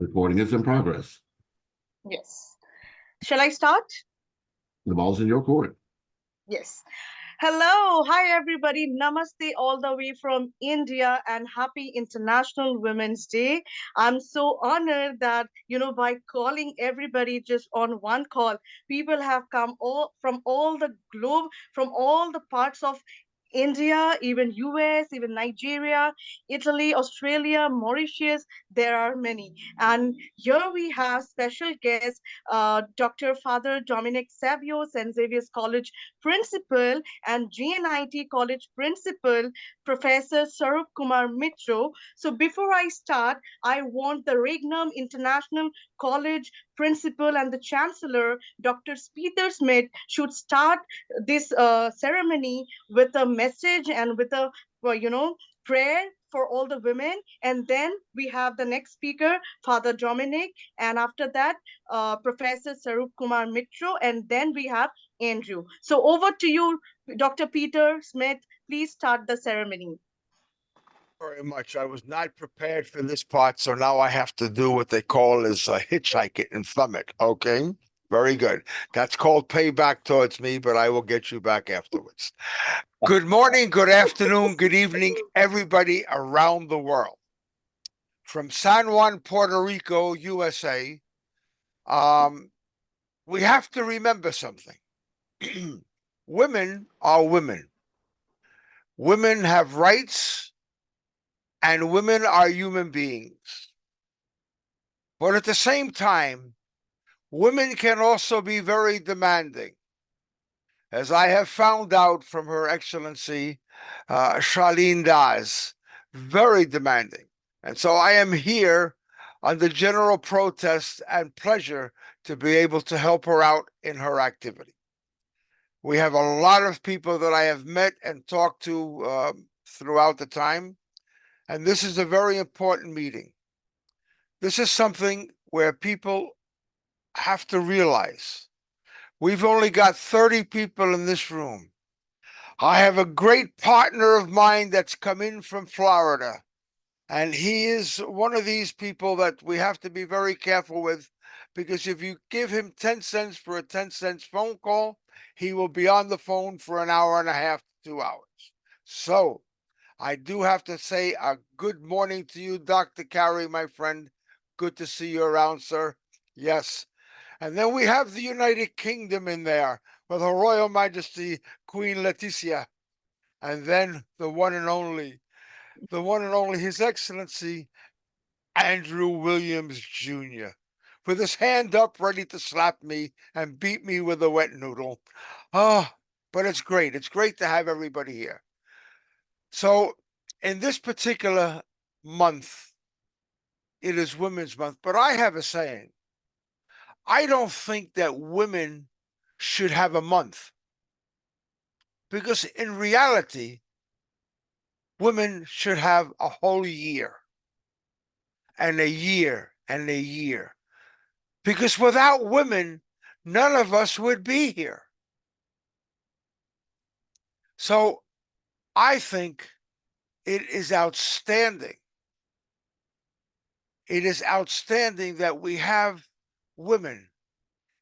Recording is in progress. Yes. Shall I start? The ball's in your court. Yes. Hello. Hi, everybody. Namaste, all the way from India, and happy International Women's Day. I'm so honored that, by calling everybody just on one call, people have come all from all the globe, from all the parts of India, even US, even Nigeria, Italy, Australia, Mauritius. There are many. And here we have special guest, Dr. Father Dominic Serviu, Sensavius College Principal, and GNIT College Principal, Professor Sarup Kumar Mitro. So before I start, I want the Regnum International College Principal and the Chancellor, Dr. Peter Smith, should start this ceremony with a message and with a prayer for all the women. And then we have the next speaker, Father Dominic, and after that Professor Sarup Kumar Mitro, and then we have Andrew. So over to you, Dr. Peter Smith. Please start the ceremony. Very much. I was not prepared for this part, so now I have to do what they call is hitchhike it and thumb it. Okay, very good. That's called payback towards me, but I will get you back afterwards. Good morning, good afternoon, good evening, everybody around the world. From San Juan, Puerto Rico, USA, we have to remember something. Women are women. Women have rights. And women are human beings. But at the same time, women can also be very demanding. As I have found out from Her Excellency Shaleen does, very demanding. And so I am here under general protest and pleasure to be able to help her out in her activity. We have a lot of people that I have met and talked to throughout the time. And this is a very important meeting. This is something where people have to realize we've only got 30 people in this room. I have a great partner of mine that's come in from Florida, and he is one of these people that we have to be very careful with, because if you give him 10 cents for a 10-cent phone call, he will be on the phone for an hour and a half, 2 hours. So I do have to say a good morning to you, Dr. Carey, my friend. Good to see you around, sir. Yes. And then we have the United Kingdom in there with Her Royal Majesty, Queen Leticia. And then the one and only, His Excellency, Andrew Williams, Jr., with his hand up ready to slap me and beat me with a wet noodle. Oh, but it's great. It's great to have everybody here. So in this particular month, it is Women's Month, but I have a saying. I don't think that women should have a month, because in reality, women should have a whole year and a year and a year, because without women, none of us would be here. So I think it is outstanding. It is outstanding that we have women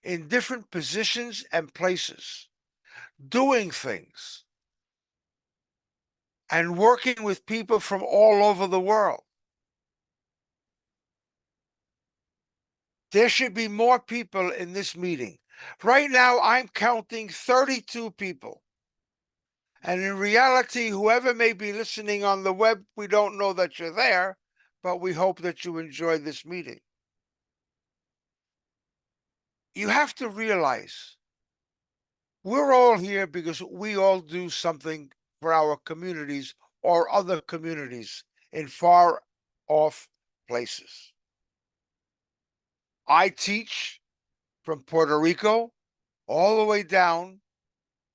in different positions and places doing things and working with people from all over the world. There should be more people in this meeting. Right now, I'm counting 32 people. And in reality, whoever may be listening on the web, we don't know that you're there, but we hope that you enjoyed this meeting. You have to realize we're all here because we all do something for our communities or other communities in far off places. I teach from Puerto Rico all the way down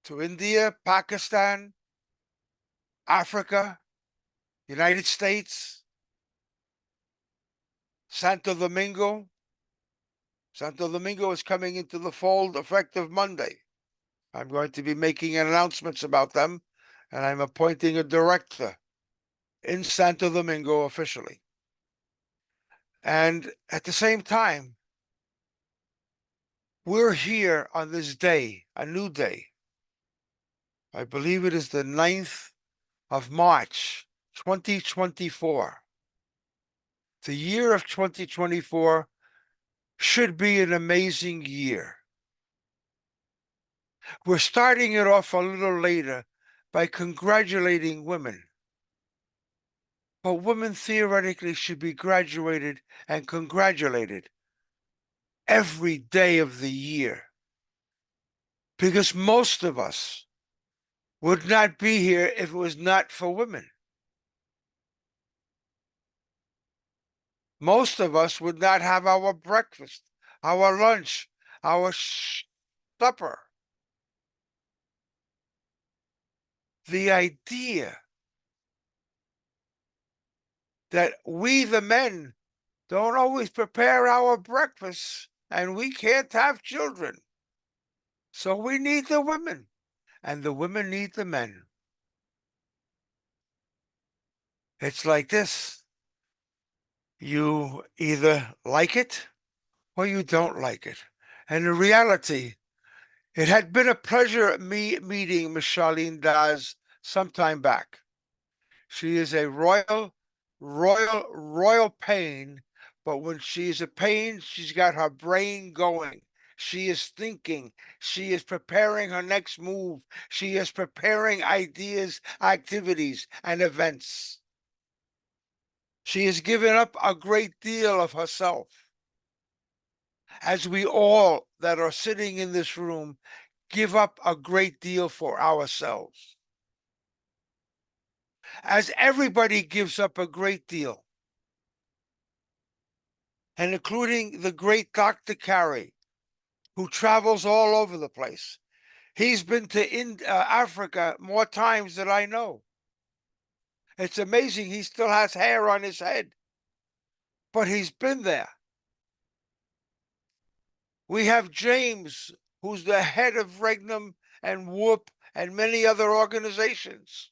to India, Pakistan, Africa, United States, Santo Domingo. Santo Domingo is coming into the fold effective Monday. I'm going to be making announcements about them, and I'm appointing a director in Santo Domingo officially. And at the same time, we're here on this day, a new day. I believe it is the 9th of March, 2024. The year of 2024 should be an amazing year. We're starting it off a little later by congratulating women. But women theoretically should be graduated and congratulated every day of the year. Because most of us would not be here if it was not for women. Most of us would not have our breakfast, our lunch, our supper. The idea that we, the men, don't always prepare our breakfasts and we can't have children. So we need the women, and the women need the men. It's like this. You either like it or you don't like it. And in reality, it had been a pleasure meeting Miss Shaleen Daz some time back. She is a royal pain, but when she's a pain, she's got her brain going. She is thinking. She is preparing her next move. She is preparing ideas, activities, and events. She has given up a great deal of herself. As we all that are sitting in this room give up a great deal for ourselves. As everybody gives up a great deal, and including the great Dr. Carey, who travels all over the place. He's been to Africa more times than I know. It's amazing he still has hair on his head, but he's been there. We have James, who's the head of Regnum and WHOPE and many other organizations.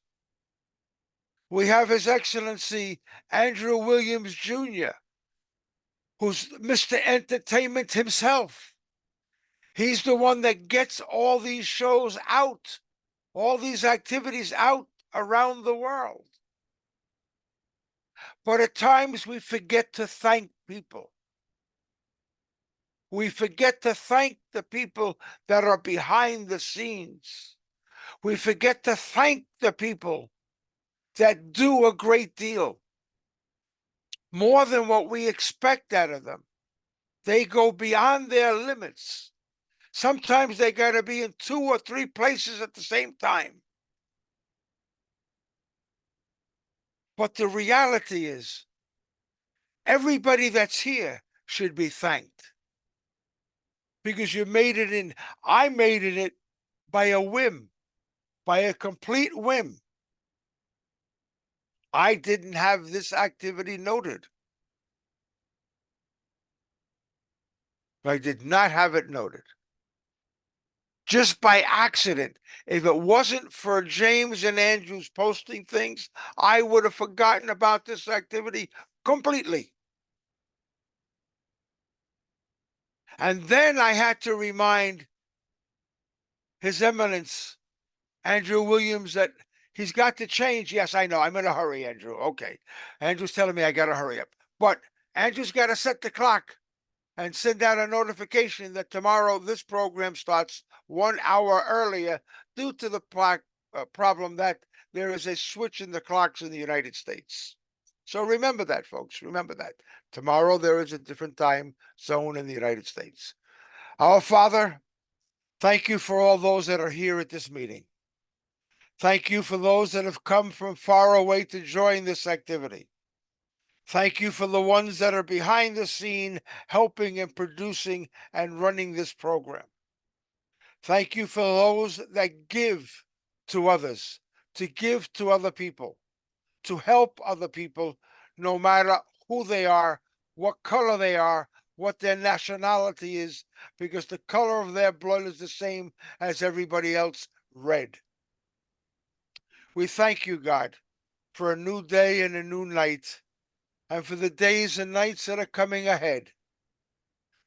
We have His Excellency Andrew Williams Jr., who's Mr. Entertainment himself. He's the one that gets all these shows out, all these activities out around the world. But at times we forget to thank people. We forget to thank the people that are behind the scenes. We forget to thank the people that do a great deal, more than what we expect out of them. They go beyond their limits. Sometimes they got to be in 2 or 3 places at the same time. But the reality is, everybody that's here should be thanked. Because you made it in. I made it by a whim, by a complete whim. I didn't have this activity noted. I did not have it noted. Just by accident. If it wasn't for James and Andrew's posting things, I would have forgotten about this activity completely. And then I had to remind His Eminence, Andrew Williams, that he's got to change. Yes, I know. I'm in a hurry, Andrew. Okay. Andrew's telling me I got to hurry up. But Andrew's got to set the clock and send out a notification that tomorrow this program starts 1 hour earlier due to the problem that there is a switch in the clocks in the United States. So remember that, folks. Remember that. Tomorrow there is a different time zone in the United States. Our Father, thank you for all those that are here at this meeting. Thank you for those that have come from far away to join this activity. Thank you for the ones that are behind the scene, helping and producing and running this program. Thank you for those that give to others, to give to other people, to help other people, no matter who they are, what color they are, what their nationality is, because the color of their blood is the same as everybody else, red. We thank you, God, for a new day and a new night. and for the days and nights that are coming ahead.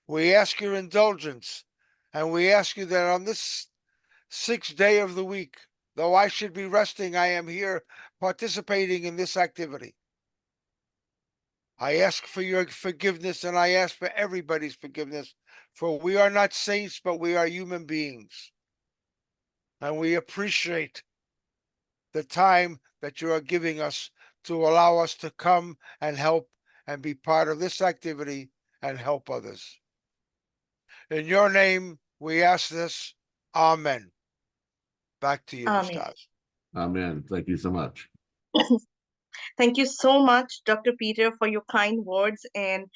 We ask your indulgence, and we ask you that on this 6th day of the week, though I should be resting, I am here participating in this activity. I ask for your forgiveness, and I ask for everybody's forgiveness, for we are not saints, but we are human beings. And we appreciate the time that you are giving us to allow us to come and help and be part of this activity and help others. In your name, we ask this. Amen. Back to you, Amen. Mr. Oz. Amen. Thank you so much. Thank you so much, Dr. Peter, for your kind words. And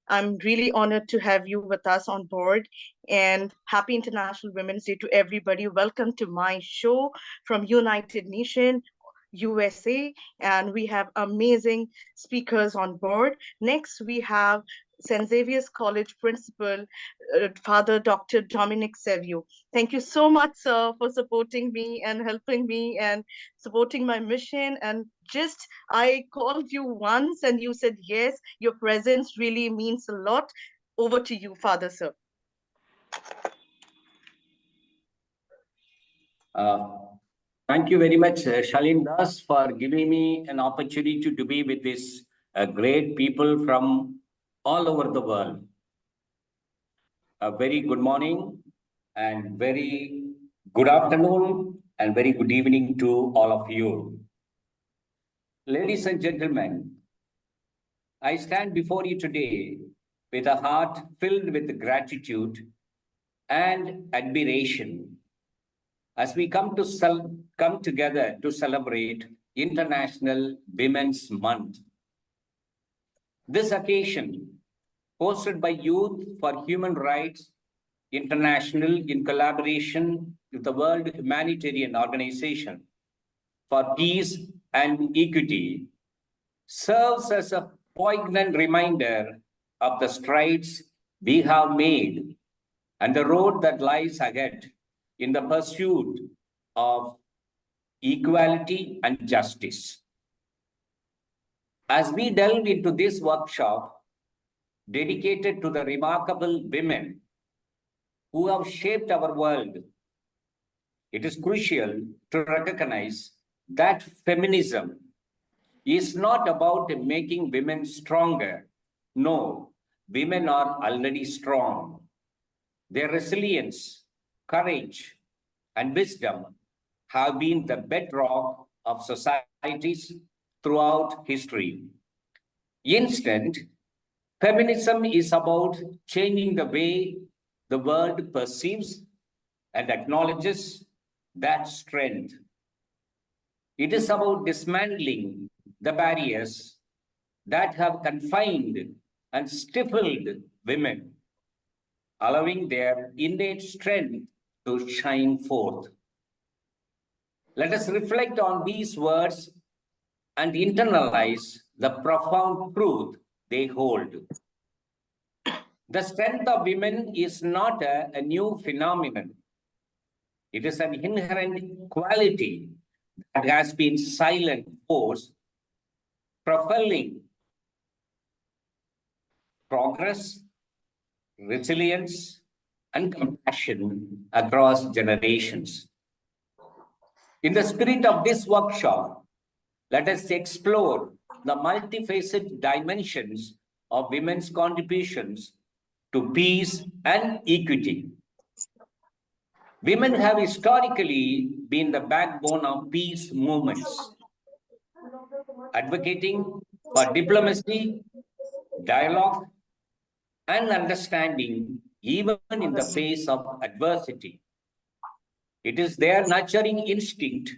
I'm really honored to have you with us on board. And happy International Women's Day to everybody. Welcome to my show from United Nations, USA. And we have amazing speakers on board. Next, we have Sensavius College Principal, Father Dr. Dominic Serviu. Thank you so much, sir, for supporting me and helping me and supporting my mission. And just I called you once and you said yes. Your presence really means a lot. Over to you, Father, sir. Thank you very much, Shaleen Das, for giving me an opportunity to be with these great people from all over the world. A very good morning and very good afternoon and very good evening to all of you. Ladies and gentlemen, I stand before you today with a heart filled with gratitude and admiration as we come together to celebrate International Women's Month. This occasion, hosted by Youth for Human Rights International in collaboration with the World Humanitarian Organization for Peace and Equity, serves as a poignant reminder of the strides we have made and the road that lies ahead in the pursuit of equality and justice. As we delve into this workshop dedicated to the remarkable women who have shaped our world, it is crucial to recognize that feminism is not about making women stronger. No, women are already strong. Their resilience, courage, and wisdom have been the bedrock of societies throughout history. Instead, feminism is about changing the way the world perceives and acknowledges that strength. It is about dismantling the barriers that have confined and stifled women, allowing their innate strength to shine forth. Let us reflect on these words and internalize the profound truth they hold. The strength of women is not a new phenomenon. It is an inherent quality that has been silent force propelling progress, resilience, and compassion across generations. In the spirit of this workshop, let us explore the multifaceted dimensions of women's contributions to peace and equity. Women have historically been the backbone of peace movements, advocating for diplomacy, dialogue, and understanding even in the face of adversity. It is their nurturing instinct,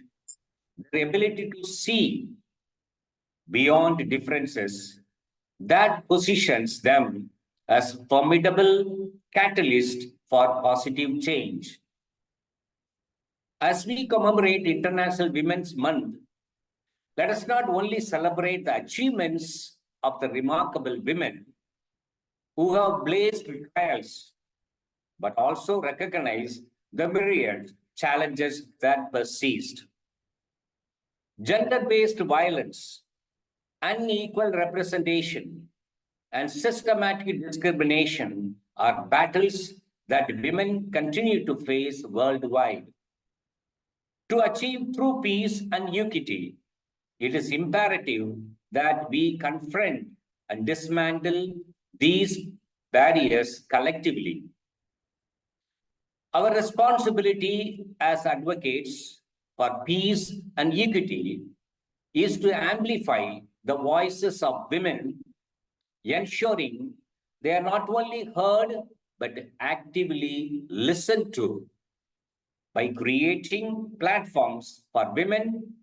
their ability to see beyond differences, that positions them as formidable catalyst for positive change. As we commemorate International Women's Month, let us not only celebrate the achievements of the remarkable women who have blazed trails, but also recognize the myriad challenges that persist. Gender-based violence unequal representation, and systematic discrimination are battles that women continue to face worldwide. To achieve true peace and equity, it is imperative that we confront and dismantle these barriers collectively. Our responsibility as advocates for peace and equity is to amplify the voices of women, ensuring they are not only heard but actively listened to. By creating platforms for women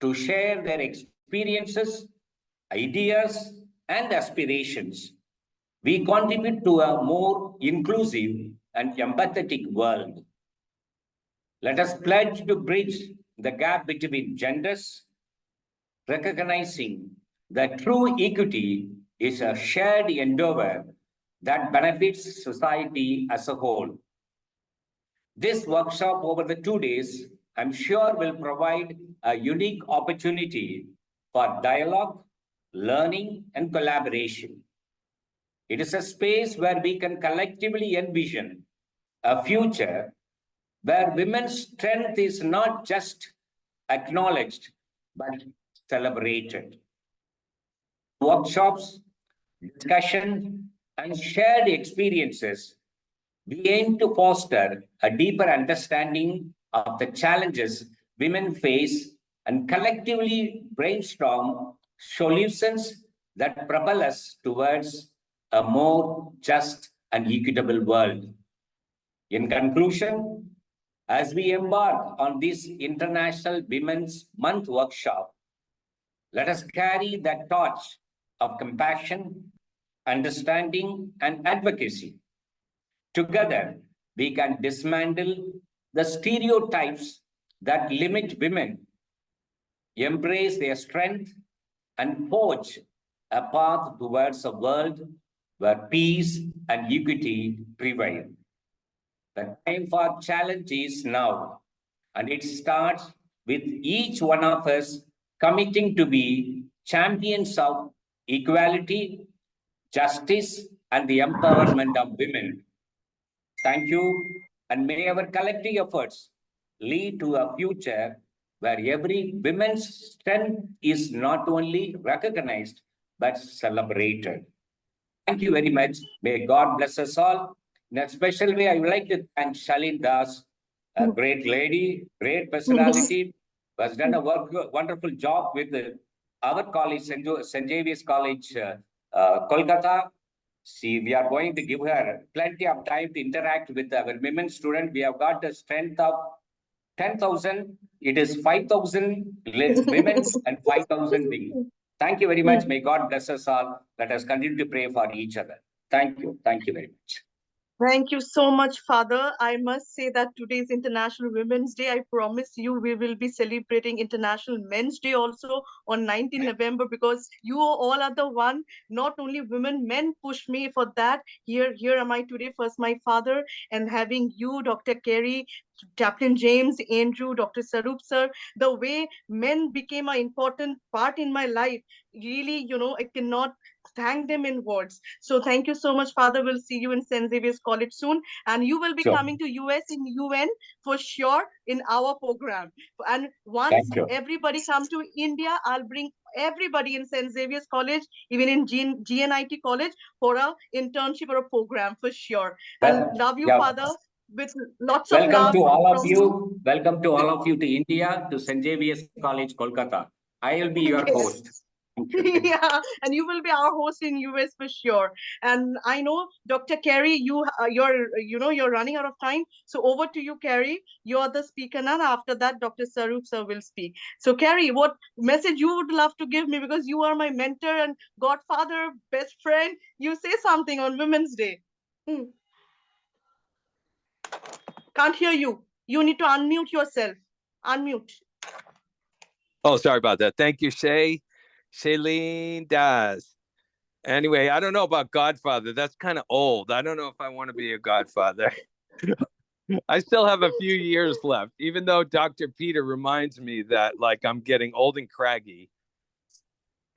to share their experiences, ideas, and aspirations, we contribute to a more inclusive and empathetic world. Let us pledge to bridge the gap between genders, recognizing that true equity is a shared endeavor that benefits society as a whole. This workshop over the 2 days, I'm sure, will provide a unique opportunity for dialogue, learning, and collaboration. It is a space where we can collectively envision a future where women's strength is not just acknowledged, but celebrated. Workshops, discussion, and shared experiences, we aim to foster a deeper understanding of the challenges women face and collectively brainstorm solutions that propel us towards a more just and equitable world. In conclusion, as we embark on this International Women's Month workshop, let us carry that torch of compassion, understanding, and advocacy. Together, we can dismantle the stereotypes that limit women, embrace their strength, and forge a path towards a world where peace and equity prevail. The time for challenge is now, and it starts with each one of us committing to be champions of equality, justice, and the empowerment of women. Thank you, and may our collective efforts lead to a future where every woman's strength is not only recognized, but celebrated. Thank you very much. May God bless us all. In a special way, I would like to thank Shaleen Das, a great lady, great personality, who has done a wonderful job with our college, Sensavius College, Kolkata. See, we are going to give her plenty of time to interact with our women students. We have got a strength of 10,000. It is 5,000 women and 5,000 men. Thank you very much. May God bless us all. Let us continue to pray for each other. Thank you. Thank you very much. Thank you so much, Father. I must say that today is International Women's Day. I promise you we will be celebrating International Men's Day also on 19 November because you all are the one, not only women, men push me for that. Here am I today, first my father, and having you, Dr. Carey, Chaplain James, Andrew, Dr. Sarup sir, the way men became an important part in my life, really, I cannot thank them in words. So thank you so much, Father. We'll see you in Sensavius College soon. And you will be coming to US in UN for sure in our program. And once everybody comes to India, I'll bring everybody in Sensavius College, even in GNIT College, for a internship or a program for sure. And love you, Father. With lots of love. Welcome to all of you. Welcome to all of you to India, to Sensavius College, Kolkata. I will be your host. Yeah, and you will be our host in US for sure. And I know, Dr. Carey, you're running out of time. So over to you, Carey. You're the speaker now. After that, Dr. Sarup sir will speak. So, Carey, what message you would love to give me, because you are my mentor and godfather, best friend. You say something on Women's Day. Can't hear you. You need to unmute yourself. Unmute. Oh, sorry about that. Thank you, Shaleen Das. Anyway, I don't know about godfather. That's kind of old. I don't know if I want to be a godfather. I still have a few years left, even though Dr. Peter reminds me that, like, I'm getting old and craggy.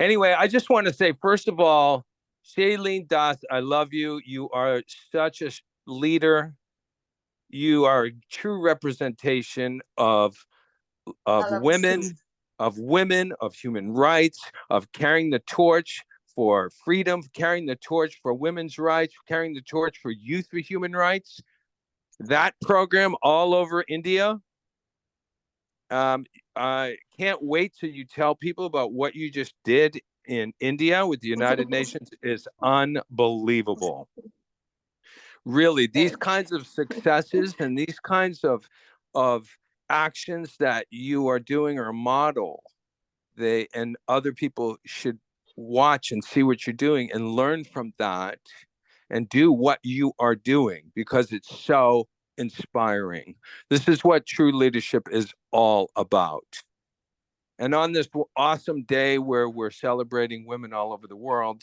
Anyway, I just want to say, first of all, Shaleen Das, I love you. You are such a leader. You are a true representation of I love you too. women, of human rights, of carrying the torch for freedom, carrying the torch for women's rights, carrying the torch for youth for human rights. That program all over India. I can't wait till you tell people about what you just did in India with the United Nations. Is unbelievable. Really, these kinds of successes and these kinds of actions that you are doing are a model. They and other people should watch and see what you're doing and learn from that and do what you are doing, because it's so inspiring. This is what true leadership is all about. And on this awesome day where we're celebrating women all over the world,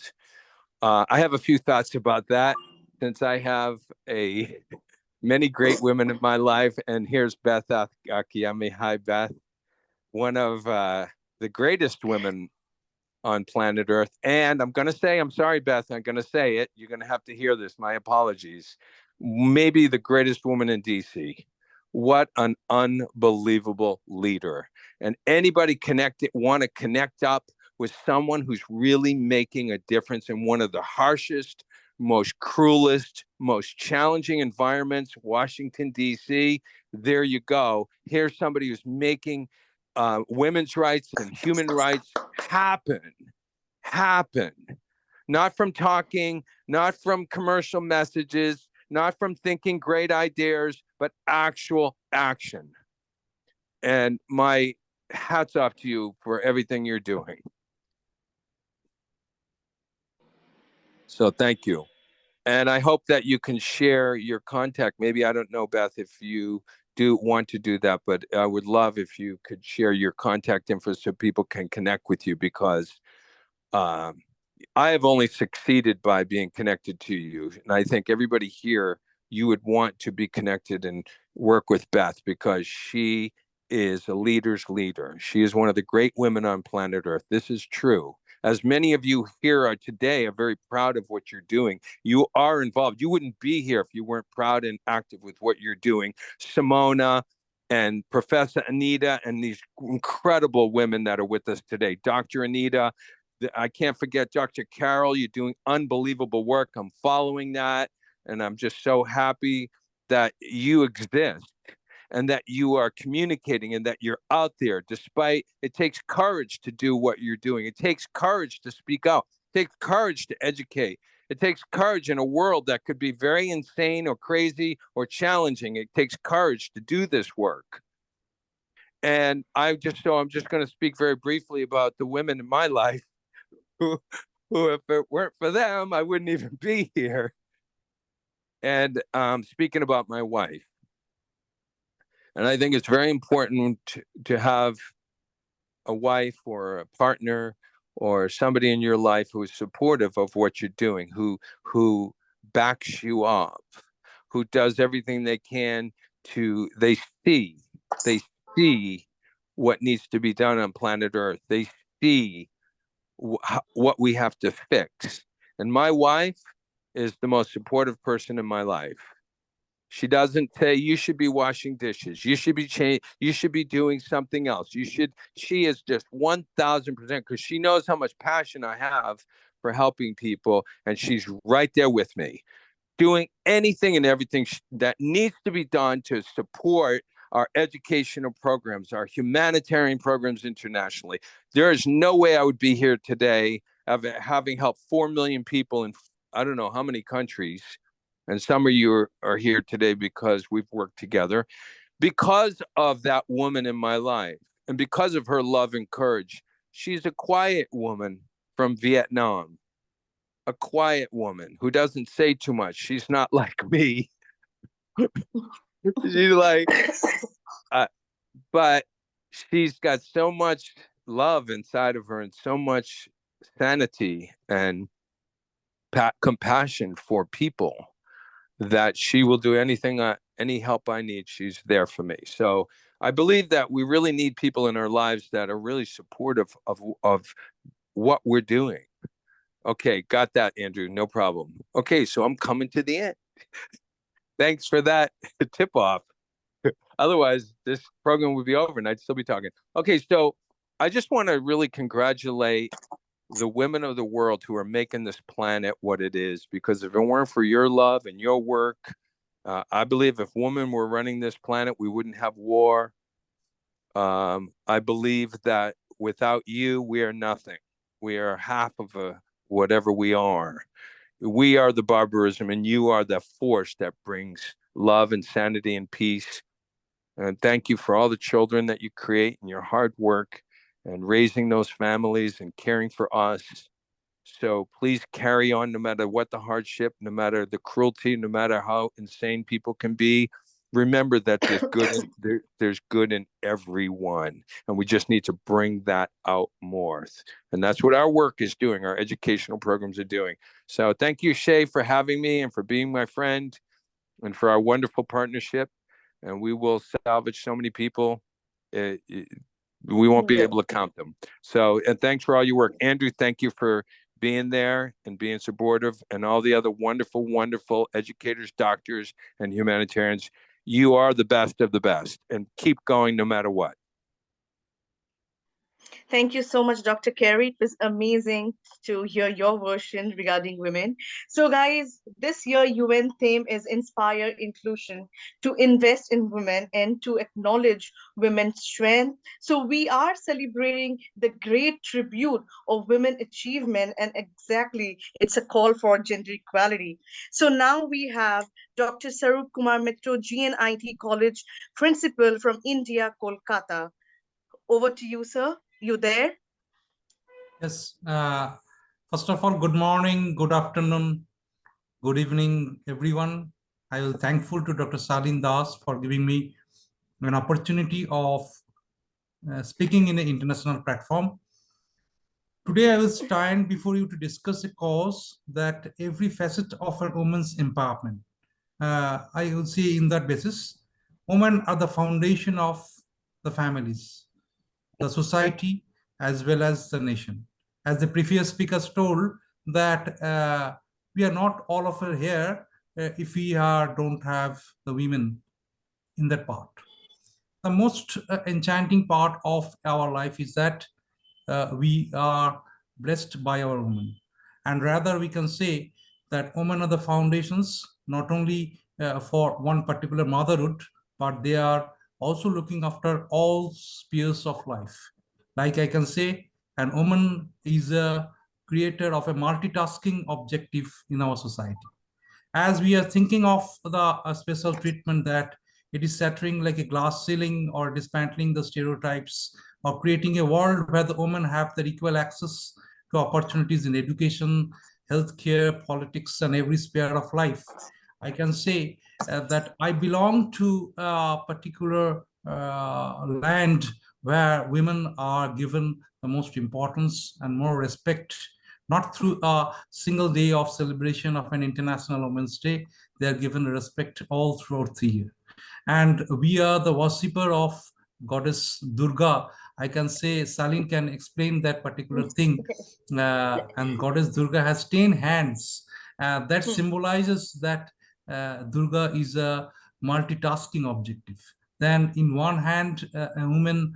I have a few thoughts about that, since I have many great women in my life. And here's Beth Akiyami. Hi, Beth. One of the greatest women on planet Earth. And I'm going to say, I'm sorry, Beth, I'm going to say it. You're going to have to hear this. My apologies. Maybe the greatest woman in DC. What an unbelievable leader. And anybody want to connect up with someone who's really making a difference in one of the harshest, most cruelest, most challenging environments, Washington, D.C. There you go. Here's somebody who's making women's rights and human rights happen. Not from talking, not from commercial messages, not from thinking great ideas, but actual action. And my hats off to you for everything you're doing. So thank you. And I hope that you can share your contact. Maybe, I don't know, Beth, if you do want to do that, but I would love if you could share your contact info so people can connect with you, because I have only succeeded by being connected to you. And I think everybody here, you would want to be connected and work with Beth, because she is a leader's leader. She is one of the great women on planet Earth. This is true. As many of you here today are very proud of what you're doing. You are involved. You wouldn't be here if you weren't proud and active with what you're doing. Simona and Professor Anita and these incredible women that are with us today. Dr. Anita, I can't forget Dr. Carol. You're doing unbelievable work. I'm following that. And I'm just so happy that you exist and that you are communicating and that you're out there, despite it takes courage to do what you're doing. It takes courage to speak out. It takes courage to educate. It takes courage in a world that could be very insane or crazy or challenging. It takes courage to do this work. And I'm just going to speak very briefly about the women in my life who if it weren't for them, I wouldn't even be here. And speaking about my wife. And I think it's very important to have a wife or a partner or somebody in your life who is supportive of what you're doing, who backs you up, who does everything they can to, they see what needs to be done on planet Earth. They see what we have to fix. And my wife is the most supportive person in my life. She doesn't say you should be washing dishes. You should be doing something else. She is just 1000%, because she knows how much passion I have for helping people. And she's right there with me, doing anything and everything that needs to be done to support our educational programs, our humanitarian programs internationally. There is no way I would be here today having helped 4 million people in I don't know how many countries. And some of you are here today because we've worked together, because of that woman in my life and because of her love and courage. She's a quiet woman from Vietnam, a quiet woman who doesn't say too much. She's not like me. She's like, but she's got so much love inside of her and so much sanity and compassion for people that she will do anything, any help I need. She's there for me. So I believe that we really need people in our lives that are really supportive of what we're doing. Okay, got that, Andrew. No problem. Okay, so I'm coming to the end. Thanks for that tip off. Otherwise, this program would be over and I'd still be talking. Okay, so I just want to really congratulate the women of the world who are making this planet what it is, because if it weren't for your love and your work, I believe if women were running this planet, we wouldn't have war. I believe that without you, we are nothing. We are half of whatever we are. We are the barbarism, and you are the force that brings love and sanity and peace. And thank you for all the children that you create and your hard work and raising those families and caring for us. So please carry on, no matter what the hardship, no matter the cruelty, no matter how insane people can be. Remember that there's good in everyone, and we just need to bring that out more. And that's what our work is doing, our educational programs are doing. So thank you, Shay, for having me and for being my friend and for our wonderful partnership. And we will salvage so many people. We won't be able to count them. So, and thanks for all your work. Andrew, thank you for being there and being supportive, and all the other wonderful, wonderful educators, doctors, and humanitarians. You are the best of the best, and keep going no matter what. Thank you so much, Dr. Carey. It was amazing to hear your version regarding women. So guys, this year UN theme is Inspire Inclusion, to invest in women and to acknowledge women's strength. So we are celebrating the great tribute of women achievement, and exactly, it's a call for gender equality. So now we have Dr. Sarup Kumar Mitro, GNIT College Principal from India, Kolkata. Over to you, sir. You there? Yes. First of all, good morning, good afternoon, good evening, everyone. I will thankful to Dr. Shaleen Das for giving me an opportunity of speaking in an international platform. Today, I will stand before you to discuss a cause that every facet of a woman's empowerment. I will say in that basis, women are the foundation of the families, the society, as well as the nation. As the previous speakers told, that we are not all of us here if we don't have the women in that part. The most enchanting part of our life is that we are blessed by our women. And rather we can say that women are the foundations, not only for one particular motherhood, but they are also looking after all spheres of life. Like I can say, an woman is a creator of a multitasking objective in our society. As we are thinking of the special treatment that it is shattering like a glass ceiling or dismantling the stereotypes or creating a world where the women have the equal access to opportunities in education, healthcare, politics, and every sphere of life. I can say that I belong to a particular land where women are given the most importance and more respect, not through a single day of celebration of an International Women's Day. They are given respect all throughout the year. And we are the worshipper of Goddess Durga. I can say Shaleen can explain that particular thing. And Goddess Durga has 10 hands. That symbolizes that Durga is a multitasking objective. Then in one hand, a woman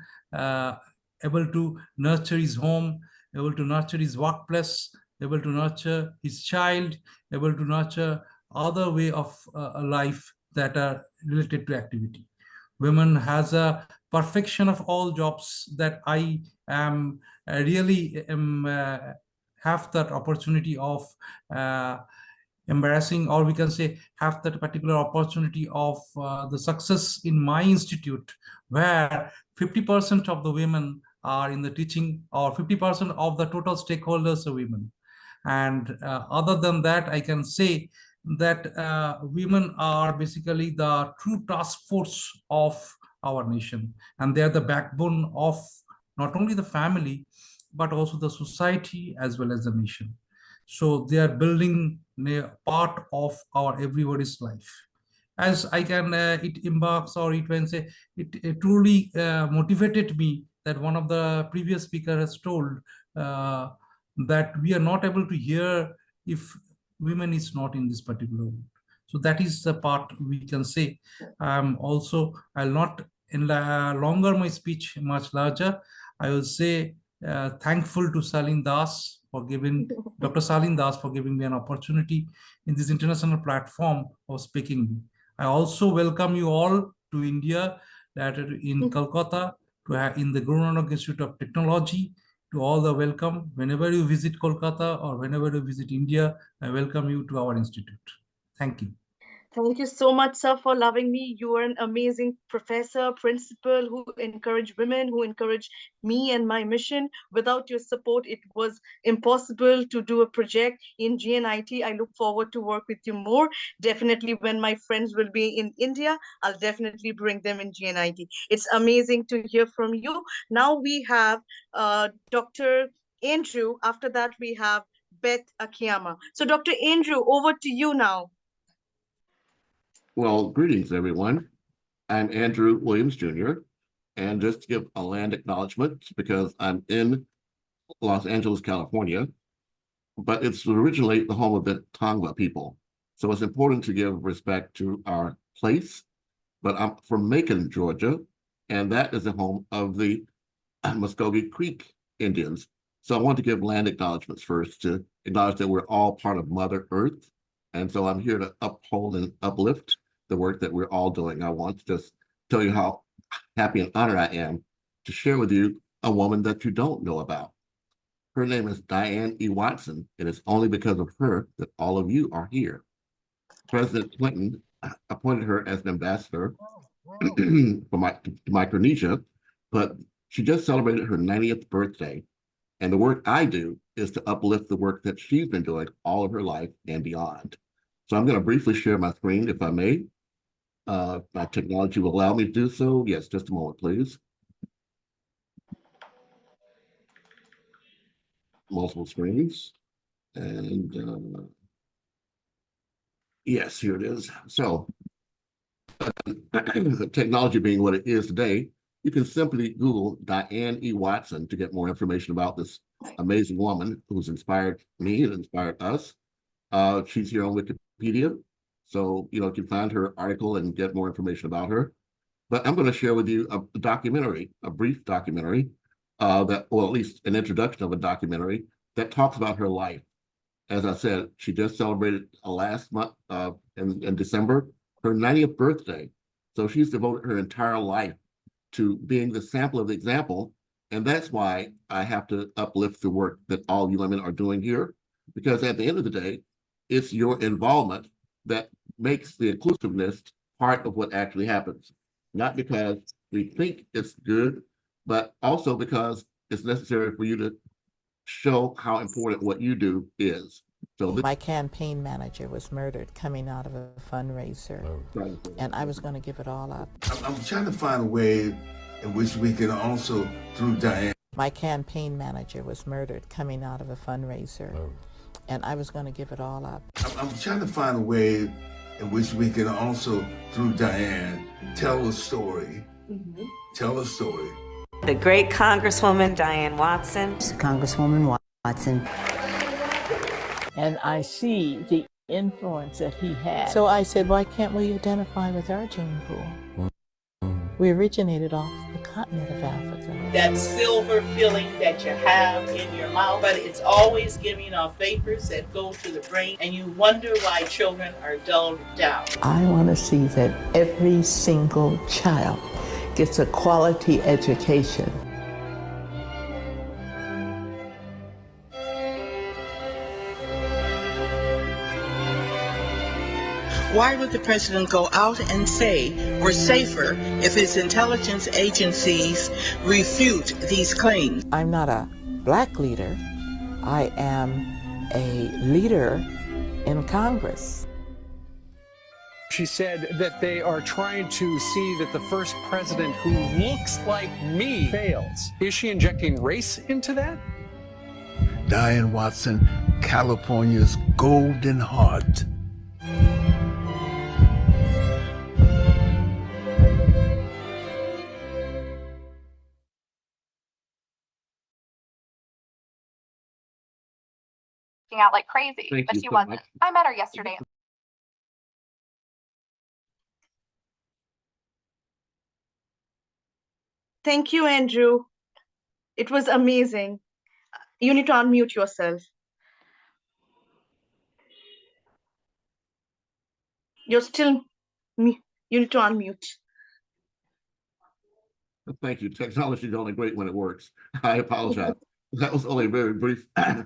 able to nurture his home, able to nurture his workplace, able to nurture his child, able to nurture other way of life that are related to activity. Women has a perfection of all jobs that I am really have that opportunity of embarrassing, or we can say have that particular opportunity of the success in my institute, where 50% of the women are in the teaching, or 50% of the total stakeholders are women. And other than that, I can say that women are basically the true task force of our nation, and they are the backbone of not only the family, but also the society as well as the nation. So they are building a part of our everybody's life. As I can, it embarks, or it when say, it truly motivated me that one of the previous speakers has told that we are not able to hear if women is not in this particular world. So that is the part we can say. Also, I'll not longer my speech much larger. I will say thankful to Shaleen Das for giving, Dr. Shaleen Das for giving me an opportunity in this international platform of speaking. I also welcome you all to India, that in Kolkata, in the Guru Nanak Institute of Technology. To all the welcome. Whenever you visit Kolkata or whenever you visit India, I welcome you to our institute. Thank you. Thank you so much, sir, for loving me. You are an amazing professor, principal who encourage women, who encourage me and my mission. Without your support, it was impossible to do a project in GNIT. I look forward to work with you more. Definitely when my friends will be in India, I'll definitely bring them in GNIT. It's amazing to hear from you. Now we have Dr. Andrew. After that, we have Beth Akiyama. So Dr. Andrew, over to you now. Well, greetings, everyone. I'm Andrew Williams, Jr. And just to give a land acknowledgement, because I'm in Los Angeles, California, but it's originally the home of the Tongva people. So it's important to give respect to our place. But I'm from Macon, Georgia, and that is the home of the Muskogee Creek Indians. So I want to give land acknowledgements first to acknowledge that we're all part of Mother Earth. And so I'm here to uphold and uplift the work that we're all doing. I want to just tell you how happy and honored I am to share with you a woman that you don't know about. Her name is Diane E. Watson. It is only because of her that all of you are here. President Clinton appointed her as an ambassador for Micronesia, but she just celebrated her 90th birthday. And the work I do is to uplift the work that she's been doing all of her life and beyond. So I'm going to briefly share my screen, if I may. My technology will allow me to do so. Yes, just a moment, please. Multiple screens. And yes, here it is. So the technology being what it is today, you can simply Google Diane E. Watson to get more information about this amazing woman who's inspired me and inspired us. She's here on Wikipedia. So, you can find her article and get more information about her. But I'm going to share with you a documentary, a brief documentary, or at least an introduction of a documentary that talks about her life. As I said, she just celebrated last month in December, her 90th birthday. So she's devoted her entire life to being the sample of the example. And that's why I have to uplift the work that all you women are doing here, because at the end of the day, it's your involvement that makes the inclusiveness part of what actually happens. Not because we think it's good, but also because it's necessary for you to show how important what you do is. So my campaign manager was murdered coming out of a fundraiser, and I was going to give it all up. I'm trying to find a way in which we can also, through Diane. My campaign manager was murdered coming out of a fundraiser, and I was going to give it all up. I'm trying to find a way in which we can also, through Diane, tell a story. Tell a story. The great Congresswoman Diane Watson. Congresswoman Watson. And I see the influence that he had. So I said, why can't we identify with our gene pool? We originated off the continent of Africa. That silver feeling that you have in your mouth, but it's always giving off vapors that go to the brain, and you wonder why children are dulled down. I want to see that every single child gets a quality education. Why would the president go out and say we're safer if his intelligence agencies refute these claims? I'm not a black leader. I am a leader in Congress. She said that they are trying to see that the first president who looks like me fails. Is she injecting race into that? Diane Watson, California's golden heart. working out like crazy, Thank but you she so wasn't. much. I met her yesterday. Thank you, Andrew. It was amazing. You need to unmute yourself. You're still, you need to unmute. Thank you. Technology is only great when it works. I apologize. That was only a very brief, a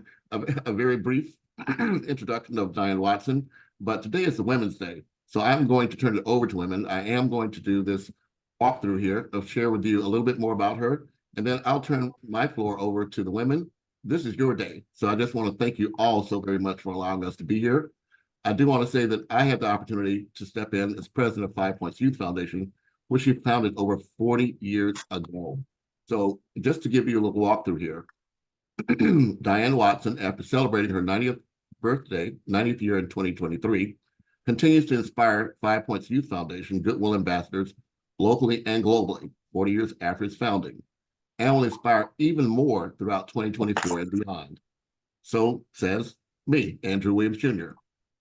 very brief introduction of Diane Watson. But today is the Women's Day, so I'm going to turn it over to women. I am going to do this walkthrough here. I'll share with you a little bit more about her, and then I'll turn my floor over to the women. This is your day, so I just want to thank you all so very much for allowing us to be here. I do want to say that I had the opportunity to step in as president of 5 Points Youth Foundation, which she founded over 40 years ago. So just to give you a little walkthrough here, Diane Watson, after celebrating her 90th year in 2023, continues to inspire 5 Points Youth Foundation Goodwill ambassadors locally and globally 40 years after its founding, and will inspire even more throughout 2024 and beyond. So says me, Andrew Williams Jr.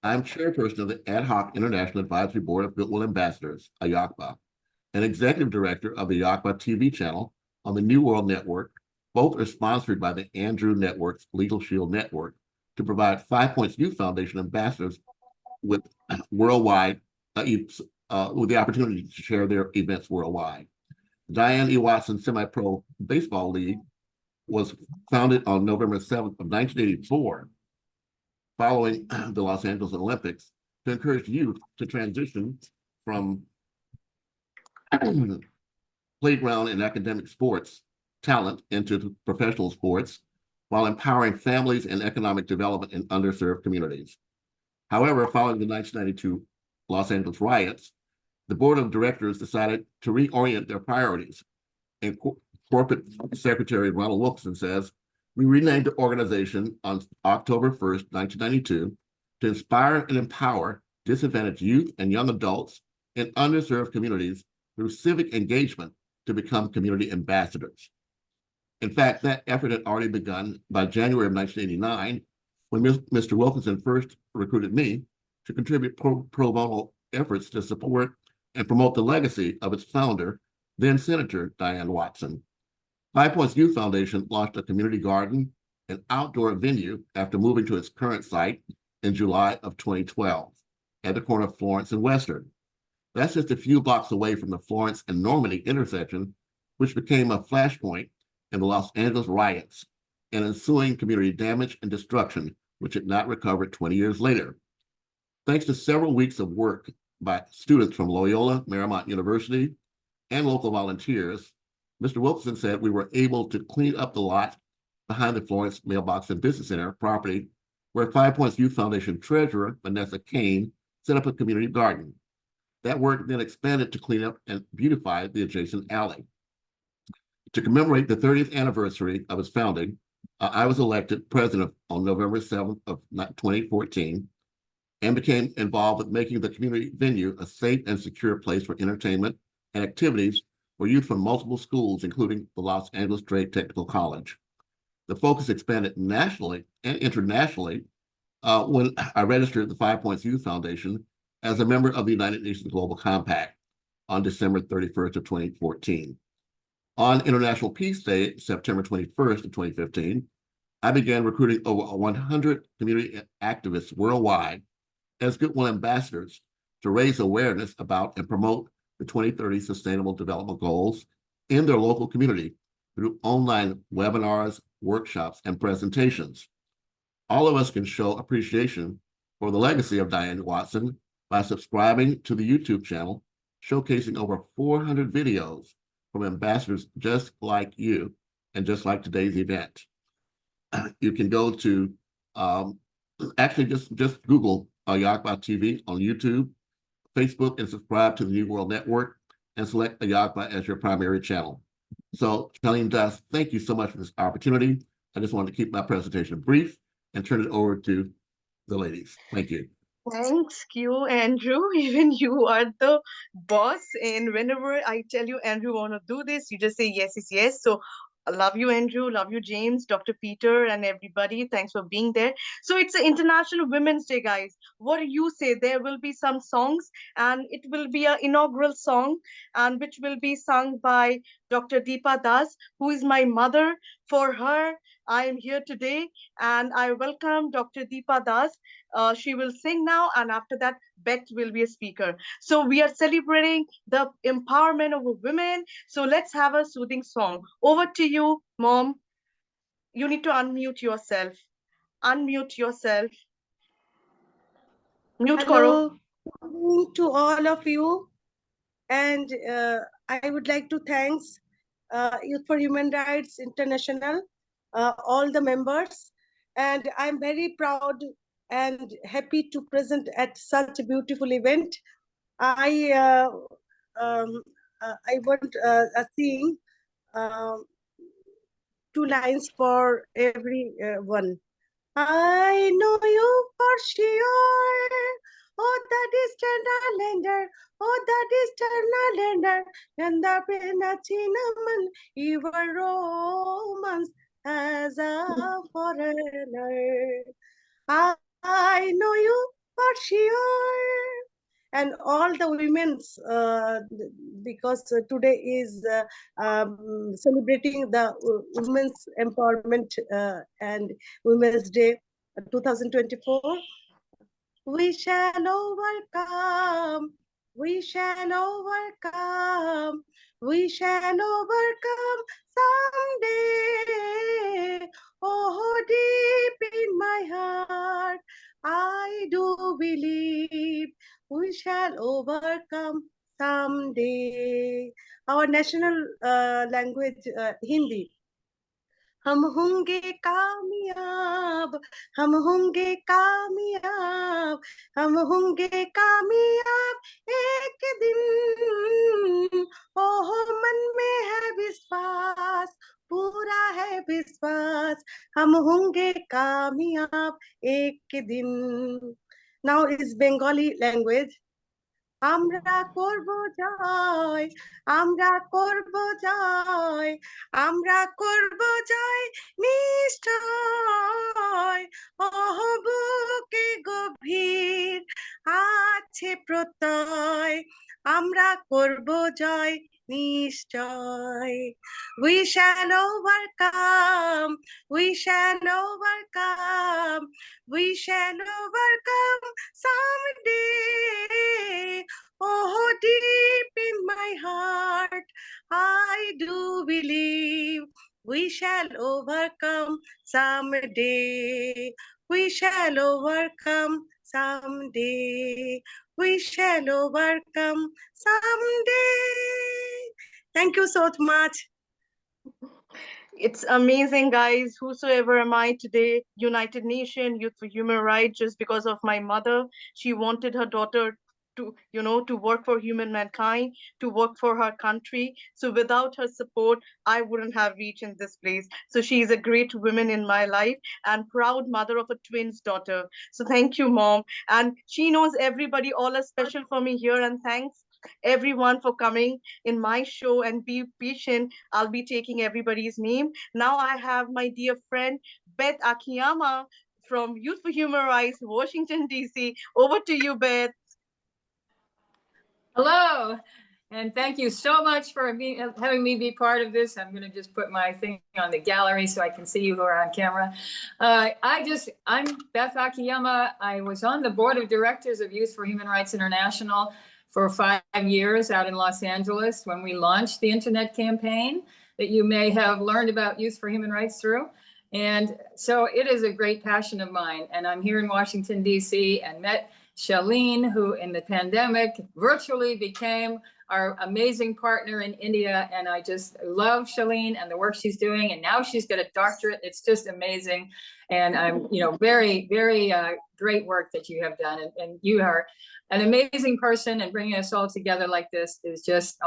I'm chairperson of the Ad Hoc International Advisory Board of Goodwill Ambassadors, AHIABGA, and executive director of the AHIABGA-TV channel on the New World Network. Both are sponsored by the Andrew Network's Legal Shield Network to provide 5 Points Youth Foundation ambassadors with worldwide, with the opportunity to share their events worldwide. Diane E. Watson Semi-Pro Baseball League was founded on November 7th of 1984, following the Los Angeles Olympics, to encourage youth to transition from playground and academic sports talent into professional sports, while empowering families and economic development in underserved communities. However, following the 1992 Los Angeles riots, the board of directors decided to reorient their priorities. And corporate secretary Ronald Wilkinson says, "We renamed the organization on October 1st, 1992, to inspire and empower disadvantaged youth and young adults in underserved communities through civic engagement to become community ambassadors." In fact, that effort had already begun by January of 1989, when Mr. Wilkinson first recruited me to contribute pro bono efforts to support and promote the legacy of its founder, then Senator Diane Watson. 5 Points Youth Foundation launched a community garden, an outdoor venue, after moving to its current site in July of 2012 at the corner of Florence and Western. That's just a few blocks away from the Florence and Normandy intersection, which became a flashpoint in the Los Angeles riots and ensuing community damage and destruction, which had not recovered 20 years later. Thanks to several weeks of work by students from Loyola Marymount University and local volunteers, Mr. Wilkinson said we were able to clean up the lot behind the Florence Mailbox and Business Center property, where 5 Points Youth Foundation treasurer Vanessa Kane set up a community garden. That work then expanded to clean up and beautify the adjacent alley. To commemorate the 30th anniversary of its founding, I was elected president on November 7th of 2014 and became involved with making the community venue a safe and secure place for entertainment and activities for youth from multiple schools, including the Los Angeles Trade Technical College. The focus expanded nationally and internationally when I registered the 5 Points Youth Foundation as a member of the United Nations Global Compact on December 31st of 2014. On International Peace Day, September 21st of 2015, I began recruiting over 100 community activists worldwide as Goodwill ambassadors to raise awareness about and promote the 2030 Sustainable Development Goals in their local community through online webinars, workshops, and presentations. All of us can show appreciation for the legacy of Diane Watson by subscribing to the YouTube channel, showcasing over 400 videos from ambassadors just like you and just like today's event. You can go to, actually just Google AHIABGA-TV on YouTube, Facebook, and subscribe to the New World Network and select AHIABGA as your primary channel. So, Shaleen Dust, thank you so much for this opportunity. I just wanted to keep my presentation brief and turn it over to the ladies. Thank you. Thanks you, Andrew. Even you are the boss, and whenever I tell you, Andrew, want to do this, you just say yes, yes, yes. So I love you, Andrew. Love you, James, Dr. Peter, and everybody. Thanks for being there. So it's International Women's Day, guys. What do you say? There will be some songs, and it will be an inaugural song, and which will be sung by Dr. Deepa Das, who is my mother. For her, I am here today, and I welcome Dr. Deepa Das. She will sing now, and after that, Beth will be a speaker. So we are celebrating the empowerment of women. So let's have a soothing song. Over to you, Mom. You need to unmute yourself. Unmute yourself. Mute Koro. Hello to all of you. And I would like to thank Youth for Human Rights International, all the members. And I'm very proud and happy to present at such a beautiful event. I want a thing, 2 lines for everyone. I know you for sure. Oh, the distant islander. Oh, the distant islander. And the Penachinaman, your romance as a foreigner. I know you for sure. And all the women's, because today is celebrating the Women's Empowerment and Women's Day 2024. We shall overcome, we shall overcome, we shall overcome someday. Oh, deep in my heart, I do believe we shall overcome someday. Our national language, Hindi. हम होंगे कामयाब, हम होंगे कामयाब, हम होंगे कामयाब एक दिन। ओह मन में है विश्वास, पूरा है विश्वास, हम होंगे कामयाब एक दिन। Now is Bengali language. আমরা করব জয়, আমরা করব জয়, আমরা করব জয় নিশ্চয়। ওহ বুকে গভীর আছে প্রত্যয়, আমরা করব জয় নিশ্চয়। We shall overcome, we shall overcome, we shall overcome someday. Oh, deep in my heart, I do believe we shall overcome someday. We shall overcome someday. We shall overcome someday. Thank you so much. It's amazing, guys. Whosoever am I today, United Nations, Youth for Human Rights, just because of my mother. She wanted her daughter to, to work for human mankind, to work for her country. So without her support, I wouldn't have reached in this place. So she is a great woman in my life and proud mother of a twins daughter. So thank you, Mom. And she knows everybody, all are special for me here. And thanks everyone for coming in my show, and be patient. I'll be taking everybody's name. Now I have my dear friend, Beth Akiyama from Youth for Human Rights, Washington, D.C. Over to you, Beth. Hello, and thank you so much for having me be part of this. I'm going to just put my thing on the gallery so I can see you who are on camera. I'm Beth Akiyama. I was on the board of directors of Youth for Human Rights International for 5 years out in Los Angeles when we launched the internet campaign that you may have learned about Youth for Human Rights through. And so it is a great passion of mine. And I'm here in Washington, D.C. and met Shaleen, who in the pandemic virtually became our amazing partner in India. And I just love Shaleen and the work she's doing. And now she's got a doctorate. It's just amazing. And I'm, very, very great work that you have done. And you are an amazing person, and bringing us all together like this is just,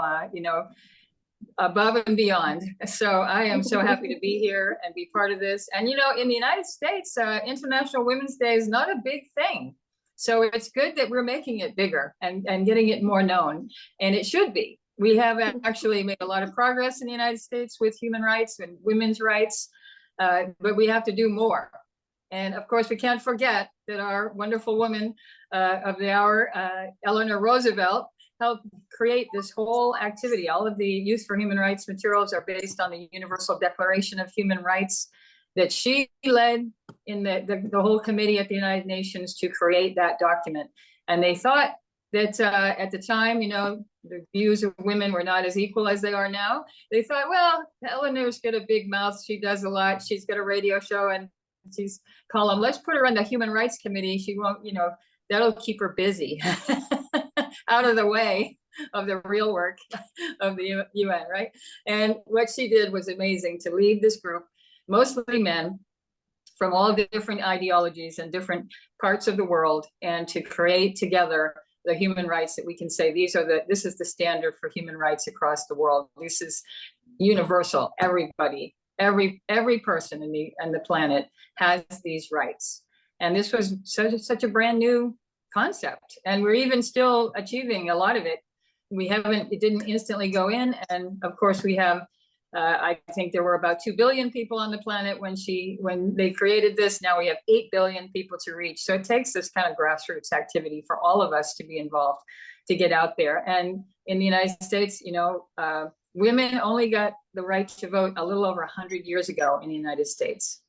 above and beyond. So I am so happy to be here and be part of this. And, in the United States, International Women's Day is not a big thing. So it's good that we're making it bigger and getting it more known. And it should be. we have actually made a lot of progress in the United States with human rights and women's rights, but we have to do more. And of course, we can't forget that our wonderful woman of the hour, Eleanor Roosevelt, helped create this whole activity. All of the Youth for Human Rights materials are based on the Universal Declaration of Human Rights that she led in the whole committee at the United Nations to create that document. And they thought that at the time, you know, the views of women were not as equal as they are now. They thought, well, Eleanor's got a big mouth. She does a lot. She's got a radio show and she's column. Let's put her on the Human Rights Committee. She won't, you know, that'll keep her busy, out of the way of the real work of the UN, right? And what she did was amazing, to lead this group, mostly men from all the different ideologies and different parts of the world, and to create together the human rights that we can say this is the standard for human rights across the world. This is universal. Everybody, every person in the planet has these rights. And this was such a brand new concept, and we're even still achieving a lot of it. It didn't instantly go in, and of course we have. I think there were about 2 billion people on the planet when they created this. Now we have 8 billion people to reach. So it takes this kind of grassroots activity for all of us to be involved, to get out there. And in the United States, you know, women only got the right to vote a little over 100 years ago in the United States.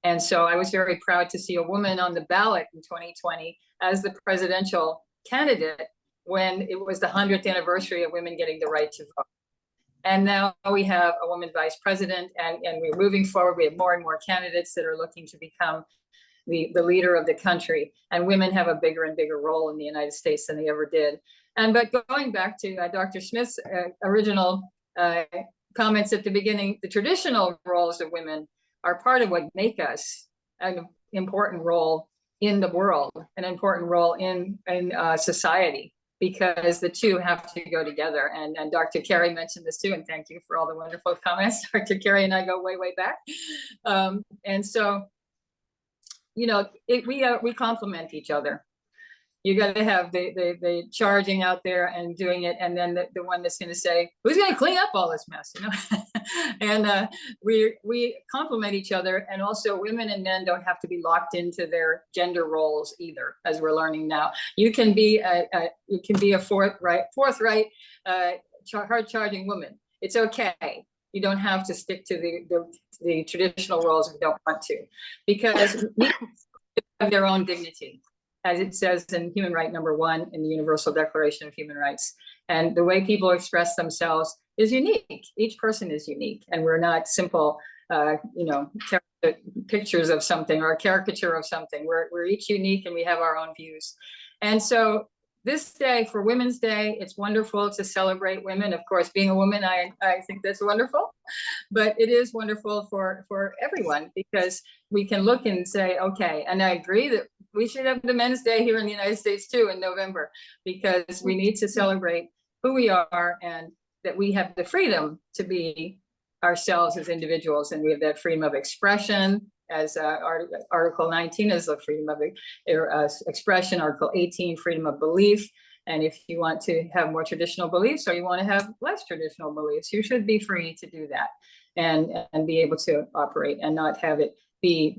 And so I was very proud to see a woman on the ballot in 2020 as the presidential candidate when it was the 100th anniversary of women getting the right to vote. And now we have a woman vice president, and we're moving forward. We have more and more candidates that are looking to become the leader of the country. And women have a bigger and bigger role in the United States than they ever did. But going back to Dr. Smith's original comments at the beginning, the traditional roles of women are part of what make us an important role in the world, an important role in society, because the two have to go together. And Dr. Carey mentioned this too, and thank you for all the wonderful comments. Dr. Carey and I go way, way back. And so, you know, we complement each other. You got to have the charging out there and doing it, and then the one that's going to say, who's going to clean up all this mess, you know? And we complement each other, and also women and men don't have to be locked into their gender roles either, as we're learning now. You can be a forthright, hard charging woman. It's okay. You don't have to stick to the traditional roles if you don't want to, because we have their own dignity, as it says in Human Right number 1 in the Universal Declaration of Human Rights. And the way people express themselves is unique. Each person is unique, and we're not simple, you know, pictures of something or a caricature of something. We're each unique, and we have our own views. And so this day, for Women's Day, it's wonderful to celebrate women. Of course, being a woman, I think that's wonderful, but it is wonderful for everyone, because we can look and say, okay, and I agree that we should have the Men's Day here in the United States too in November, because we need to celebrate who we are, and that we have the freedom to be ourselves as individuals, and we have that freedom of expression, as Article 19 is the freedom of expression, Article 18, freedom of belief. And if you want to have more traditional beliefs, or you want to have less traditional beliefs, you should be free to do that, and be able to operate, and not have it be,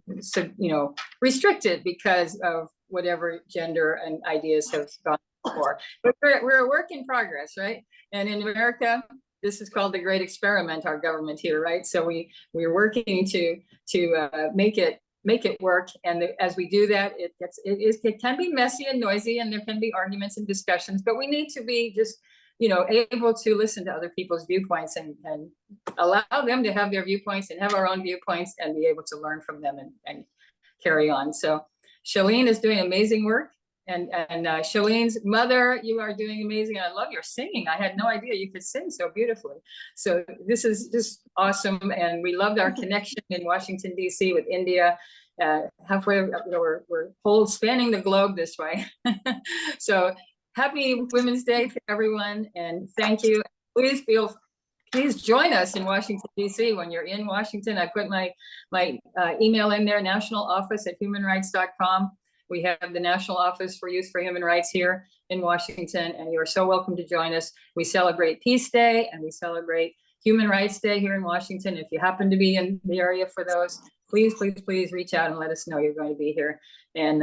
you know, restricted because of whatever gender and ideas have gone before. But we're a work in progress, right? And in America, this is called the Great Experiment, our government here, right? So we're working to make it work, and as we do that, it can be messy and noisy, and there can be arguments and discussions, but we need to be just, you know, able to listen to other people's viewpoints, and allow them to have their viewpoints, and have our own viewpoints, and be able to learn from them and carry on. So Shaleen is doing amazing work. And Shaleen's mother, you are doing amazing. And I love your singing. I had no idea you could sing so beautifully. So this is just awesome. And we loved our connection in Washington, D.C. with India. Halfway, you know, we're spanning the globe this way. So happy Women's Day to everyone. And thank you. Please join us in Washington, D.C. when you're in Washington. I put my email in there, nationaloffice@humanrights.com. We have the National Office for Youth for Human Rights here in Washington, and you are so welcome to join us. We celebrate Peace Day and we celebrate Human Rights Day here in Washington. If you happen to be in the area for those, please, please, please reach out and let us know you're going to be here. And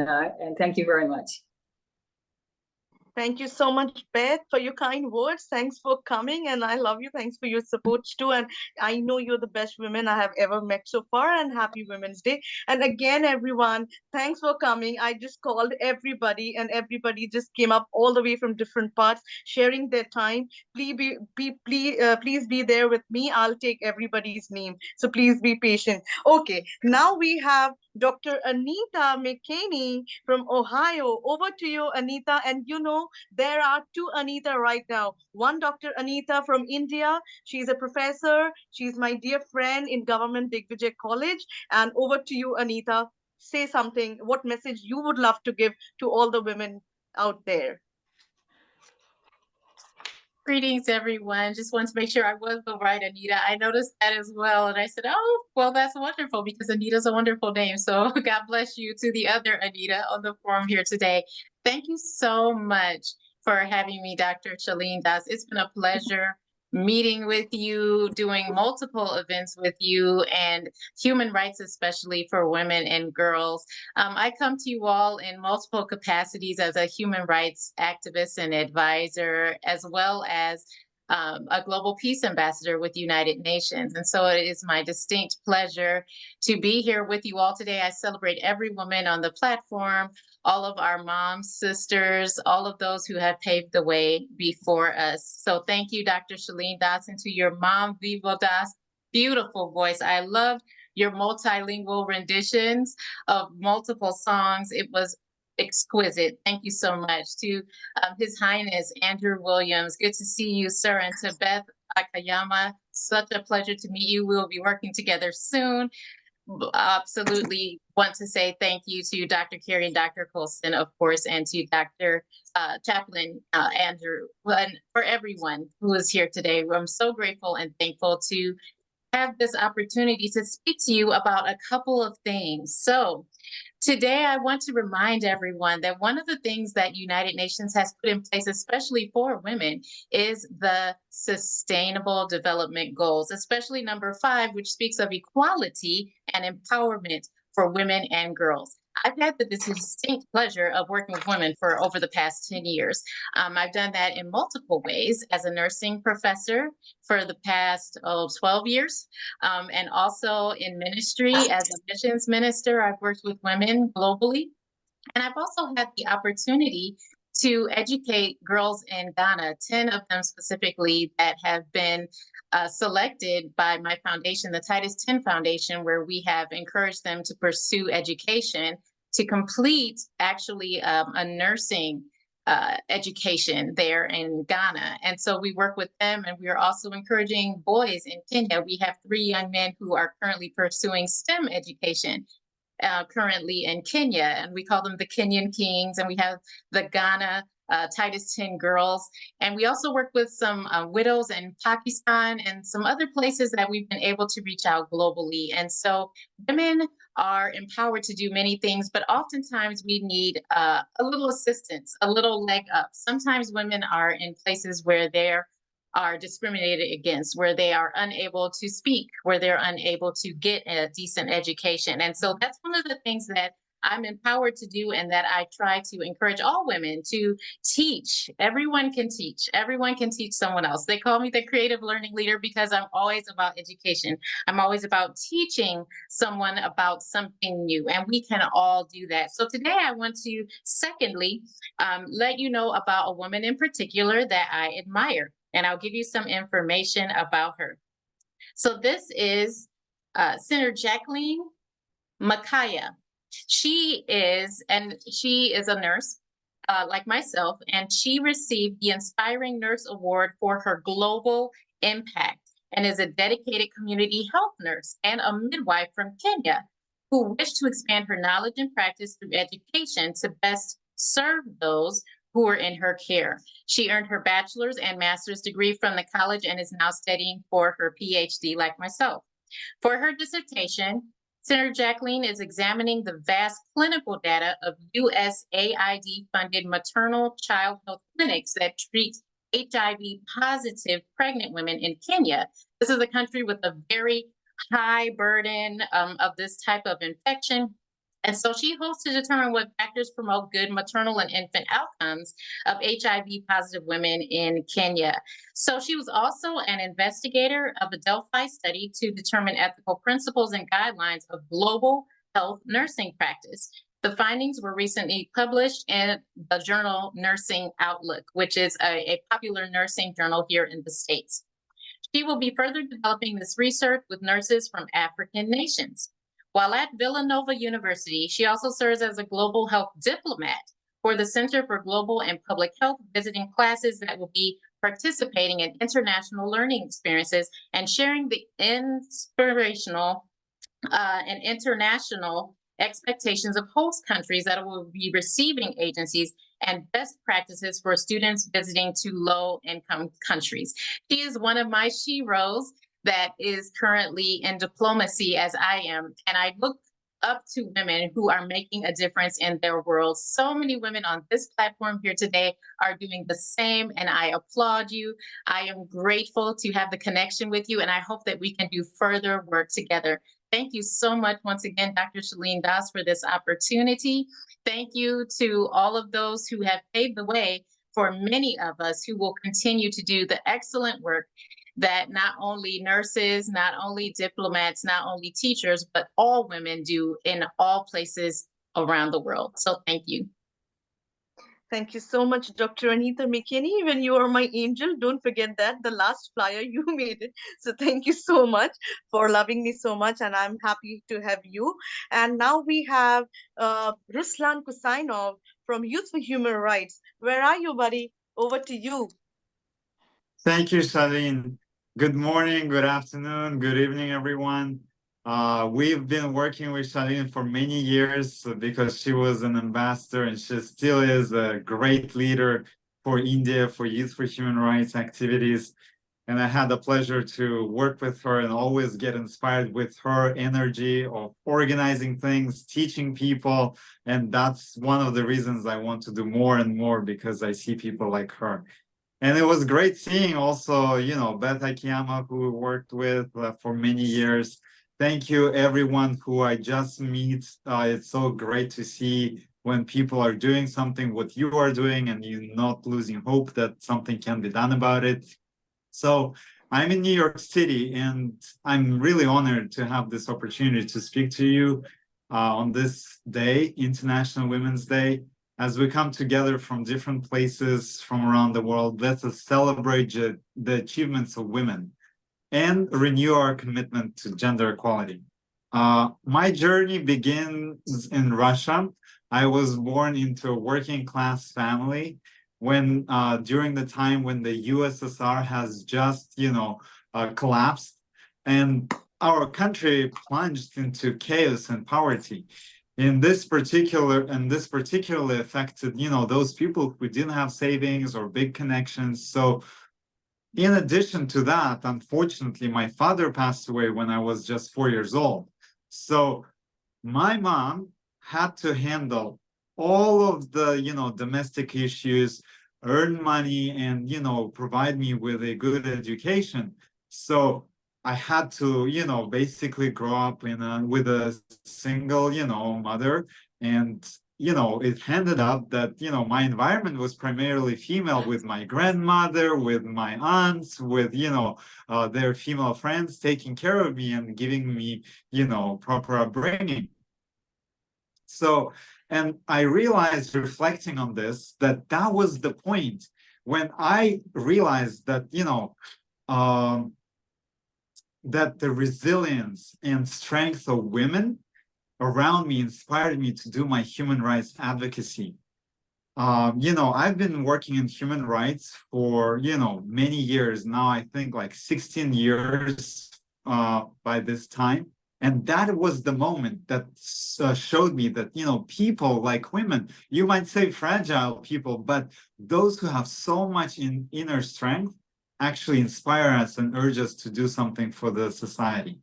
thank you very much. Thank you so much, Beth, for your kind words. Thanks for coming, and I love you. Thanks for your support too. And I know you're the best women I have ever met so far, and happy Women's Day. And again, everyone, thanks for coming. I just called everybody, and everybody just came up all the way from different parts, sharing their time. Please be there with me. I'll take everybody's name, so please be patient. Okay, now we have Dr. Anita McKinney from Ohio. Over to you, Anita. And you know, there are two Anita right now. One Dr. Anita from India. She's a professor. She's my dear friend in Government WHOPE College. And over to you, Anita. Say something. What message you would love to give to all the women out there? Greetings, everyone. Just wanted to make sure I was the right Anita. I noticed that as well. And I said, oh, well, that's wonderful because Anita's a wonderful name. So God bless you to the other Anita on the forum here today. Thank you so much for having me, Dr. Shaleen Das. It's been a pleasure meeting with you, doing multiple events with you, and human rights, especially for women and girls. I come to you all in multiple capacities as a human rights activist and advisor, as well as a global peace ambassador with the United Nations. And so it is my distinct pleasure to be here with you all today. I celebrate every woman on the platform, all of our moms, sisters, all of those who have paved the way before us. So thank you, Dr. Shaleen Das, and to your mom, Vivo Das. Beautiful voice. I loved your multilingual renditions of multiple songs. It was exquisite. Thank you so much. To His Highness Andrew Williams, good to see you, sir. And to Beth Akiyama, such a pleasure to meet you. We'll be working together soon. Absolutely want to say thank you to Dr. Carey and Dr. Colson, of course, and to Dr. Chaplain Andrew, and for everyone who is here today. I'm so grateful and thankful to have this opportunity to speak to you about a couple of things. So today, I want to remind everyone that one of the things that United Nations has put in place, especially for women, is the Sustainable Development Goals, especially number 5, which speaks of equality and empowerment for women and girls. I've had the distinct pleasure of working with women for over the past 10 years. I've done that in multiple ways as a nursing professor for the past 12 years, and also in ministry as a missions minister. I've worked with women globally, and I've also had the opportunity to educate girls in Ghana, 10 of them specifically that have been selected by my foundation, the Titus 10 Foundation, where we have encouraged them to pursue education to complete actually a nursing education there in Ghana. And so we work with them, and we are also encouraging boys in Kenya. We have 3 young men who are currently pursuing STEM education currently in Kenya, and we call them the Kenyan Kings, and we have the Ghana Titus 10 girls. And we also work with some widows in Pakistan and some other places that we've been able to reach out globally. And so women are empowered to do many things, but oftentimes we need a little assistance, a little leg up. Sometimes women are in places where they're are discriminated against, where they are unable to speak, where they're unable to get a decent education. And so that's one of the things that I'm empowered to do, and that I try to encourage all women to teach. Everyone can teach. Everyone can teach someone else. They call me the creative learning leader because I'm always about education. I'm always about teaching someone about something new, and we can all do that. So today I want to, secondly, let you know about a woman in particular that I admire, and I'll give you some information about her. So this is Senator Jacqueline Makaya. She is a nurse like myself, and she received the Inspiring Nurse Award for her global impact, and is a dedicated community health nurse and a midwife from Kenya who wished to expand her knowledge and practice through education to best serve those who are in her care. She earned her bachelor's and master's degree from the college and is now studying for her PhD like myself. For her dissertation, Senator Jacqueline is examining the vast clinical data of USAID-funded maternal child health clinics that treat HIV-positive pregnant women in Kenya. This is a country with a very high burden of this type of infection. And so she hopes to determine what factors promote good maternal and infant outcomes of HIV-positive women in Kenya. So she was also an investigator of the Delphi study to determine ethical principles and guidelines of global health nursing practice. The findings were recently published in the journal Nursing Outlook, which is a popular nursing journal here in the States. She will be further developing this research with nurses from African nations. While at Villanova University, she also serves as a global health diplomat for the Center for Global and Public Health, visiting classes that will be participating in international learning experiences and sharing the inspirational and international expectations of host countries that will be receiving agencies and best practices for students visiting to low-income countries. She is one of my sheroes that is currently in diplomacy as I am, and I look up to women who are making a difference in their world. So many women on this platform here today are doing the same, and I applaud you. I am grateful to have the connection with you, and I hope that we can do further work together. Thank you so much once again, Dr. Shaleen Das, for this opportunity. Thank you to all of those who have paved the way for many of us who will continue to do the excellent work that not only nurses, not only diplomats, not only teachers, but all women do in all places around the world. So thank you. Thank you so much, Dr. Anita McKinney. Even you are my angel. Don't forget that, the last flyer, you made it. So thank you so much for loving me so much, and I'm happy to have you. And now we have Ruslan Kusainov from Youth for Human Rights. Where are you, buddy? Over to you. Thank you, Shaleen. Good morning, good afternoon, good evening, everyone. We've been working with Shaleen for many years because she was an ambassador and she still is a great leader for India, for Youth for Human Rights activities. And I had the pleasure to work with her and always get inspired with her energy of organizing things, teaching people. And that's one of the reasons I want to do more and more, because I see people like her. And it was great seeing also, you know, Beth Akiyama, who we worked with for many years. Thank you, everyone who I just meet. It's so great to see when people are doing something, what you are doing, and you're not losing hope that something can be done about it. So I'm in New York City, and I'm really honored to have this opportunity to speak to you on this day, International Women's Day. As we come together from different places from around the world, let us celebrate the achievements of women and renew our commitment to gender equality. My journey begins in Russia. I was born into a working class family when during the time when the USSR has just, you know, collapsed, and our country plunged into chaos and poverty. And this particularly affected, you know, those people who didn't have savings or big connections. So in addition to that, unfortunately, my father passed away when I was just 4 years old. So my mom had to handle all of the, you know, domestic issues, earn money, and, you know, provide me with a good education. So I had to, you know, basically grow up with a single, you know, mother. And, you know, it ended up that, you know, my environment was primarily female, with my grandmother, with my aunts, with, you know, their female friends taking care of me and giving me, you know, proper upbringing. So, and I realized, reflecting on this, that that was the point when I realized that, you know, that the resilience and strength of women around me inspired me to do my human rights advocacy. You know, I've been working in human rights for, you know, many years now, I think like 16 years by this time. And that was the moment that showed me that, you know, people like women, you might say fragile people, but those who have so much inner strength actually inspire us and urge us to do something for the society.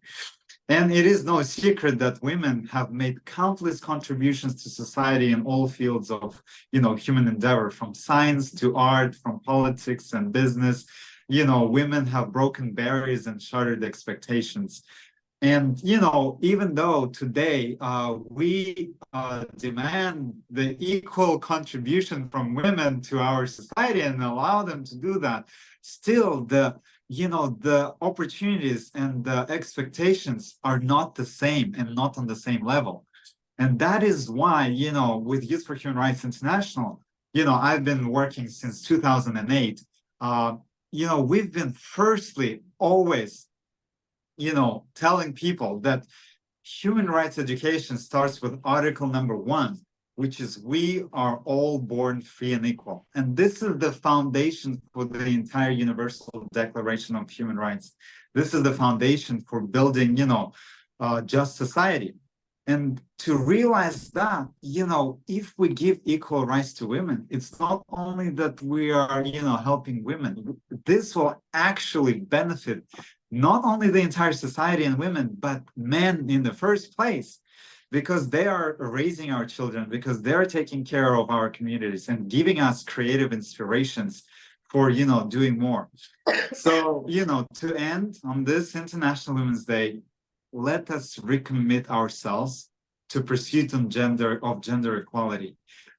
And it is no secret that women have made countless contributions to society in all fields of, human endeavor, from science to art, from politics and business. Women have broken barriers and shattered expectations. And, even though today we demand the equal contribution from women to our society and allow them to do that, still the opportunities and the expectations are not the same and not on the same level. And that is why, with Youth for Human Rights International, I've been working since 2008. We've been firstly always, telling people that human rights education starts with article number 1, which is we are all born free and equal. And this is the foundation for the entire Universal Declaration of Human Rights. This is the foundation for building, just society. And to realize that, if we give equal rights to women, it's not only that we are, helping women. This will actually benefit not only the entire society and women, but men in the first place, because they are raising our children, because they're taking care of our communities and giving us creative inspirations for, doing more. So, to end on this International Women's Day, let us recommit ourselves to pursuit of gender equality.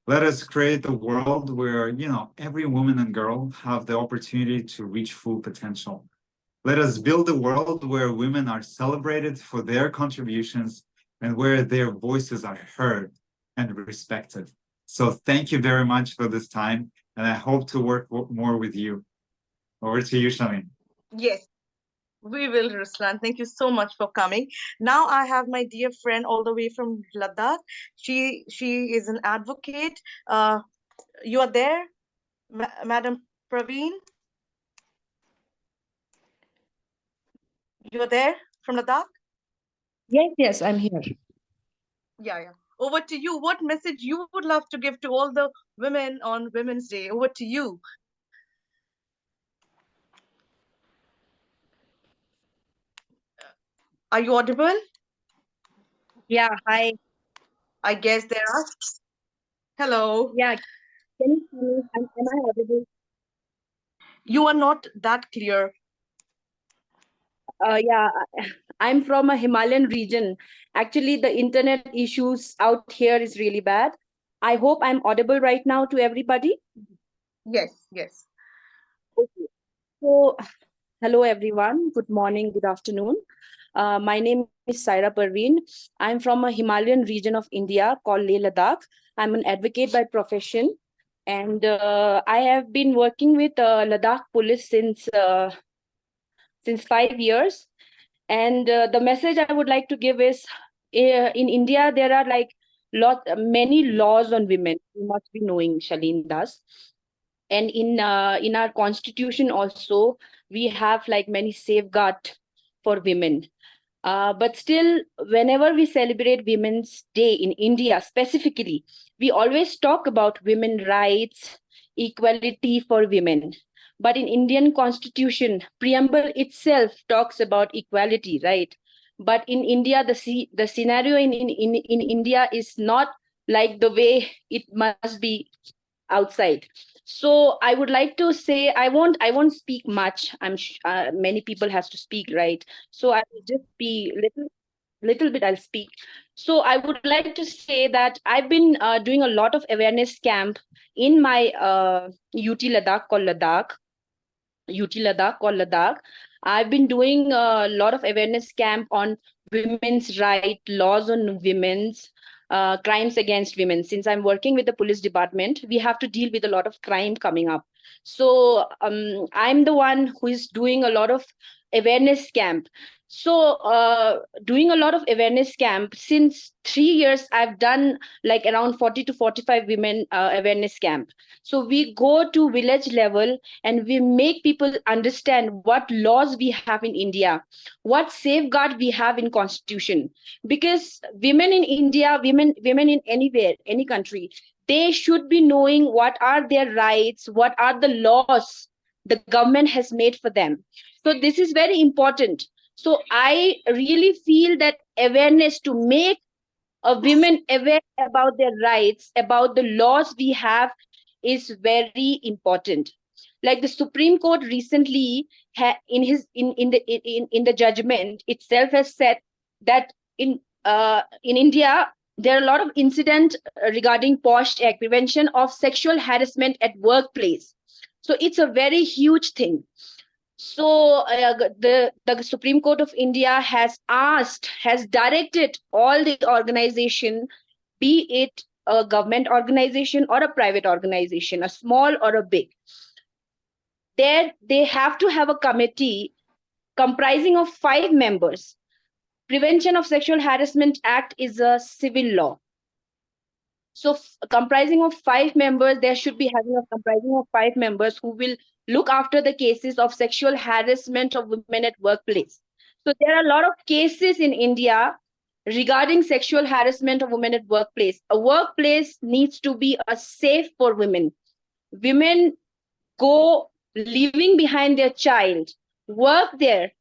Let us create a world where, every woman and girl have the opportunity to reach full potential. Let us build a world where women are celebrated for their contributions and where their voices are heard and respected. So thank you very much for this time, and I hope to work more with you. Over to you, Shaleen. Yes, we will, Ruslan. Thank you so much for coming. Now I have my dear friend all the way from Ladakh. She is an advocate. You are there, Madam Praveen? You are there from Ladakh? Yes, I'm here. Yeah. Over to you. What message you would love to give to all the women on Women's Day? Over to you. Are you audible? Yeah, hi. I guess there are. Hello. Yeah, can you see me? Am I audible? You are not that clear. Yeah, I'm from a Himalayan region. Actually, the internet issues out here is really bad. I hope I'm audible right now to everybody. Yes. Okay. So, hello everyone. Good morning, good afternoon. My name is Saira Parveen. I'm from a Himalayan region of India called Leh Ladakh. I'm an advocate by profession, and I have been working with Ladakh police since 5 years. And the message I would like to give is, in India there are like many laws on women. You must be knowing, Shaleen does. And in our constitution also, we have like many safeguards for women. But still, whenever we celebrate Women's Day in India specifically, we always talk about women rights, equality for women. But in Indian constitution, preamble itself talks about equality, right? But in India, the scenario in India is not like the way it must be outside. So I would like to say, I won't speak much. Many people has to speak, right? So I will just be little bit I'll speak. So I would like to say that I've been doing a lot of awareness camp in my UT Ladakh called Ladakh. I've been doing a lot of awareness camp on women's right, laws on women's, crimes against women. Since I'm working with the police department, we have to deal with a lot of crime coming up. So I'm the one who is doing a lot of awareness camp. So doing a lot of awareness camp since 3 years, I've done like around 40 to 45 women awareness camp. So we go to village level and we make people understand what laws we have in India, what safeguard we have in constitution. Because women in India, women in anywhere, any country, they should be knowing what are their rights, what are the laws the government has made for them. So this is very important. So I really feel that awareness, to make women aware about their rights, about the laws we have, is very important. Like the Supreme Court recently, in the judgment itself, has said that in India there are a lot of incidents regarding POSH Act, Prevention of Sexual Harassment at Workplace. So it's a very huge thing. So the Supreme Court of India has directed all the organization, be it a government organization or a private organization, a small or a big, they have to have a committee comprising of 5 members. Prevention of Sexual Harassment Act is a civil law. So comprising of 5 members, there should be having a comprising of 5 members who will look after the cases of sexual harassment of women at workplace. So there are a lot of cases in India regarding sexual harassment of women at workplace. A workplace needs to be a safe for women. Women go leaving behind their child, work there,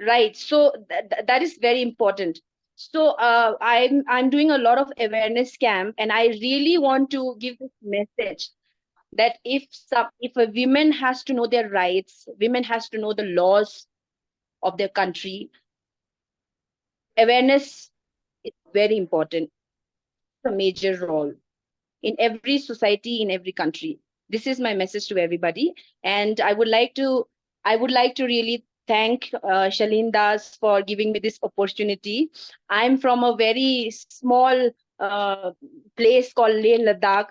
right? So that is very important. So I'm doing a lot of awareness camp, and I really want to give this message that if a woman has to know their rights, women has to know the laws of their country. Awareness is very important. It's a major role in every society, in every country. This is my message to everybody, and I would like to really thank Shaleen Das for giving me this opportunity. I'm from a very small place called Leh Ladakh,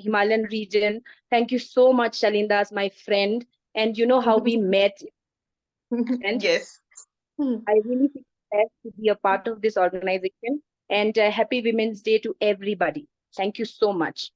Himalayan region. Thank you so much, Shaleen Das, my friend. And you know how we met. And yes. I really feel blessed to be a part of this organization. And happy Women's Day to everybody. Thank you so much.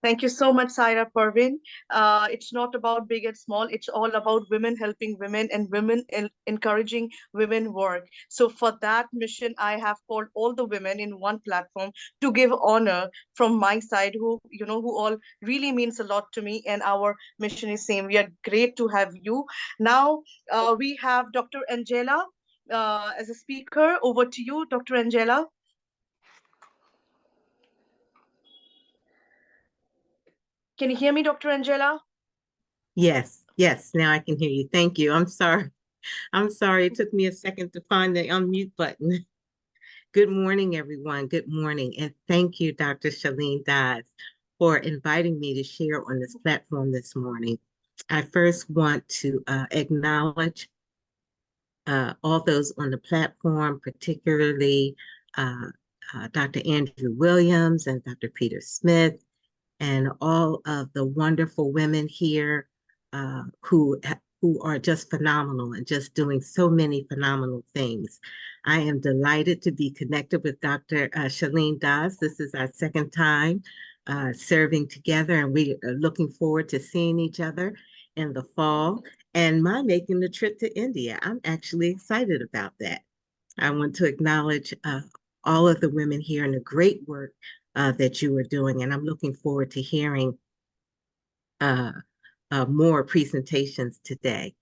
Thank you so much, Saira Parvin. It's not about big and small. It's all about women helping women and women encouraging women work. So for that mission, I have called all the women in one platform to give honor from my side, who all really means a lot to me. And our mission is same. We are great to have you. Now we have Dr. Angela as a speaker. Over to you, Dr. Angela. Can you hear me, Dr. Angela? Yes, now I can hear you. Thank you. I'm sorry. It took me a second to find the unmute button. Good morning, everyone. Good morning. And thank you, Dr. Shaleen Das, for inviting me to share on this platform this morning. I first want to acknowledge all those on the platform, particularly Dr. Andrew Williams and Dr. Peter Smith, and all of the wonderful women here who are just phenomenal and just doing so many phenomenal things. I am delighted to be connected with Dr. Shaleen Das. This is our second time serving together, and we are looking forward to seeing each other in the fall. And my making the trip to India, I'm actually excited about that. I want to acknowledge all of the women here and the great work that you are doing, and I'm looking forward to hearing more presentations today.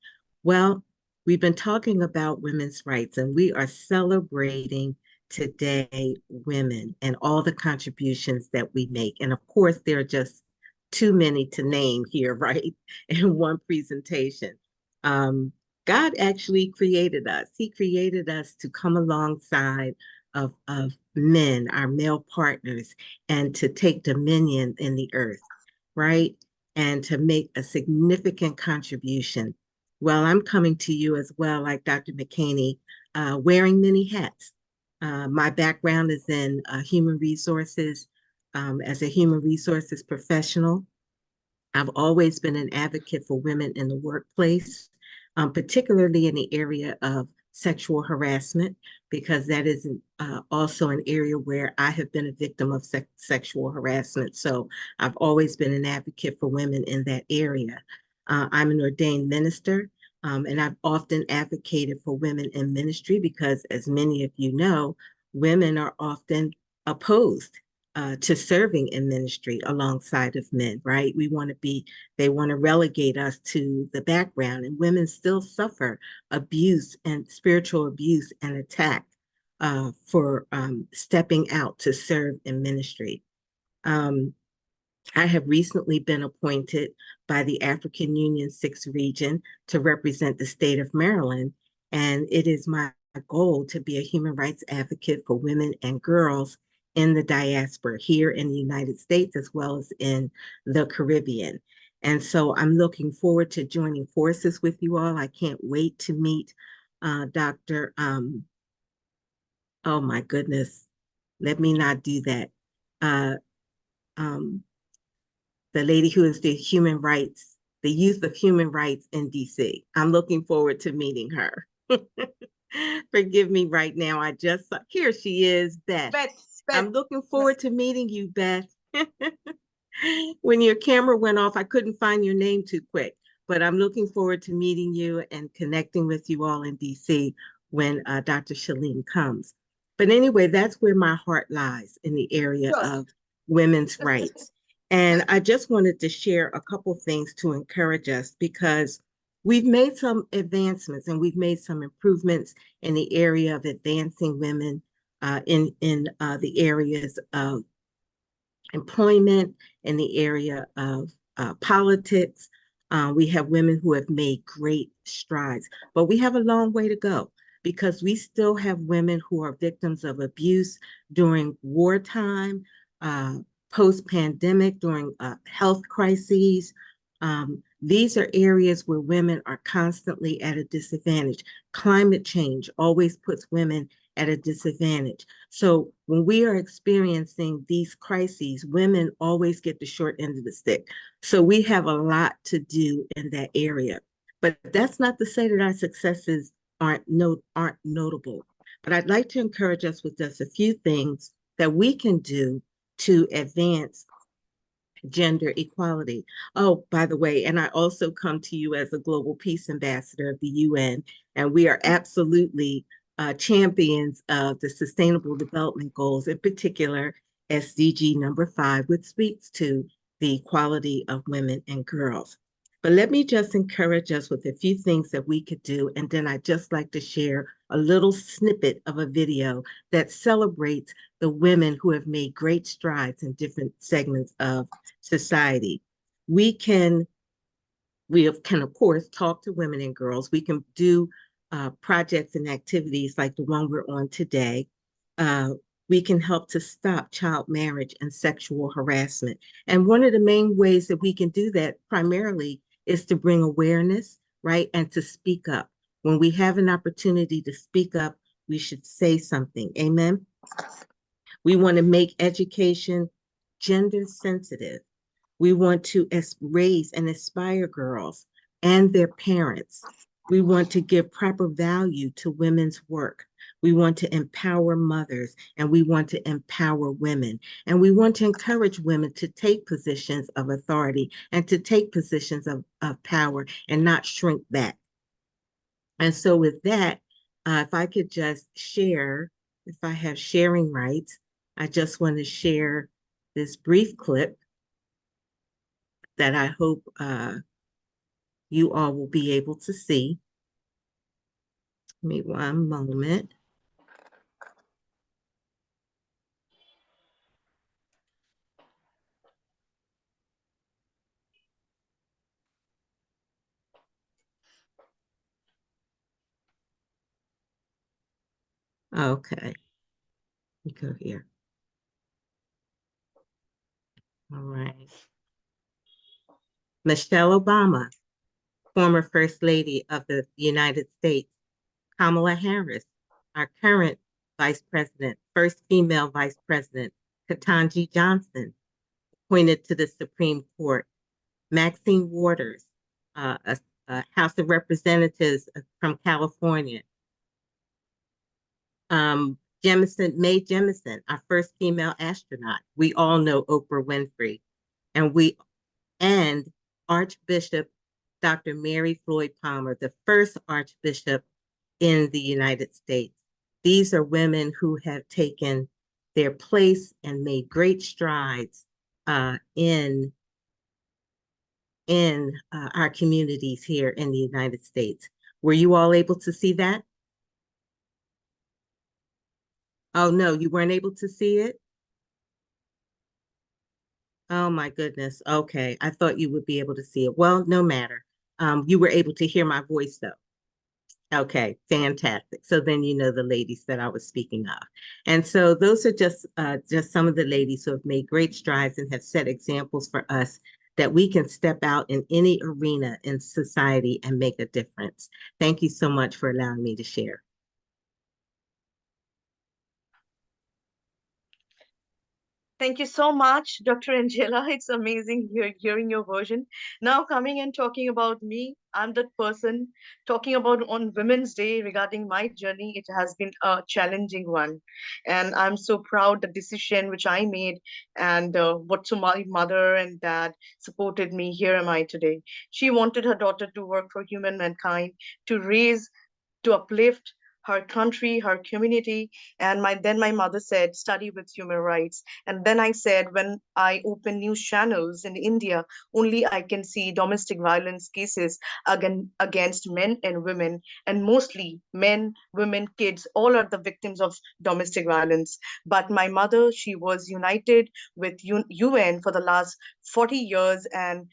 Well, we've been talking about women's rights, and we are celebrating today women and all the contributions that we make. And of course, there are just too many to name here, right, in one presentation. God actually created us. He created us to come alongside of men, our male partners, and to take dominion in the earth, right? And to make a significant contribution. Well, I'm coming to you as well, like Dr. McKinney, wearing many hats. My background is in human resources. As a human resources professional, I've always been an advocate for women in the workplace, particularly in the area of sexual harassment, because that is also an area where I have been a victim of sexual harassment. So I've always been an advocate for women in that area. I'm an ordained minister, and I've often advocated for women in ministry because, as many of you know, women are often opposed to serving in ministry alongside of men, right? They want to relegate us to the background, and women still suffer abuse and spiritual abuse and attack for stepping out to serve in ministry. I have recently been appointed by the African Union 6th region to represent the state of Maryland, and it is my goal to be a human rights advocate for women and girls in the diaspora here in the United States, as well as in the Caribbean. And so I'm looking forward to joining forces with you all. I can't wait to meet Dr. Oh my goodness, let me not do that. The lady who is the youth of human rights in DC. I'm looking forward to meeting her. Forgive me right now. Here she is, Beth. Beth. I'm looking forward to meeting you, Beth. When your camera went off, I couldn't find your name too quick, but I'm looking forward to meeting you and connecting with you all in DC when Dr. Shaleen comes. But anyway, that's where my heart lies, in the area of women's rights. And I just wanted to share a couple things to encourage us, because we've made some advancements and we've made some improvements in the area of advancing women in the areas of employment, in the area of politics. We have women who have made great strides, but we have a long way to go, because we still have women who are victims of abuse during wartime, post-pandemic, during health crises. These are areas where women are constantly at a disadvantage. Climate change always puts women at a disadvantage. So when we are experiencing these crises, women always get the short end of the stick. So we have a lot to do in that area. But that's not to say that our successes aren't notable. But I'd like to encourage us with just a few things that we can do to advance gender equality. Oh, by the way, and I also come to you as a Global Peace Ambassador of the UN, and we are absolutely champions of the Sustainable Development Goals, in particular SDG number 5, which speaks to the equality of women and girls. But let me just encourage us with a few things that we could do, and then I'd just like to share a little snippet of a video that celebrates the women who have made great strides in different segments of society. We can, of course, talk to women and girls. We can do projects and activities like the one we're on today. We can help to stop child marriage and sexual harassment. And one of the main ways that we can do that primarily is to bring awareness, right? And to speak up. When we have an opportunity to speak up, we should say something. Amen. We want to make education gender sensitive. We want to raise and inspire girls and their parents. We want to give proper value to women's work. We want to empower mothers, and we want to empower women. And we want to encourage women to take positions of authority and to take positions of power and not shrink back. And so with that, if I could just share, if I have sharing rights, I just want to share this brief clip that I hope you all will be able to see. Give me one moment. Okay, let me go here. All right. Michelle Obama, former First Lady of the United States. Kamala Harris, our current Vice President, first female Vice President. Ketanji Johnson, appointed to the Supreme Court. Maxine Waters, a House of Representatives from California. Mae Jemison, our first female astronaut. We all know Oprah Winfrey. And Archbishop Dr. Mary Floyd Palmer, the first Archbishop in the United States. These are women who have taken their place and made great strides in our communities here in the United States. Were you all able to see that? Oh, no, you weren't able to see it? Oh my goodness. Okay. I thought you would be able to see it. Well, no matter. You were able to hear my voice though. Okay, fantastic. So then you know the ladies that I was speaking of. And so those are just some of the ladies who have made great strides and have set examples for us that we can step out in any arena in society and make a difference. Thank you so much for allowing me to share. Thank you so much, Dr. Angela. It's amazing hearing your version. Now coming and talking about me, I'm that person talking about on Women's Day regarding my journey. It has been a challenging one. And I'm so proud the decision which I made and what so my mother and dad supported me. Here am I today. She wanted her daughter to work for human mankind, to raise, to uplift her country, her community. And then my mother said, study with human rights. And then I said, when I open news channels in India, only I can see domestic violence cases against men and women, and mostly men, women, kids, all are the victims of domestic violence. But my mother, she was united with UN for the last 40 years and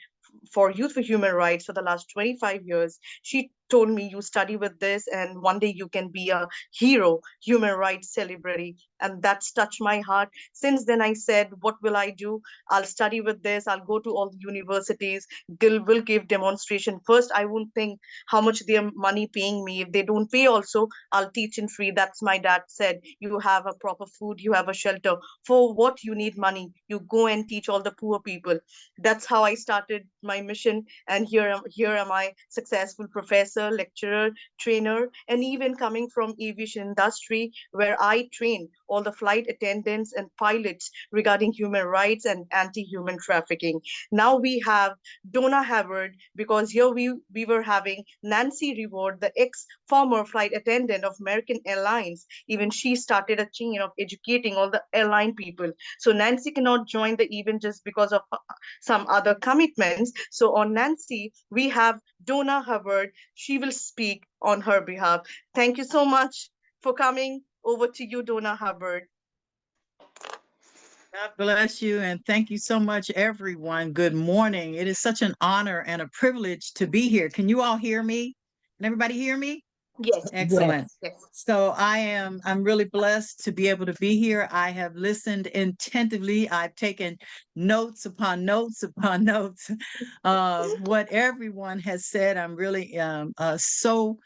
for Youth for Human Rights for the last 25 years. She told me, you study with this and one day you can be a hero, human rights celebrity. And that's touched my heart. Since then I said, what will I do? I'll study with this. I'll go to all the universities, will give demonstration. First, I won't think how much their money paying me. If they don't pay also, I'll teach in free. That's my dad said, you have a proper food, you have a shelter. For what you need money? You go and teach all the poor people. That's how I started my mission. And here am I, successful professor, lecturer, trainer, and even coming from aviation industry, where I train all the flight attendants and pilots regarding human rights and anti-human trafficking. Now we have Donna Havard, because here we were having Nancy Reward, the ex-former flight attendant of American Airlines. Even she started a chain of educating all the airline people. So Nancy cannot join the event just because of some other commitments. So on Nancy, we have Donna Hubbard. She will speak on her behalf. Thank you so much for coming. Over to you, Donna Hubbard. God bless you, and thank you so much, everyone. Good morning. It is such an honor and a privilege to be here. Can you all hear me? Can everybody hear me? Yes. Excellent. Yes. So I'm really blessed to be able to be here. I have listened attentively. I've taken notes upon notes upon notes of what everyone has said. I'm really so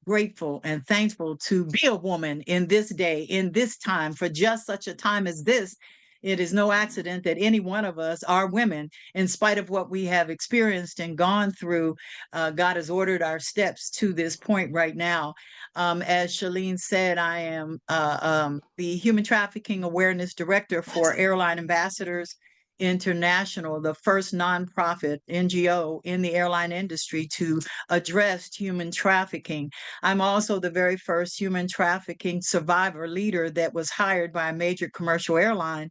grateful and thankful to be a woman in this day, in this time, for just such a time as this. It is no accident that any one of us are women. In spite of what we have experienced and gone through, God has ordered our steps to this point right now. As Shaleen said, I am the Human Trafficking Awareness Director for Airline Ambassadors International, the first nonprofit NGO in the airline industry to address human trafficking. I'm also the very first human trafficking survivor leader that was hired by a major commercial airline.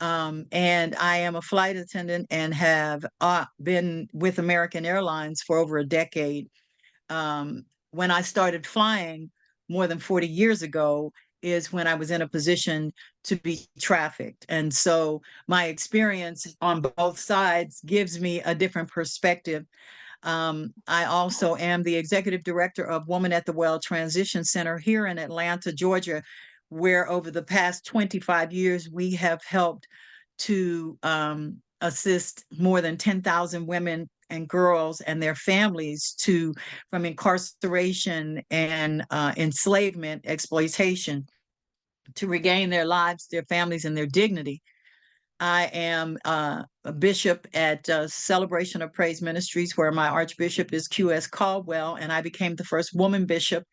And I am a flight attendant and have been with American Airlines for over a decade. When I started flying more than 40 years ago is when I was in a position to be trafficked. And so my experience on both sides gives me a different perspective. I also am the executive director of Woman at the Well Transition Center here in Atlanta, Georgia, where over the past 25 years, we have helped to assist more than 10,000 women and girls and their families from incarceration and enslavement, exploitation, to regain their lives, their families, and their dignity. I am a bishop at Celebration of Praise Ministries, where my Archbishop is Q.S. Caldwell, and I became the first woman bishop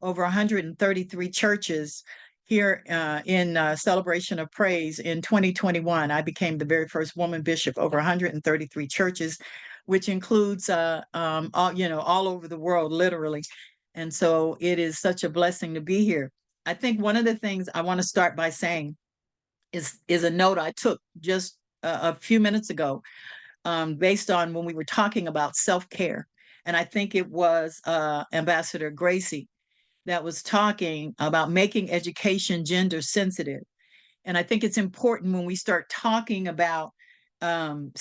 over 133 churches here in Celebration of Praise in 2021. I became the very first woman bishop over 133 churches, which includes all over the world, literally. And so it is such a blessing to be here. I think one of the things I want to start by saying is a note I took just a few minutes ago, based on when we were talking about self-care. And I think it was Ambassador Gracie that was talking about making education gender sensitive. And I think it's important when we start talking about when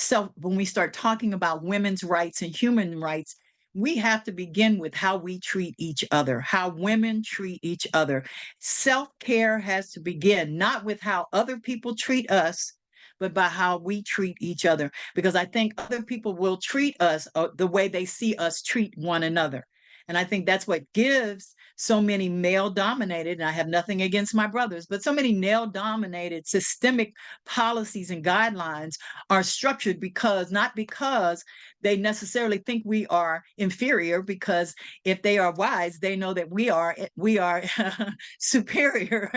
we start talking about women's rights and human rights, we have to begin with how we treat each other, how women treat each other. Self-care has to begin not with how other people treat us, but by how we treat each other. Because I think other people will treat us the way they see us treat one another. And I think that's what gives so many male-dominated, and I have nothing against my brothers, but so many male-dominated systemic policies and guidelines are structured not because they necessarily think we are inferior, because if they are wise, they know that we are superior.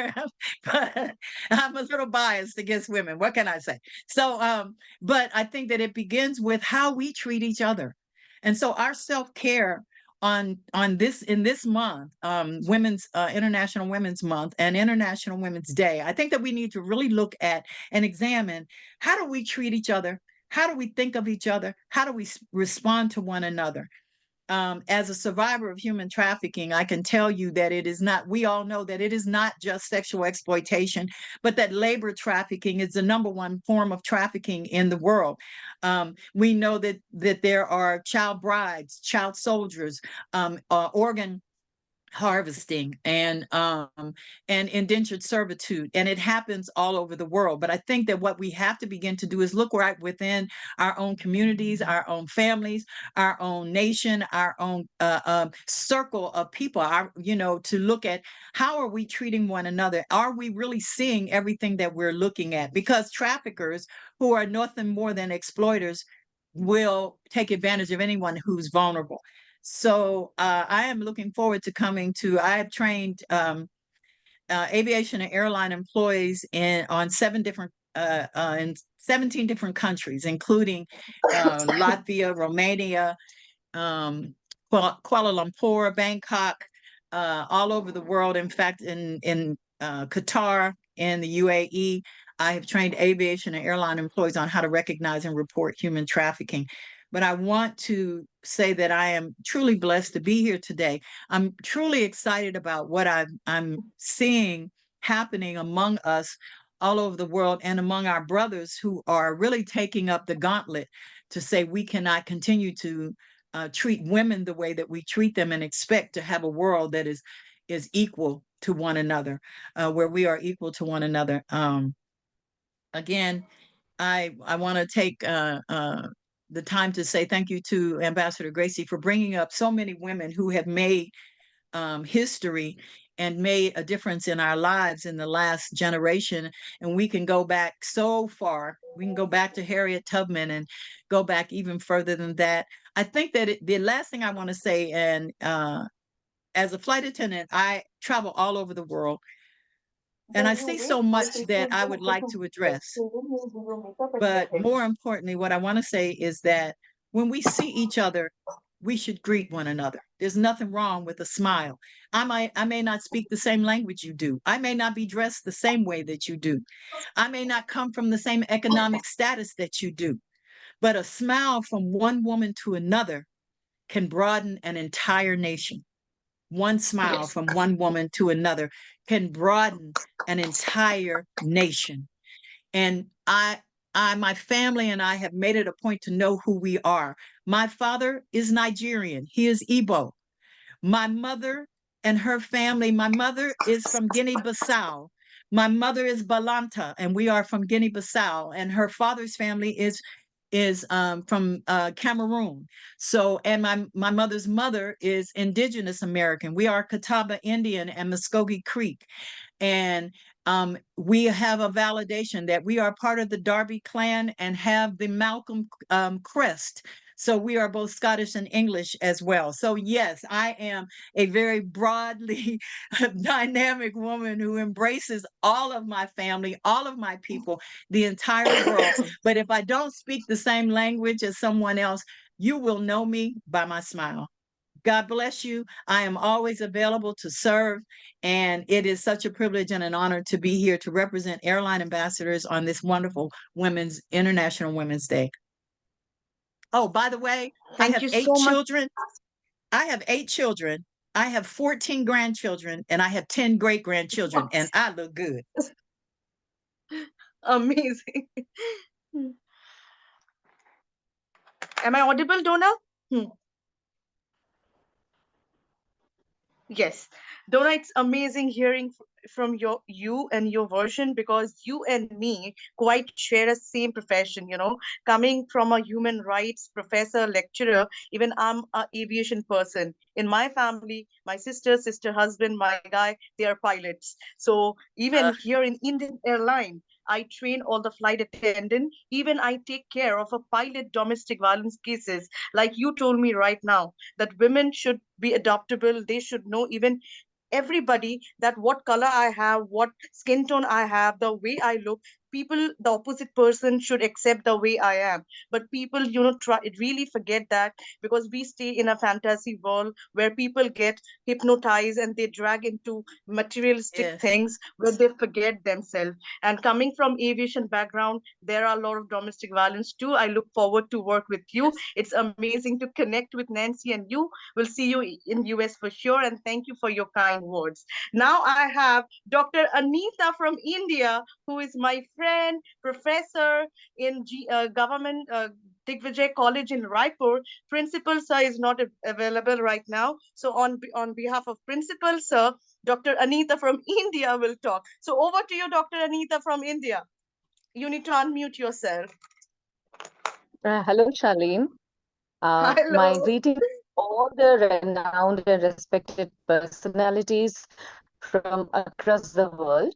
But I'm a little biased against women. What can I say? So, but I think that it begins with how we treat each other. And so our self-care in this month, Women's International Women's Month and International Women's Day, I think that we need to really look at and examine, how do we treat each other? How do we think of each other? How do we respond to one another? As a survivor of human trafficking, I can tell you that we all know that it is not just sexual exploitation, but that labor trafficking is the #1 form of trafficking in the world. We know that there are child brides, child soldiers, organ harvesting, and indentured servitude, and it happens all over the world. But I think that what we have to begin to do is look right within our own communities, our own families, our own nation, our own circle of people, to look at how are we treating one another? Are we really seeing everything that we're looking at? Because traffickers, who are nothing more than exploiters, will take advantage of anyone who's vulnerable. So I am looking forward to I have trained aviation and airline employees in 17 different countries, including Latvia, Romania, Kuala Lumpur, Bangkok, all over the world. In fact, in Qatar and the UAE, I have trained aviation and airline employees on how to recognize and report human trafficking. But I want to say that I am truly blessed to be here today. I'm truly excited about what I'm seeing happening among us all over the world, and among our brothers who are really taking up the gauntlet to say we cannot continue to treat women the way that we treat them and expect to have a world that is equal to one another, where we are equal to one another. Again, I want to take the time to say thank you to Ambassador Gracie for bringing up so many women who have made history and made a difference in our lives in the last generation. And we can go back so far. We can go back to Harriet Tubman and go back even further than that. I think that the last thing I want to say, and as a flight attendant, I travel all over the world. And I see so much that I would like to address. But more importantly, what I want to say is that when we see each other, we should greet one another. There's nothing wrong with a smile. I may not speak the same language you do. I may not be dressed the same way that you do. I may not come from the same economic status that you do. But a smile from one woman to another can broaden an entire nation. One smile from one woman to another can broaden an entire nation. And my family and I have made it a point to know who we are. My father is Nigerian. He is Igbo. My mother and her family, my mother is from Guinea-Bissau. My mother is Balanta, and we are from Guinea-Bissau. And her father's family is from Cameroon. So, and my mother's mother is Indigenous American. We are Catawba Indian and Muskogee Creek. And we have a validation that we are part of the Darby clan and have the Malcolm crest. So we are both Scottish and English as well. So yes, I am a very broadly dynamic woman who embraces all of my family, all of my people, the entire world. But if I don't speak the same language as someone else, you will know me by my smile. God bless you. I am always available to serve, and it is such a privilege and an honor to be here to represent airline ambassadors on this wonderful International Women's Day. Oh, by the way, I have 8 children. I have 8 children. I have 14 grandchildren, and I have 10 great-grandchildren, and I look good. Amazing. Am I audible, Donna? Yes, Donna, it's amazing hearing from you and your version, because you and me quite share a same profession, you know, coming from a human rights professor, lecturer. Even I'm an aviation person. In my family, my sister, husband, my guy, they are pilots. So even here in Indian Airline, I train all the flight attendant. Even I take care of a pilot domestic violence cases. Like you told me right now, that women should be adoptable. They should know even everybody that what color I have, what skin tone I have, the way I look. People, the opposite person should accept the way I am. But people, you know, really forget that, because we stay in a fantasy world where people get hypnotized and they drag into materialistic things where they forget themselves. And coming from aviation background, there are a lot of domestic violence too. I look forward to work with you. It's amazing to connect with Nancy, and you will see you in US for sure. And thank you for your kind words. Now I have Dr. Anita from India, who is my friend, professor in government Digvijay College in Raipur. Principal sir is not available right now. So on behalf of principal sir, Dr. Anita from India will talk. So over to you, Dr. Anita from India. You need to unmute yourself. Hello, Shaleen. Hello. My greeting to all the renowned and respected personalities from across the world.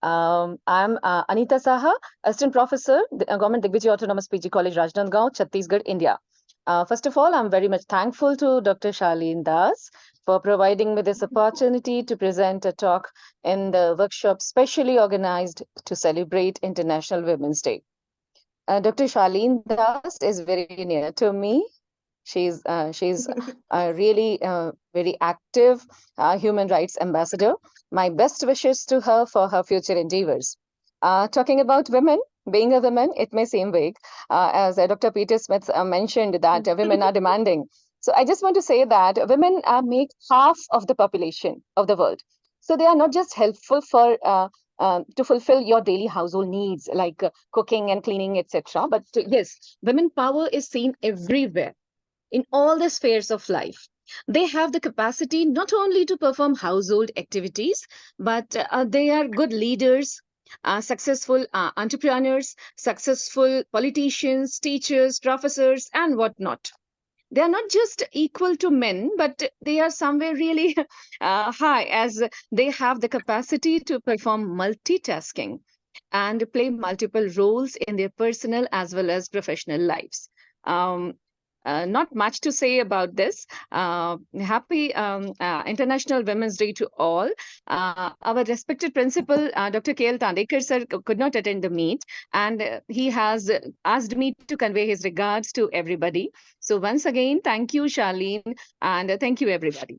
I'm Anita Saha, Assistant Professor, Government Digvijay Autonomous PG College, Rajnandgaon, Chhattisgarh, India. First of all, I'm very much thankful to Dr. Shaleen Das for providing me this opportunity to present a talk in the workshop specially organized to celebrate International Women's Day. Dr. Shaleen Das is very near to me. She's really very active human rights ambassador. My best wishes to her for her future endeavors. Talking about women, being a woman, it may seem vague, as Dr. Peter Smith mentioned that women are demanding. So I just want to say that women make half of the population of the world. So they are not just helpful for to fulfill your daily household needs like cooking and cleaning, etc. But yes, women power is seen everywhere in all the spheres of life. They have the capacity not only to perform household activities, but they are good leaders, successful entrepreneurs, successful politicians, teachers, professors, and whatnot. They are not just equal to men, but they are somewhere really high, as they have the capacity to perform multitasking and play multiple roles in their personal as well as professional lives. Not much to say about this. Happy International Women's Day to all. Our respected principal, Dr. K.L. Tandekar sir, could not attend the meet, and he has asked me to convey his regards to everybody. So once again, thank you, Shaleen, and thank you, everybody.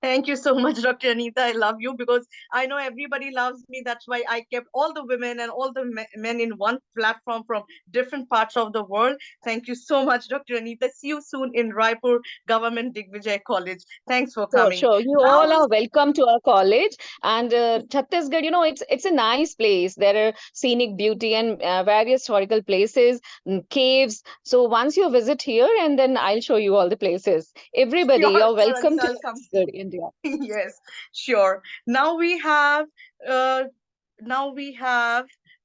Thank you so much, Dr. Anita. I love you because I know everybody loves me. That's why I kept all the women and all the men in one platform from different parts of the world. Thank you so much, Dr. Anita. See you soon in Raipur Government Digvijay College. Thanks for coming. Sure. You all are welcome to our college. And Chhattisgarh, you know, it's a nice place. There are scenic beauty and various historical places, caves. So once you visit here, and then I'll show you all the places. Everybody, Sure, you're welcome Anita, to Chhattisgarh, India. Yes, sure. Now we have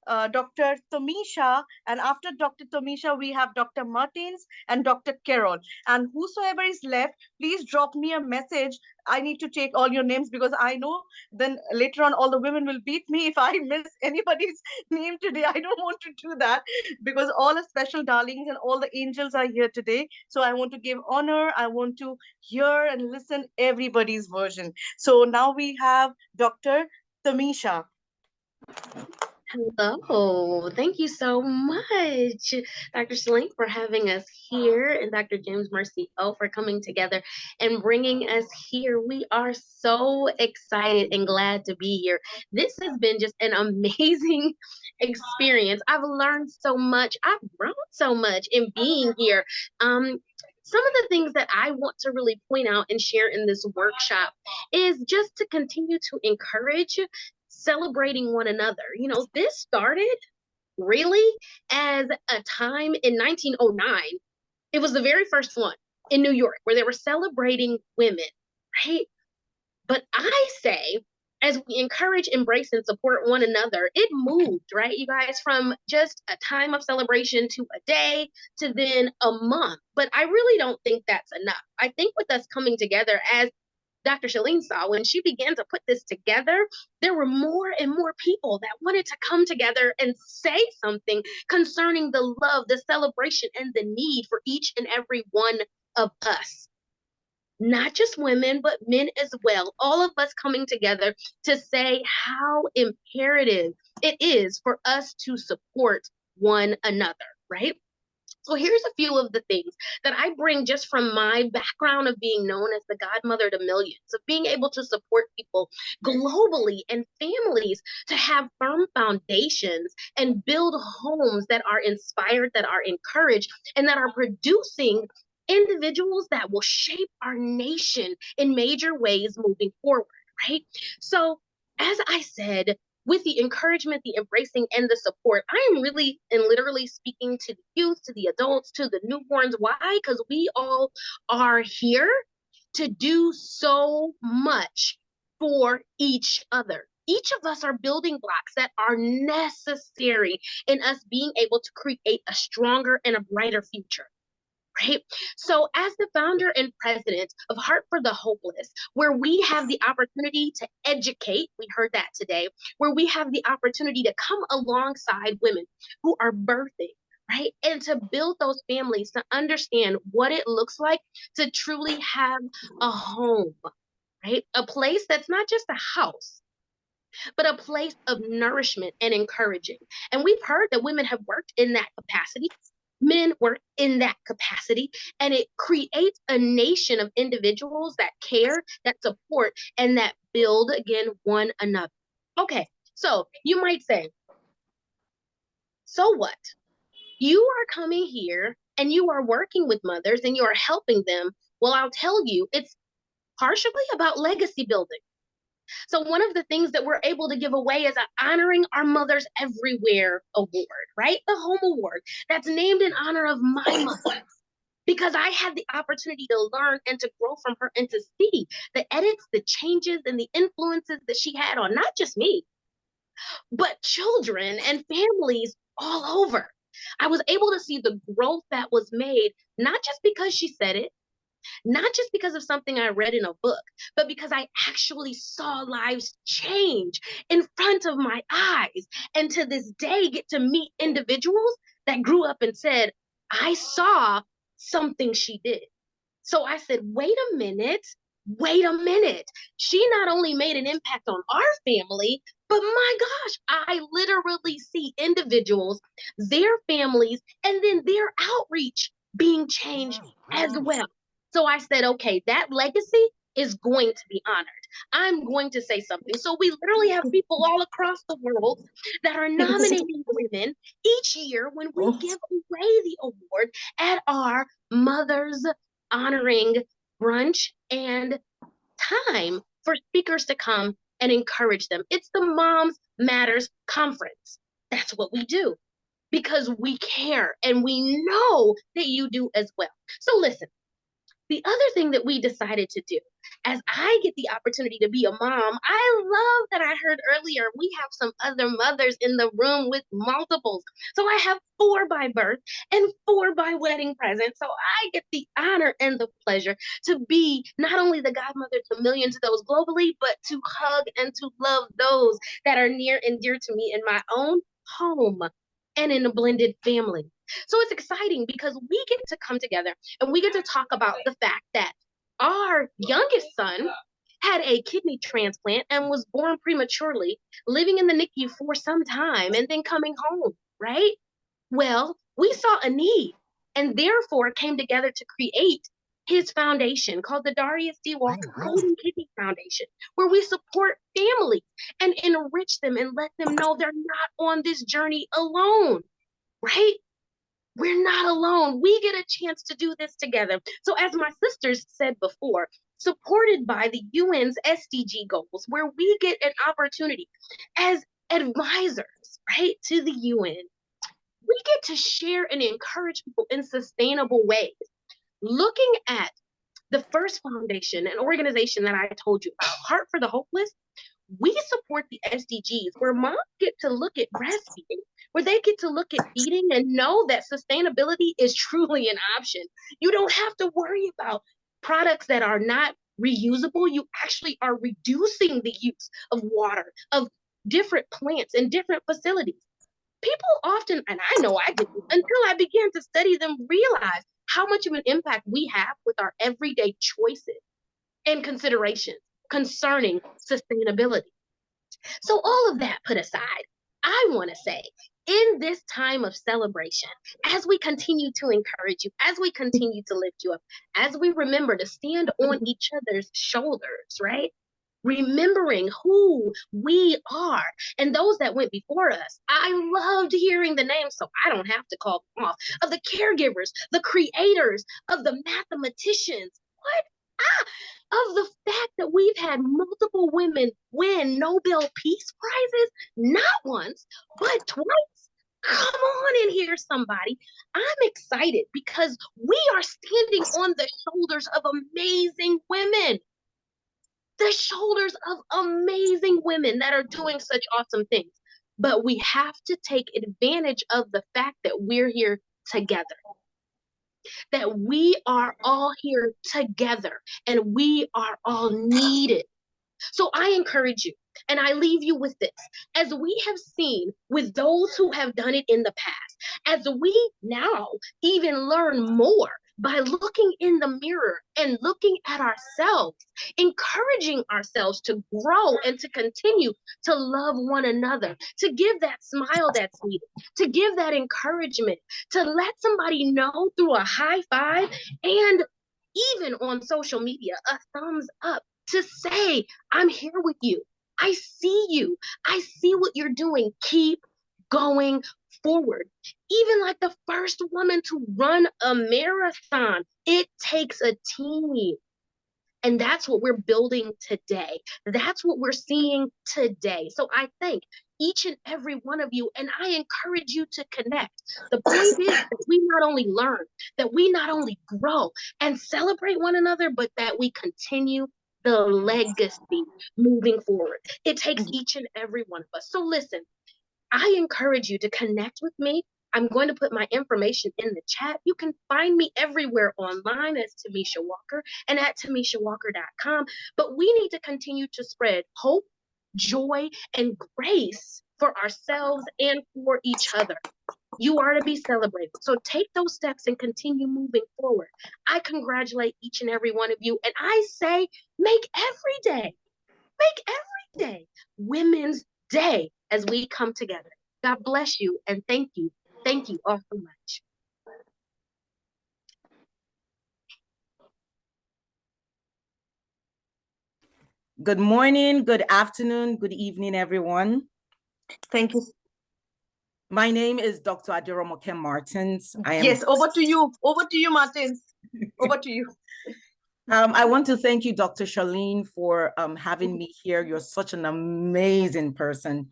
Dr. Tomisha, and after Dr. Tomisha, we have Dr. Martins and Dr. Carol. And whosoever is left, please drop me a message. I need to take all your names because I know then later on all the women will beat me if I miss anybody's name today. I don't want to do that because all the special darlings and all the angels are here today. So I want to give honor. I want to hear and listen everybody's version. So now we have Dr. Tomisha. Hello, thank you so much, Dr. Shaleen, for having us here, and Dr. James Mercy O for coming together and bringing us here. We are so excited and glad to be here. This has been just an amazing experience. I've learned so much. I've grown so much in being here. Some of the things that I want to really point out and share in this workshop is just to continue to encourage celebrating one another. You know, this started really as a time in 1909. It was the very first one in New York where they were celebrating women, right? But I say, as we encourage, embrace, and support one another, it moved, right, you guys, from just a time of celebration to a day to then a month. But I really don't think that's enough. I think with us coming together, as Dr. Shaleen saw, when she began to put this together, there were more and more people that wanted to come together and say something concerning the love, the celebration, and the need for each and every one of us. Not just women, but men as well. All of us coming together to say how imperative it is for us to support one another, right? So here's a few of the things that I bring just from my background of being known as the godmother to millions, of being able to support people globally and families to have firm foundations and build homes that are inspired, that are encouraged, and that are producing individuals that will shape our nation in major ways moving forward, right? So as I said, with the encouragement, the embracing, and the support, I am really and literally speaking to the youth, to the adults, to the newborns. Why? Because we all are here to do so much for each other. Each of us are building blocks that are necessary in us being able to create a stronger and a brighter future. Right? So as the founder and president of Heart for the Hopeless, where we have the opportunity to educate, we heard that today, where we have the opportunity to come alongside women who are birthing, right? And to build those families, to understand what it looks like to truly have a home, right? A place that's not just a house, but a place of nourishment and encouraging. And we've heard that women have worked in that capacity. Men work in that capacity, and it creates a nation of individuals that care, that support, and that build, again, one another. Okay, so you might say, so what? You are coming here and you are working with mothers and you are helping them. Well, I'll tell you, it's partially about legacy building. So one of the things that we're able to give away is an Honoring Our Mothers Everywhere award, right? The Home Award that's named in honor of my mother, because I had the opportunity to learn and to grow from her and to see the edits, the changes, and the influences that she had on not just me, but children and families all over. I was able to see the growth that was made, not just because she said it, not just because of something I read in a book, but because I actually saw lives change in front of my eyes. And to this day, get to meet individuals that grew up and said, I saw something she did. So I said, wait a minute. She not only made an impact on our family, but my gosh, I literally see individuals, their families, and then their outreach being changed as well. So I said, okay, that legacy is going to be honored. I'm going to say something. So we literally have people all across the world that are nominating women each year when we give away the award at our Mothers Honoring brunch and time for speakers to come and encourage them. It's the Moms Matters Conference. That's what we do because we care and we know that you do as well. So listen, the other thing that we decided to do, as I get the opportunity to be a mom, I love that I heard earlier we have some other mothers in the room with multiples. So I have 4 by birth and 4 by wedding present. So I get the honor and the pleasure to be not only the godmother to millions of those globally, but to hug and to love those that are near and dear to me in my own home and in a blended family. So it's exciting because we get to come together and we get to talk about the fact that our youngest son had a kidney transplant and was born prematurely, living in the NICU for some time and then coming home, right? Well, we saw a need and therefore came together to create his foundation called the Darius D. Walker Golden Kidney Foundation, where we support families and enrich them and let them know they're not on this journey alone, right? We're not alone. We get a chance to do this together. So as my sisters said before, supported by the UN's SDG goals, where we get an opportunity as advisors, right, to the UN, we get to share and encourage people in sustainable ways. Looking at the first foundation, an organization that I told you about, Heart for the Hopeless, we support the SDGs where moms get to look at breastfeeding, where they get to look at feeding and know that sustainability is truly an option. You don't have to worry about products that are not reusable. You actually are reducing the use of water, of different plants and different facilities. People often, and I know I didn't, until I began to study them, realize how much of an impact we have with our everyday choices and considerations concerning sustainability. So all of that put aside, I want to say, in this time of celebration, as we continue to encourage you, as we continue to lift you up, as we remember to stand on each other's shoulders, right? Remembering who we are and those that went before us. I loved hearing the names, so I don't have to call them off, of the caregivers, the creators, of the mathematicians. Of the fact that we've had multiple women win Nobel Peace Prizes, not once, but twice. Come on in here, somebody. I'm excited because we are standing on the shoulders of amazing women. The shoulders of amazing women that are doing such awesome things. But we have to take advantage of the fact that we're here together. That we are all here together and we are all needed. So I encourage you and I leave you with this. As we have seen with those who have done it in the past, as we now even learn more by looking in the mirror and looking at ourselves, encouraging ourselves to grow and to continue to love one another, to give that smile that's needed, to give that encouragement, to let somebody know through a high five and even on social media, a thumbs up to say, I'm here with you. I see you. I see what you're doing. Keep going forward. Even like the first woman to run a marathon, it takes a team. And that's what we're building today. That's what we're seeing today. So I thank each and every one of you, and I encourage you to connect. The point is that we not only learn, that we not only grow and celebrate one another, but that we continue the legacy moving forward. It takes each and every one of us. So listen, I encourage you to connect with me. I'm going to put my information in the chat. You can find me everywhere online as Tamisha Walker and at TamishaWalker.com. But we need to continue to spread hope, joy, and grace for ourselves and for each other. You are to be celebrated. So take those steps and continue moving forward. I congratulate each and every one of you. And I say, make every day Women's Day as we come together. God bless you and thank you. Thank you all so much. Good morning, good afternoon, good evening, everyone. Thank you. My name is Dr. Adiramoke Martins. Yes, over to you, Martins. Over to you. I want to thank you, Dr. Shaleen, for having me here. You're such an amazing person.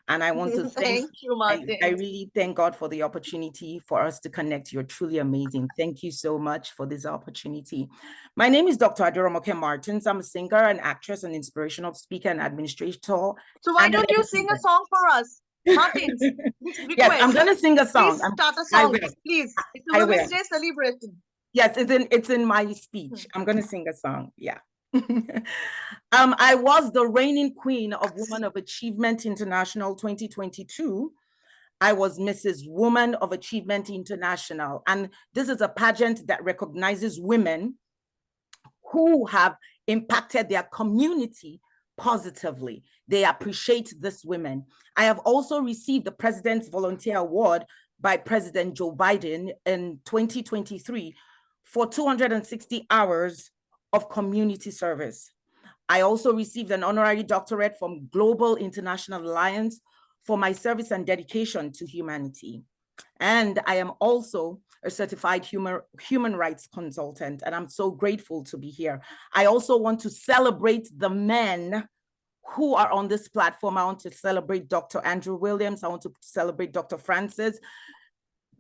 And I want to thank you, Martin. I really thank God for the opportunity for us to connect. You're truly amazing. Thank you so much for this opportunity. My name is Dr. Adiramoke Martins. I'm a singer, an actress, an inspirational speaker, and administrator. So why don't you sing a song for us? Martins, yes, I'm going to sing a song. Please start a song, please. It's a Women's Day celebration. Yes, it's in my speech. I'm going to sing a song. Yeah. I was the reigning queen of Woman of Achievement International 2022. I was Mrs. Woman of Achievement International. And this is a pageant that recognizes women who have impacted their community positively. They appreciate these women. I have also received the President's Volunteer Award by President Joe Biden in 2023 for 260 hours of community service. I also received an honorary doctorate from Global International Alliance for my service and dedication to humanity. And I am also a certified human rights consultant, and I'm so grateful to be here. I also want to celebrate the men who are on this platform. I want to celebrate Dr. Andrew Williams. I want to celebrate Dr. Francis.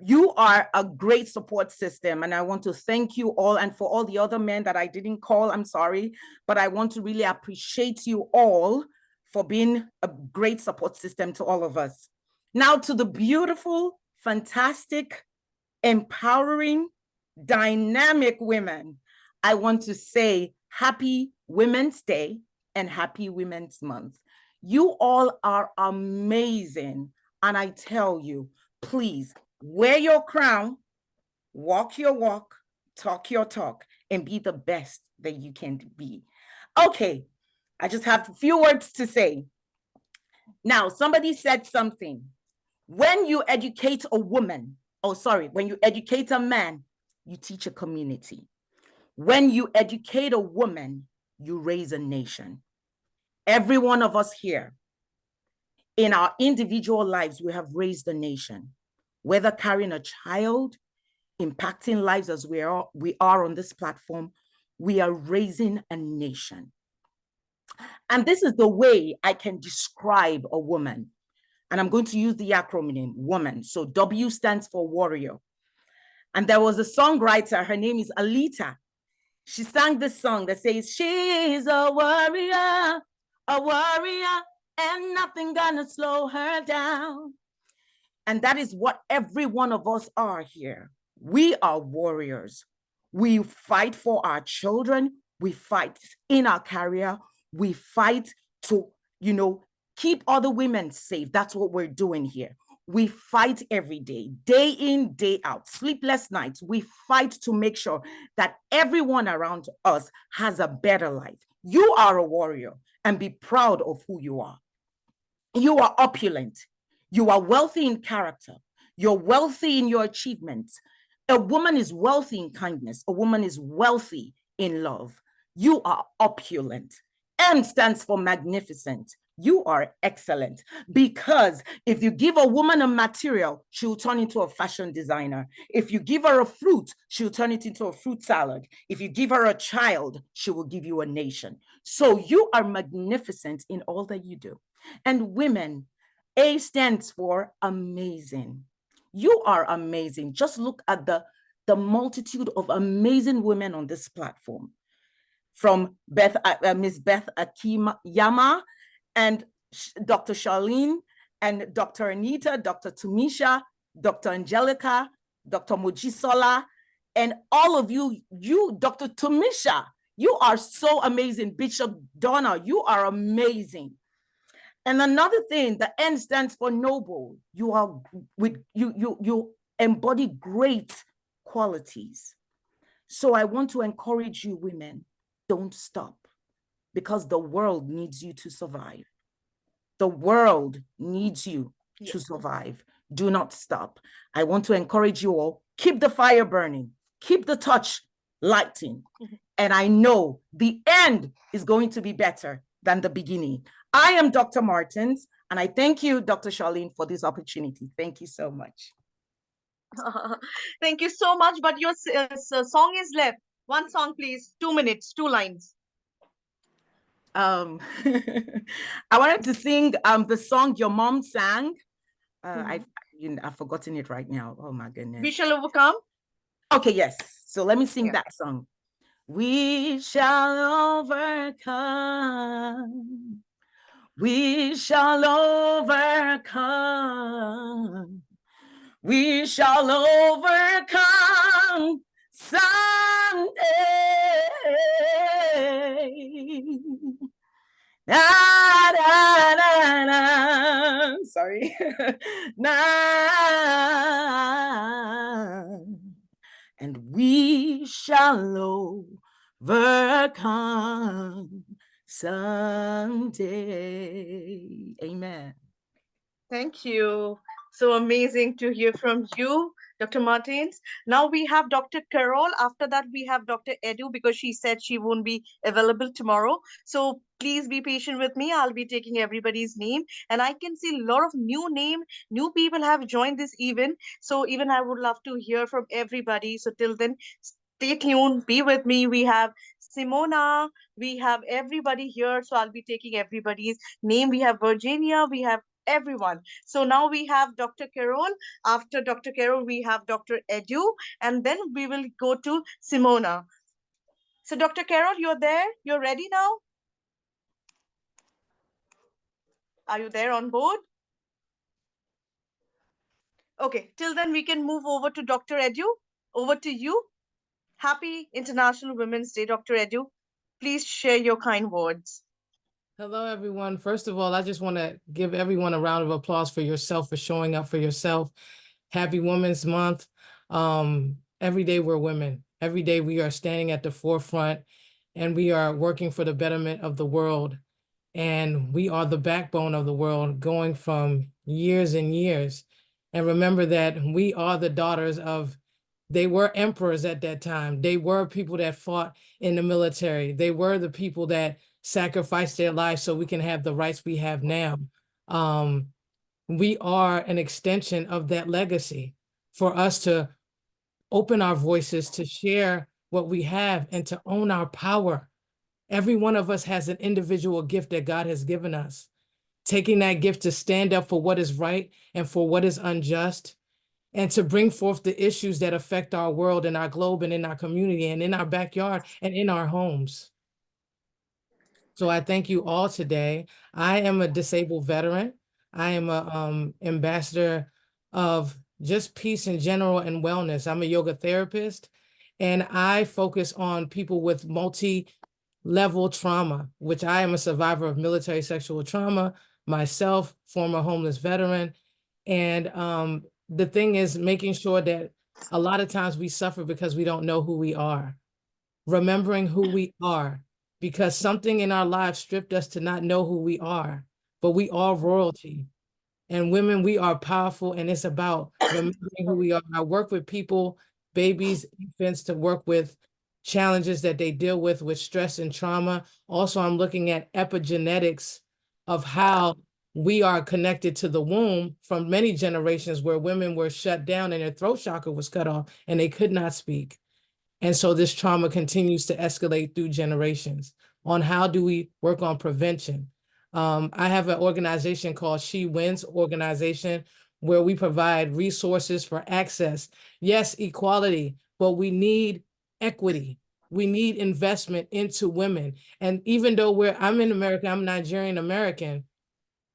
You are a great support system, and I want to thank you all. And for all the other men that I didn't call, I'm sorry, but I want to really appreciate you all for being a great support system to all of us. Now to the beautiful, fantastic, empowering, dynamic women, I want to say happy Women's Day and happy Women's Month. You all are amazing. And I tell you, please, wear your crown, walk your walk, talk your talk, and be the best that you can be. Okay, I just have a few words to say. Now, somebody said something. When you educate a woman, when you educate a man, you teach a community. When you educate a woman, you raise a nation. Every one of us here, in our individual lives, we have raised a nation. Whether carrying a child, impacting lives as we are on this platform, we are raising a nation. And this is the way I can describe a woman. And I'm going to use the acronym WOMAN. So W stands for warrior. And there was a songwriter, her name is Alita. She sang this song that says, she's a warrior, and nothing gonna slow her down. And that is what every one of us are here. We are warriors. We fight for our children. We fight in our career. We fight to, keep other women safe. That's what we're doing here. We fight every day in, day out, sleepless nights. We fight to make sure that everyone around us has a better life. You are a warrior, and be proud of who you are. You are opulent. You are wealthy in character. You're wealthy in your achievements. A woman is wealthy in kindness. A woman is wealthy in love. You are opulent. M stands for magnificent. You are excellent, because if you give a woman a material, she will turn into a fashion designer. If you give her a fruit, she'll turn it into a fruit salad. If you give her a child, she will give you a nation. So you are magnificent in all that you do. And women, A stands for amazing. You are amazing. Just look at the multitude of amazing women on this platform. From Miss Beth Akiyama, and Dr. Shaleen, and Dr. Anita, Dr. Tumisha, Dr. Angelica, Dr. Mojisola, and all of you, Dr. Tumisha, you are so amazing. Bishop Donna, you are amazing. And another thing, the N stands for noble. You embody great qualities. So I want to encourage you, women, don't stop, because the world needs you to survive. The world needs you to survive. Do not stop. I want to encourage you all, keep the fire burning, keep the touch lighting. And I know the end is going to be better than the beginning. I am Dr. Martins, and I thank you, Dr. Shaleen, for this opportunity. Thank you so much. Thank you so much, but your song is left. One song, please. 2 minutes, 2 lines. I wanted to sing the song your mom sang. I've forgotten it right now. Oh my goodness. We shall overcome. Okay, yes. So let me sing that song. We shall overcome. We shall overcome. We shall overcome someday. Na, na, na, na. Sorry. Na. And we shall overcome someday. Amen. Thank you. So amazing to hear from you, Dr. Martins. Now we have Dr. Carol. After that, we have Dr. Edu because she said she won't be available tomorrow. So please be patient with me. I'll be taking everybody's name. And I can see a lot of new people have joined this event. So even I would love to hear from everybody. So till then, stay tuned. Be with me. We have Simona. We have everybody here. So I'll be taking everybody's name. We have Virginia. We have everyone. So now we have Dr. Carol. After Dr. Carol, we have Dr. Edu, and then we will go to Simona. So Dr. Carol, you're there? You're ready now? Are you there on board? Okay, till then we can move over to Dr. Edu. Over to you. Happy International Women's Day, Dr. Edu. Please share your kind words. Hello, everyone. First of all, I just want to give everyone a round of applause for yourself, for showing up for yourself. Happy Women's Month. Every day we're women. Every day we are standing at the forefront and we are working for the betterment of the world. And we are the backbone of the world going from years and years. And remember that we are the daughters of, they were emperors at that time. They were people that fought in the military. They were the people that sacrificed their lives so we can have the rights we have now. We are an extension of that legacy for us to open our voices, to share what we have and to own our power. Every one of us has an individual gift that God has given us. Taking that gift to stand up for what is right and for what is unjust, and to bring forth the issues that affect our world and our globe and in our community and in our backyard and in our homes. So I thank you all today. I am a disabled veteran. I am a ambassador of just peace in general and wellness. I'm a yoga therapist, and I focus on people with multi-level trauma, which I am a survivor of military sexual trauma, myself, former homeless veteran. And the thing is making sure that a lot of times we suffer because we don't know who we are. Remembering who we are, because something in our lives stripped us to not know who we are, but we are royalty. And women, we are powerful, and it's about remembering who we are. I work with people, babies, infants, to work with challenges that they deal with stress and trauma. Also, I'm looking at epigenetics of how we are connected to the womb from many generations where women were shut down and their throat chakra was cut off and they could not speak. And so this trauma continues to escalate through generations. On how do we work on prevention? I have an organization called She Wins organization where we provide resources for access. Yes, equality, but we need equity. We need investment into women. And even though I'm in America, I'm Nigerian American,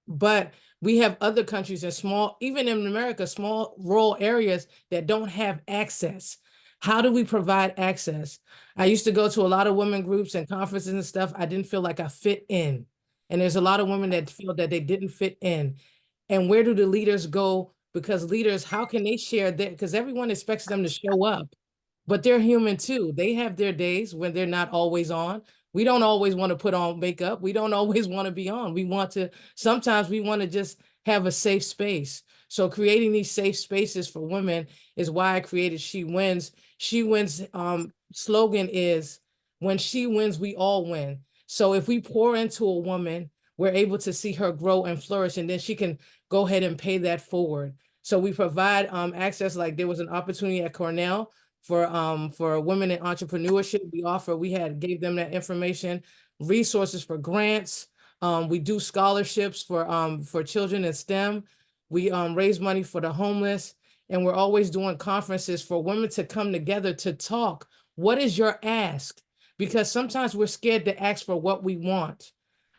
but we have other countries and even in America, small rural areas that don't have access. How do we provide access? I used to go to a lot of women groups and conferences and stuff. I didn't feel like I fit in. And there's a lot of women that feel that they didn't fit in. And where do the leaders go? Because leaders, how can they share that? Because everyone expects them to show up, but they're human too. They have their days when they're not always on. We don't always want to put on makeup. We don't always want to be on. Sometimes we want to just have a safe space. So creating these safe spaces for women is why I created She Wins. She Wins slogan is, when she wins, we all win. So if we pour into a woman, we're able to see her grow and flourish, and then she can go ahead and pay that forward. So we provide access, like there was an opportunity at Cornell for women in entrepreneurship. We gave them that information, resources for grants. We do scholarships for children in STEM. We raise money for the homeless, and we're always doing conferences for women to come together to talk. What is your ask? Because sometimes we're scared to ask for what we want.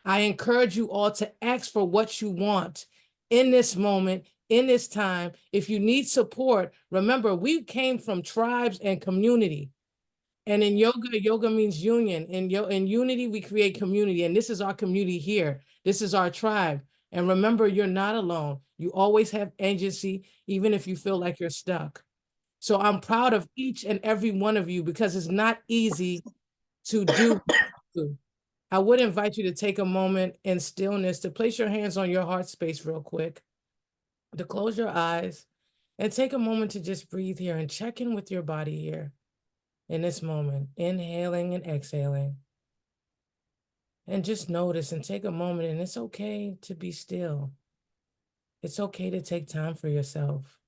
I encourage you all to ask for what you want in this moment, in this time. If you need support, remember, we came from tribes and community. And in yoga means union. In unity, we create community. And this is our community here. This is our tribe. And remember, you're not alone. You always have agency, even if you feel like you're stuck. So I'm proud of each and every one of you, because it's not easy to do. I would invite you to take a moment in stillness to place your hands on your heart space real quick, to close your eyes and take a moment to just breathe here and check in with your body here in this moment, inhaling and exhaling. And just notice and take a moment, and it's okay to be still. It's okay to take time for yourself.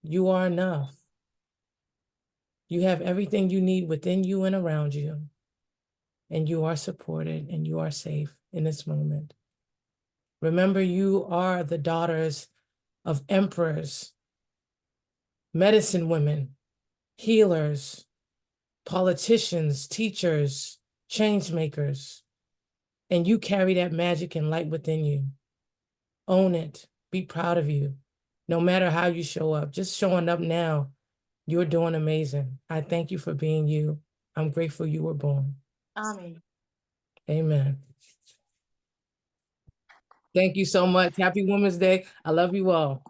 You are enough. You have everything you need within you and around you. And you are supported and you are safe in this moment. Remember, you are the daughters of emperors, medicine women, healers, politicians, teachers, change makers, and you carry that magic and light within you. Own it. Be proud of you. No matter how you show up, just showing up now, you're doing amazing. I thank you for being you. I'm grateful you were born. Amen. Amen. Thank you so much. Happy Women's Day. I love you all.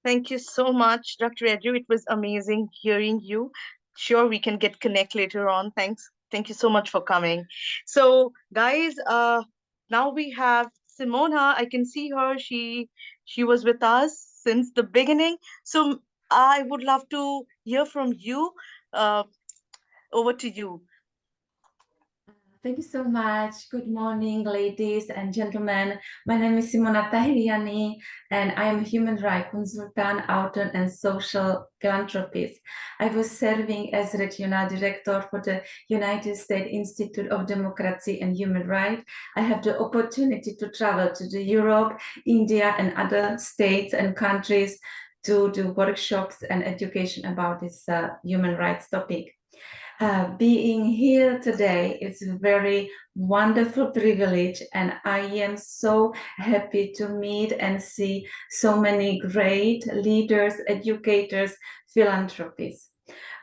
Thank you so much, Dr. Andrew. It was amazing hearing you. Sure, we can get connect later on. Thanks. Thank you so much for coming. So, guys, now we have Simona. I can see her. She was with us since the beginning. So I would love to hear from you. Over to you. Thank you so much. Good morning, ladies and gentlemen. My name is Simona Tahiriani, and I am a human rights consultant, author, and social philanthropist. I was serving as regional director for the United States Institute of Democracy and Human Rights. I have the opportunity to travel to the Europe, India, and other states and countries to do workshops and education about this human rights topic. Being here today is a very wonderful privilege, and I am so happy to meet and see so many great leaders, educators, philanthropists.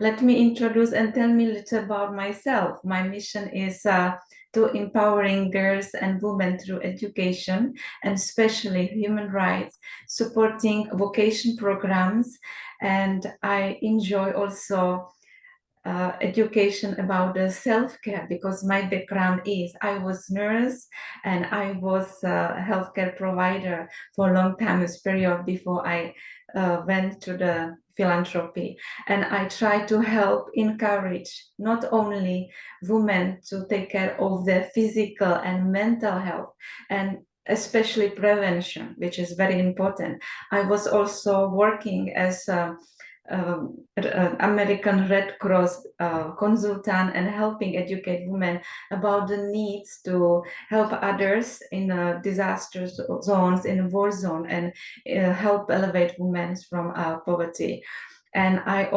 Let me introduce and tell me a little about myself. My mission is to empowering girls and women through education, and especially human rights, supporting vocation programs, and I enjoy also education about the self-care, because my background is I was nurse and I was a healthcare provider for a long time, this period before I went to the philanthropy. And I try to help encourage not only women to take care of their physical and mental health, and especially prevention, which is very important. I was also working as a American Red Cross consultant and helping educate women about the needs to help others in disaster zones, in war zone, and help elevate women from poverty. And I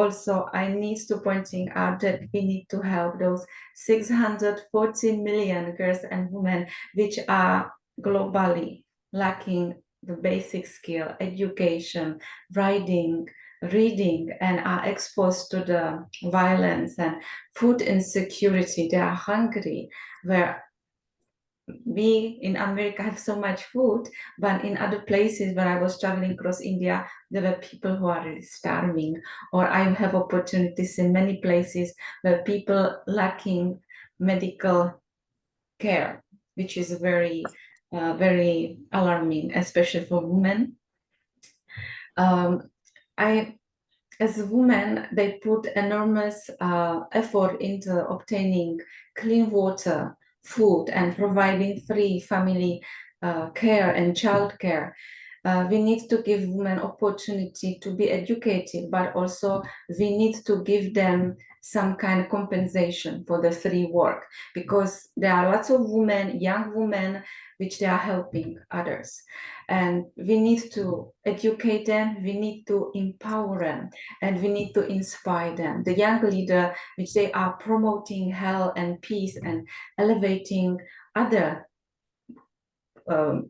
need to pointing out that we need to help those 640 million girls and women which are globally lacking the basic skill, education, writing, reading, and are exposed to the violence and food insecurity. They are hungry, where we in America have so much food, but in other places where I was traveling across India, there were people who are really starving. Or I have opportunities in many places where people lacking medical care, which is very, very alarming, especially for women. As a woman, they put enormous effort into obtaining clean water, food, and providing free family care and child care. We need to give women opportunity to be educated, but also we need to give them some kind of compensation for the free work, because there are lots of women, young women, which they are helping others. And we need to educate them, we need to empower them, and we need to inspire them. The young leader, which they are promoting health and peace and elevating other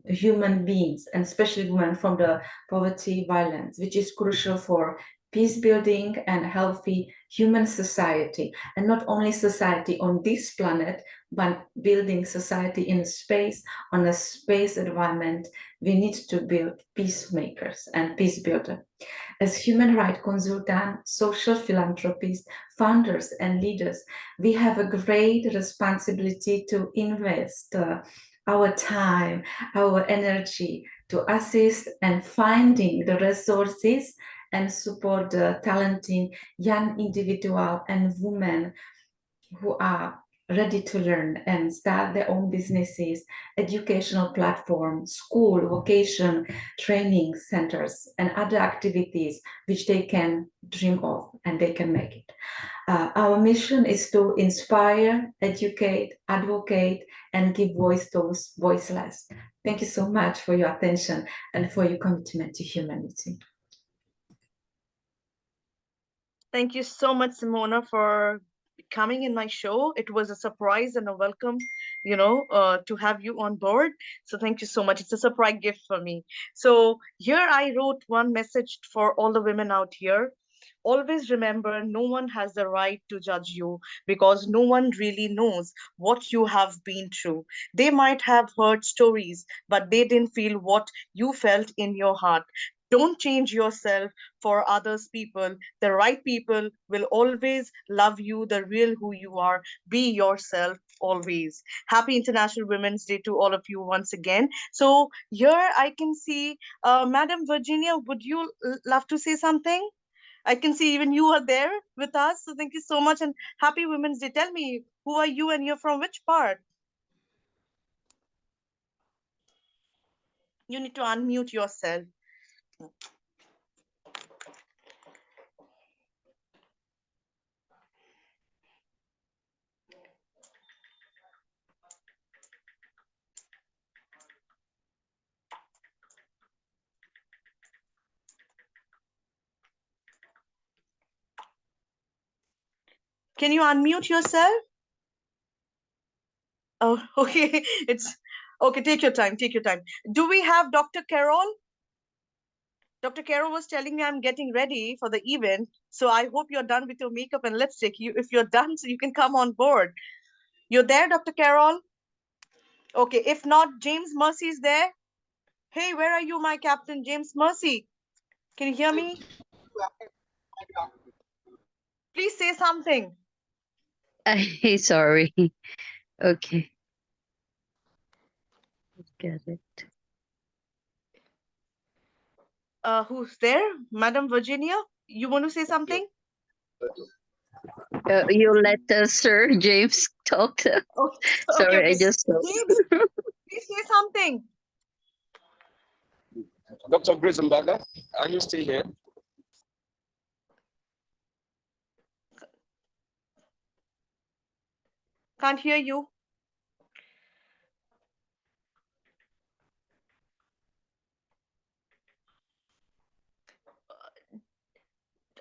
human beings, and especially women from the poverty, violence, which is crucial for peace building and healthy human society, and not only society on this planet, but building society in space, on a space environment. We need to build peacemakers and peace builders. As human rights consultants, social philanthropists, founders, and leaders, we have a great responsibility to invest our time, our energy to assist and finding the resources and support the talented young individual and women who are ready to learn and start their own businesses, educational platforms, school, vocation, training centers, and other activities which they can dream of and they can make it. Our mission is to inspire, educate, advocate, and give voice to those voiceless. Thank you so much for your attention and for your commitment to humanity. Thank you so much, Simona, for coming in my show. It was a surprise and a welcome, to have you on board. So thank you so much. It's a surprise gift for me. So here I wrote one message for all the women out here. Always remember, no one has the right to judge you because no one really knows what you have been through. They might have heard stories, but they didn't feel what you felt in your heart. Don't change yourself for others people. The right people will always love you, the real who you are. Be yourself always. Happy International Women's Day to all of you once again. So here I can see, Madam Virginia, would you love to say something? I can see even you are there with us. So thank you so much and happy Women's Day. Tell me, who are you and you're from which part? You need to unmute yourself. Can you unmute yourself? Oh, okay. It's okay. Take your time. Take your time. Do we have Dr. Carol? Dr. Carol was telling me I'm getting ready for the event. So I hope you're done with your makeup and lipstick. If you're done, so you can come on board. You're there, Dr. Carol? Okay. If not, James Mercy is there. Hey, where are you, my captain? James Mercy. Can you hear me? Please say something. Sorry. Okay. Get it. Who's there? Madam Virginia, you want to say something? You let Sir James talk. Sorry, Okay. I just James, please say something. Dr. Grisenberger, are you still here? Can't hear you.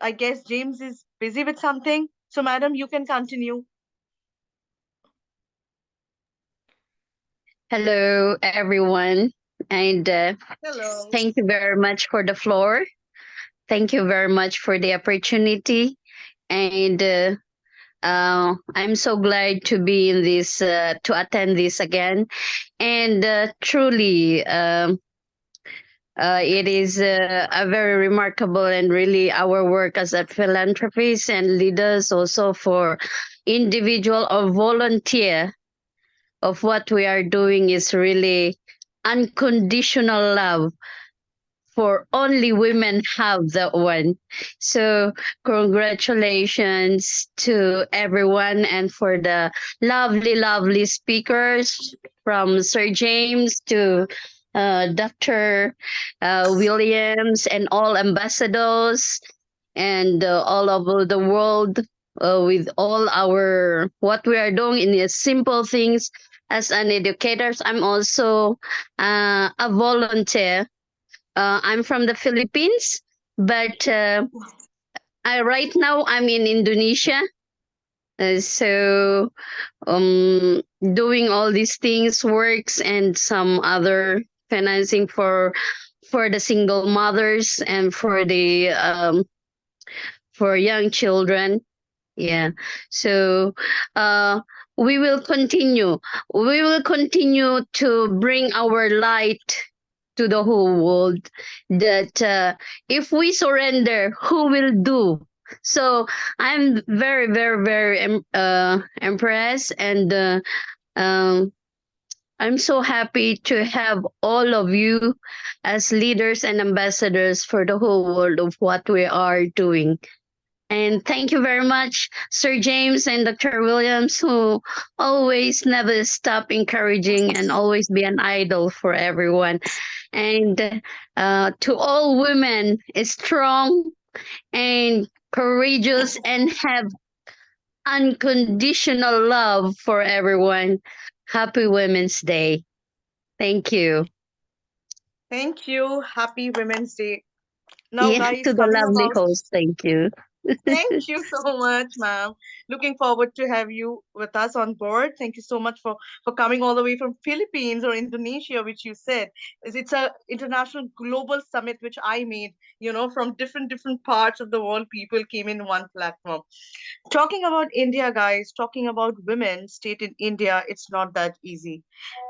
I guess James is busy with something. So, madam, you can continue. Hello, everyone. And Hello. Thank you very much for the floor. Thank you very much for the opportunity. And I'm so glad to be in this, to attend this again. And truly, it is a very remarkable and really our work as a philanthropist and leaders also for individual or volunteer of what we are doing is really unconditional love for only women have that one. So congratulations to everyone and for the lovely, lovely speakers from Sir James to Dr. Williams and all ambassadors and all over the world with all our what we are doing in the simple things as an educators. I'm also a volunteer. I'm from the Philippines, but right now I'm in Indonesia. So doing all these things, works and some other financing for the single mothers and for the for young children. Yeah. So we will continue. We will continue to bring our light to the whole world, that if we surrender, who will do? So I'm very, very, very impressed, and I'm so happy to have all of you as leaders and ambassadors for the whole world of what we are doing. And thank you very much, Sir James and Dr. Williams, who always never stop encouraging and always be an idol for everyone. And to all women, strong and courageous and have unconditional love for everyone. Happy Women's Day. Thank you. Thank you. Happy Women's Day. Now, Yeah, guys, to the coming lovely about host, thank you. Thank you so much, ma'am. Looking forward to have you with us on board. Thank you so much for coming all the way from Philippines or Indonesia, which you said. It's a international global summit which I made, from different parts of the world. People came in one platform. Talking about India, guys, talking about women state in India, it's not that easy.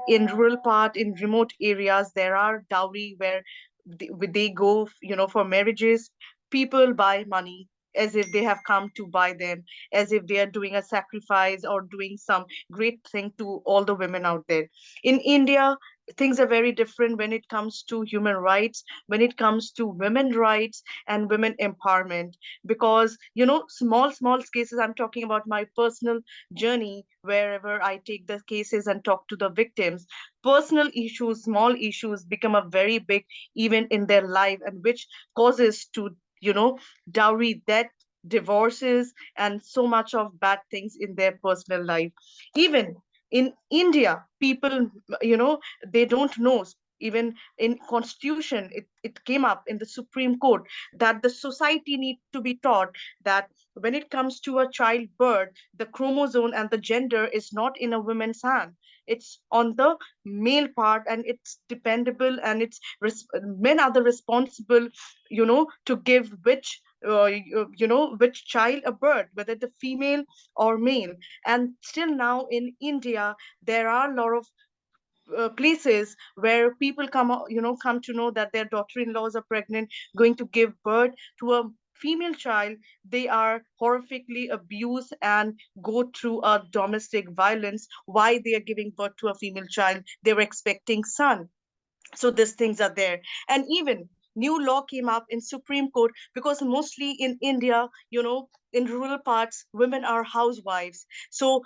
In rural part, in remote areas, there are dowry where they go, for marriages. People buy money as if they have come to buy them, as if they are doing a sacrifice or doing some great thing to all the women out there. In India, things are very different when it comes to human rights, when it comes to women rights and women empowerment. Because, small cases, I'm talking about my personal journey, wherever I take the cases and talk to the victims. Personal issues, small issues become a very big event in their life, and which causes to dowry, death, divorces, and so much of bad things in their personal life. Even in India, people, they don't know. Even in constitution, it came up in the Supreme Court that the society needs to be taught that when it comes to a child birth, the chromosome and the gender is not in a woman's hand. It's on the male part, and it's dependable, and men are the responsible, to give which child a birth, whether the female or male. And still now in India, there are a lot of places where people come to know that their daughter-in-laws are pregnant, going to give birth to a female child. They are horrifically abused and go through a domestic violence. Why they are giving birth to a female child? They were expecting son. So these things are there. And even new law came up in Supreme Court, because mostly in India, in rural parts, women are housewives. So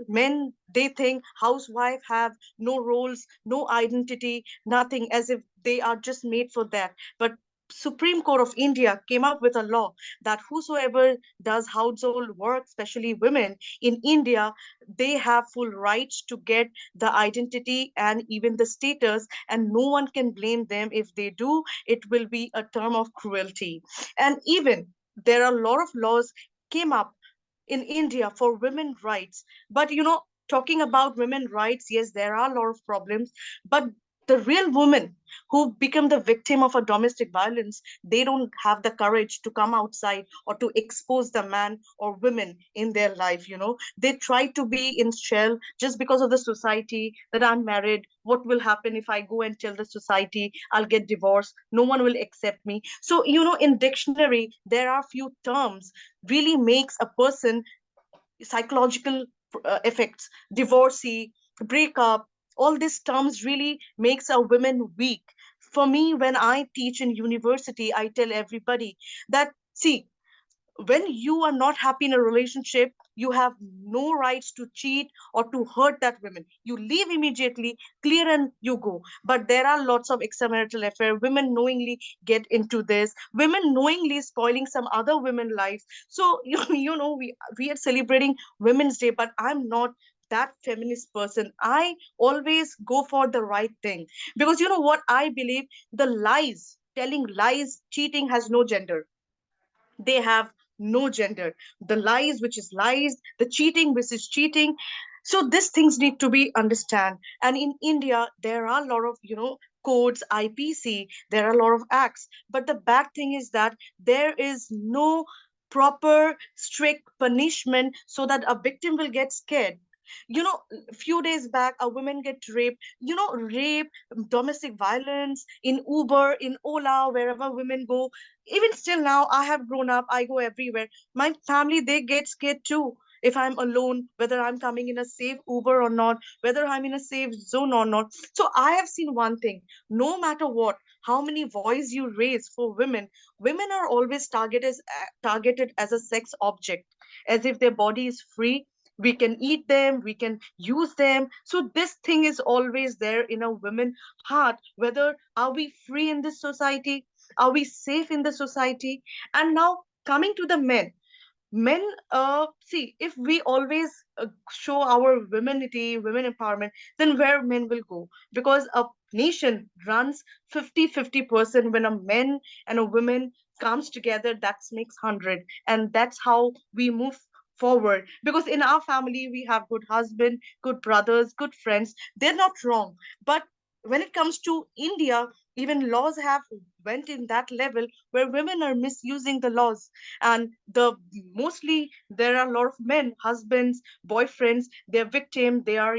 men, they think housewife have no roles, no identity, nothing, as if they are just made for that. But Supreme Court of India came up with a law that whosoever does household work, especially women in India, they have full rights to get the identity and even the status, and no one can blame them. If they do, it will be a term of cruelty. And even there are a lot of laws came up in India for women rights. But talking about women rights, yes, there are a lot of problems, but the real women who become the victim of a domestic violence, they don't have the courage to come outside or to expose the man or women in their life. They try to be in shell just because of the society, that I'm married, what will happen if I go and tell the society I'll get divorced, no one will accept me. So in dictionary there are few terms really makes a person psychological effects, divorcee, breakup. All these terms really makes a woman weak. For me, when I teach in university, I tell everybody that, see, when you are not happy in a relationship, you have no rights to cheat or to hurt that woman. You leave immediately, clear, and you go. But there are lots of extramarital affair. Women knowingly get into this. Women knowingly spoiling some other women's lives. So we are celebrating Women's Day, but I'm not that feminist person. I always go for the right thing, because what I believe, the lies, telling lies, cheating has no gender. They have no gender. The lies, which is lies, the cheating, which is cheating. So these things need to be understand. And in India, there are a lot of codes, IPC, there are a lot of acts. But the bad thing is that there is no proper strict punishment so that a victim will get scared. You know, a few days back, a woman get raped. You know, rape, domestic violence in Uber, in Ola, wherever women go. Even still now, I have grown up, I go everywhere. My family, they get scared too. If I'm alone, whether I'm coming in a safe Uber or not, whether I'm in a safe zone or not. So I have seen one thing, no matter what, how many voice you raise for women, women are always targeted as a sex object, as if their body is free. We can eat them, we can use them. So this thing is always there in a woman heart, whether are we free in this society, are we safe in the society. And now coming to the men, see, if we always show our women empowerment, then where men will go? Because a nation runs 50-50% when a man and a woman comes together, that makes 100, and that's how we move forward. Because in our family we have good husband, good brothers, good friends, they're not wrong. But when it comes to India, even laws have went in that level where women are misusing the laws. And the mostly there are a lot of men, husbands, boyfriends, they're victim, they are,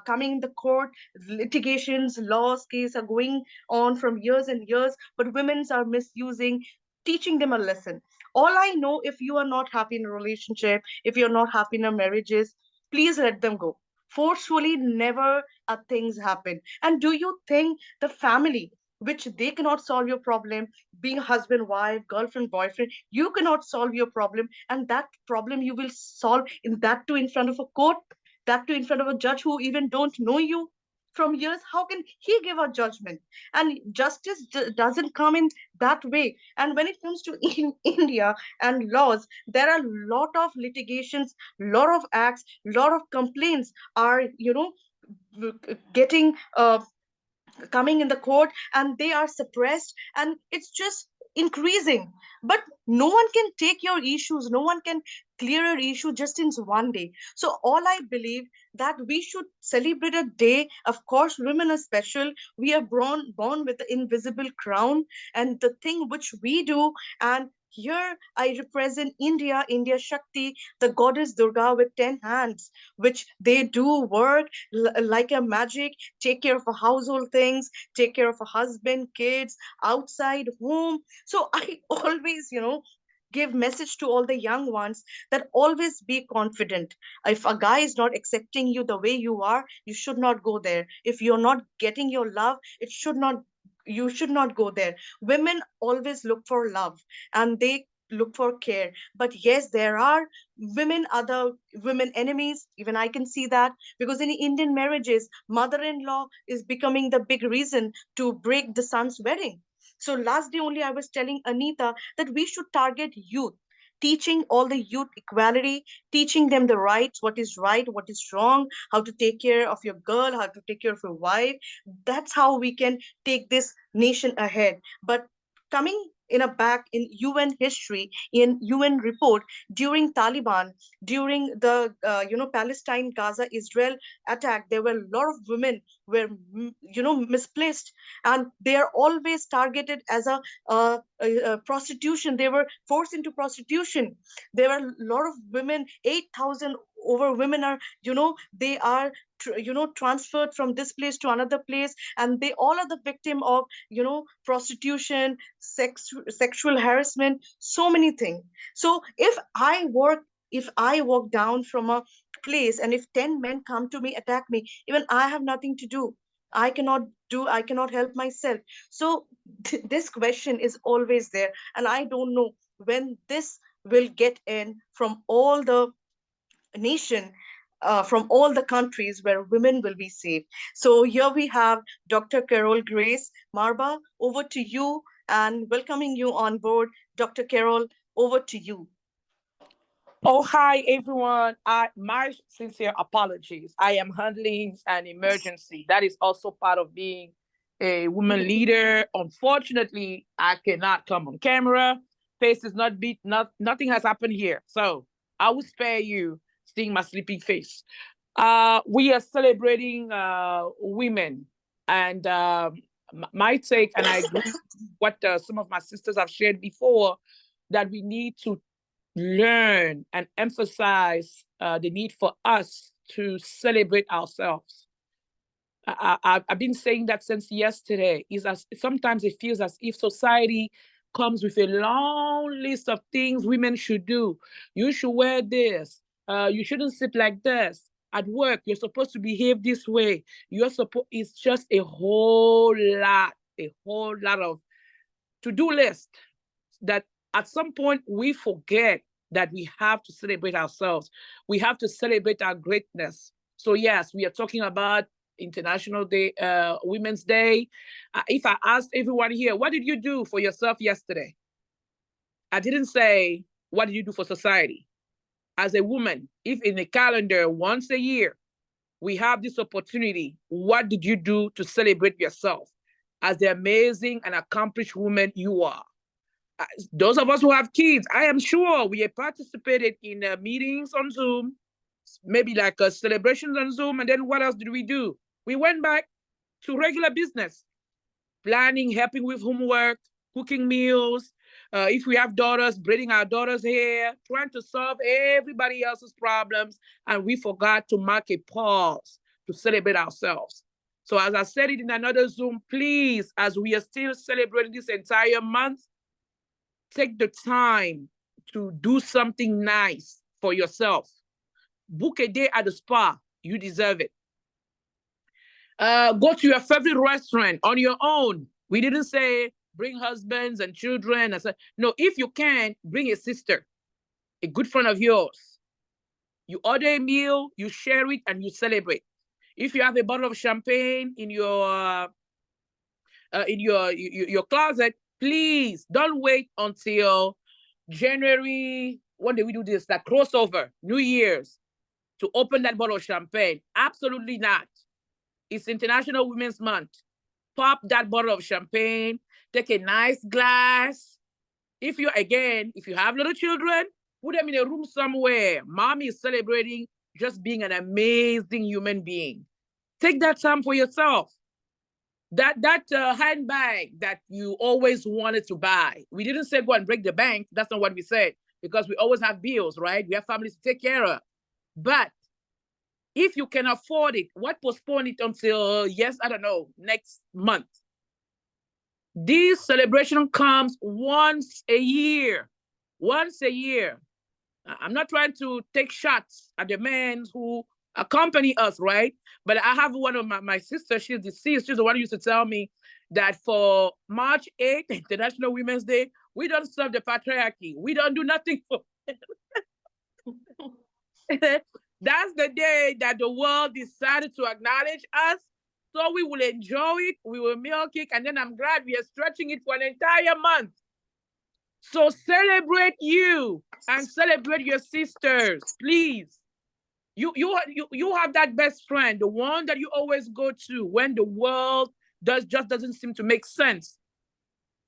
coming in the court, litigations, laws case are going on from years and years, but women are misusing, teaching them a lesson. All I know, if you are not happy in a relationship, if you're not happy in a marriages, please let them go. Forcefully, never things happen. And do you think the family, which they cannot solve your problem, being husband, wife, girlfriend, boyfriend, you cannot solve your problem, and that problem you will solve in that too in front of a court, that too in front of a judge who even don't know you from years? How can he give a judgment? And justice doesn't come in that way. And when it comes to India and laws, there are a lot of litigations, lot of acts, lot of complaints are, getting coming in the court, and they are suppressed, and it's just increasing. But no one can take your issues, no one can clear your issue just in one day. So all I believe that we should celebrate a day. Of course, women are special, we are born with the invisible crown, and the thing which we do. And here I represent India Shakti, the goddess Durga with 10 hands, which they do work like a magic, take care of a household things, take care of a husband, kids, outside home. So I always, give message to all the young ones that always be confident. If a guy is not accepting you the way you are, you should not go there. If you're not getting your love, you should not go there. Women always look for love, and they look for care. But yes, there are other women enemies, even I can see that. Because in Indian marriages, mother-in-law is becoming the big reason to break the son's wedding. So last day only I was telling Anita that we should target youth, teaching all the youth equality, teaching them the rights, what is right, what is wrong, how to take care of your girl, how to take care of your wife. That's how we can take this nation ahead. But coming in a back in UN history, in UN report, during Taliban, during the Palestine, Gaza, Israel attack, there were a lot of women were misplaced, and they are always targeted as a prostitution. They were forced into prostitution. There are a lot of women, 8,000 over women are, they are transferred from this place to another place, and they all are the victim of prostitution, sexual harassment, so many things. So if I walk down from a place, and if 10 men come to me, attack me, even I have nothing to do. I cannot help myself. So this question is always there, and I don't know when this will get in from all the nation, from all the countries where women will be safe. So here we have Dr. Carol Grace Marba. Over to you, and welcoming you on board. Dr. Carol, over to you. Oh, hi, everyone. My sincere apologies. I am handling an emergency. That is also part of being a woman leader. Unfortunately, I cannot come on camera. Face is not beat. Nothing has happened here. So I will spare you seeing my sleeping face. We are celebrating women. And my take, and I agree with what some of my sisters have shared before, that we need to learn and emphasize the need for us to celebrate ourselves. I've been saying that since yesterday. Sometimes it feels as if society comes with a long list of things women should do. You should wear this. You shouldn't sit like this. At work, you're supposed to behave this way. It's just a whole lot of to-do list that at some point we forget that we have to celebrate ourselves. We have to celebrate our greatness. So yes, we are talking about International Day, Women's Day. If I asked everyone here, what did you do for yourself yesterday? I didn't say, what did you do for society? As a woman, if in the calendar once a year, we have this opportunity, what did you do to celebrate yourself as the amazing and accomplished woman you are? Those of us who have kids, I am sure we have participated in meetings on Zoom, maybe like celebrations on Zoom, and then what else did we do? We went back to regular business, planning, helping with homework, cooking meals. If we have daughters, braiding our daughters' hair, trying to solve everybody else's problems, and we forgot to mark a pause to celebrate ourselves. So as I said it in another Zoom, please, as we are still celebrating this entire month, take the time to do something nice for yourself. Book a day at the spa. You deserve it. Go to your favorite restaurant on your own. We didn't say bring husbands and children. No, if you can, bring a sister, a good friend of yours. You order a meal, you share it, and you celebrate. If you have a bottle of champagne in your closet, please don't wait until January. When do we do this? That crossover, New Year's, to open that bottle of champagne. Absolutely not. It's International Women's Month. Pop that bottle of champagne, take a nice glass. If you have little children, put them in a room somewhere. Mommy is celebrating just being an amazing human being. Take that time for yourself. That handbag that you always wanted to buy. We didn't say go and break the bank. That's not what we said, because we always have bills, right? We have families to take care of. But if you can afford it, what postpone it until, next month? This celebration comes once a year. Once a year. I'm not trying to take shots at the men who accompany us, right? But I have one of my sisters, she's deceased. She's the one who used to tell me that for March 8th, International Women's Day, we don't serve the patriarchy. We don't do nothing for That's the day that the world decided to acknowledge us. So we will enjoy it, we will milk it, and then I'm glad we are stretching it for an entire month. So celebrate you and celebrate your sisters, please. You have that best friend, the one that you always go to when the world just doesn't seem to make sense.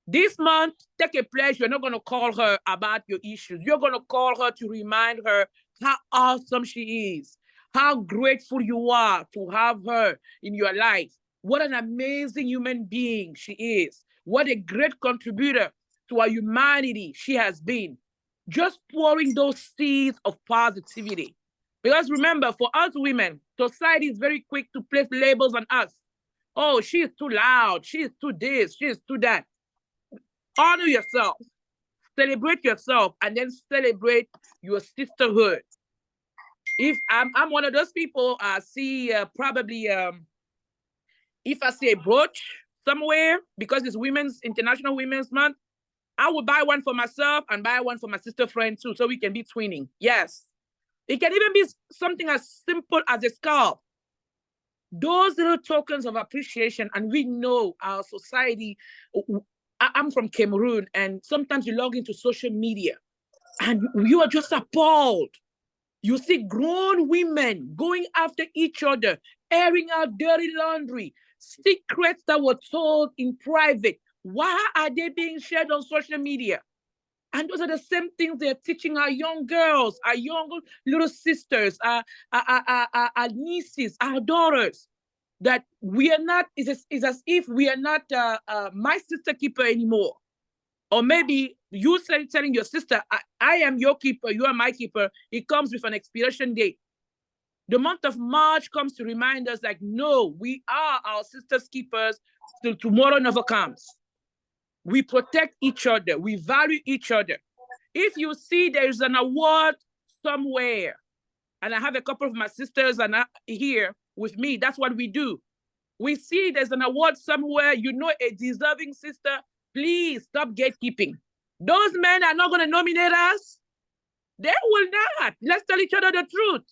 This month, take a pledge. You're not going to call her about your issues. You're going to call her to remind her how awesome she is, how grateful you are to have her in your life. What an amazing human being she is. What a great contributor to our humanity she has been. Just pouring those seeds of positivity. Because remember, for us women, society is very quick to place labels on us. Oh, she is too loud. She is too this. She is too that. Honor yourself. Celebrate yourself, and then celebrate your sisterhood. If I'm one of those people, I see probably if I see a brooch somewhere, because it's International Women's Month, I will buy one for myself and buy one for my sister friend too, so we can be twinning. Yes. It can even be something as simple as a scarf. Those little tokens of appreciation, and we know our society. I'm from Cameroon, and sometimes you log into social media and you are just appalled. You see grown women going after each other, airing out dirty laundry, secrets that were told in private. Why are they being shared on social media? And those are the same things they're teaching our young girls, our young little sisters, our nieces, our daughters, that we are not, it's as if we are not my sister keeper anymore. Or maybe you telling your sister, I am your keeper, you are my keeper. It comes with an expiration date. The month of March comes to remind us like, no, we are our sister's keepers till tomorrow never comes. We protect each other. We value each other. If you see there's an award somewhere, and I have a couple of my sisters here with me, that's what we do. We see there's an award somewhere, you know, a deserving sister, please stop gatekeeping. Those men are not going to nominate us. They will not. Let's tell each other the truth.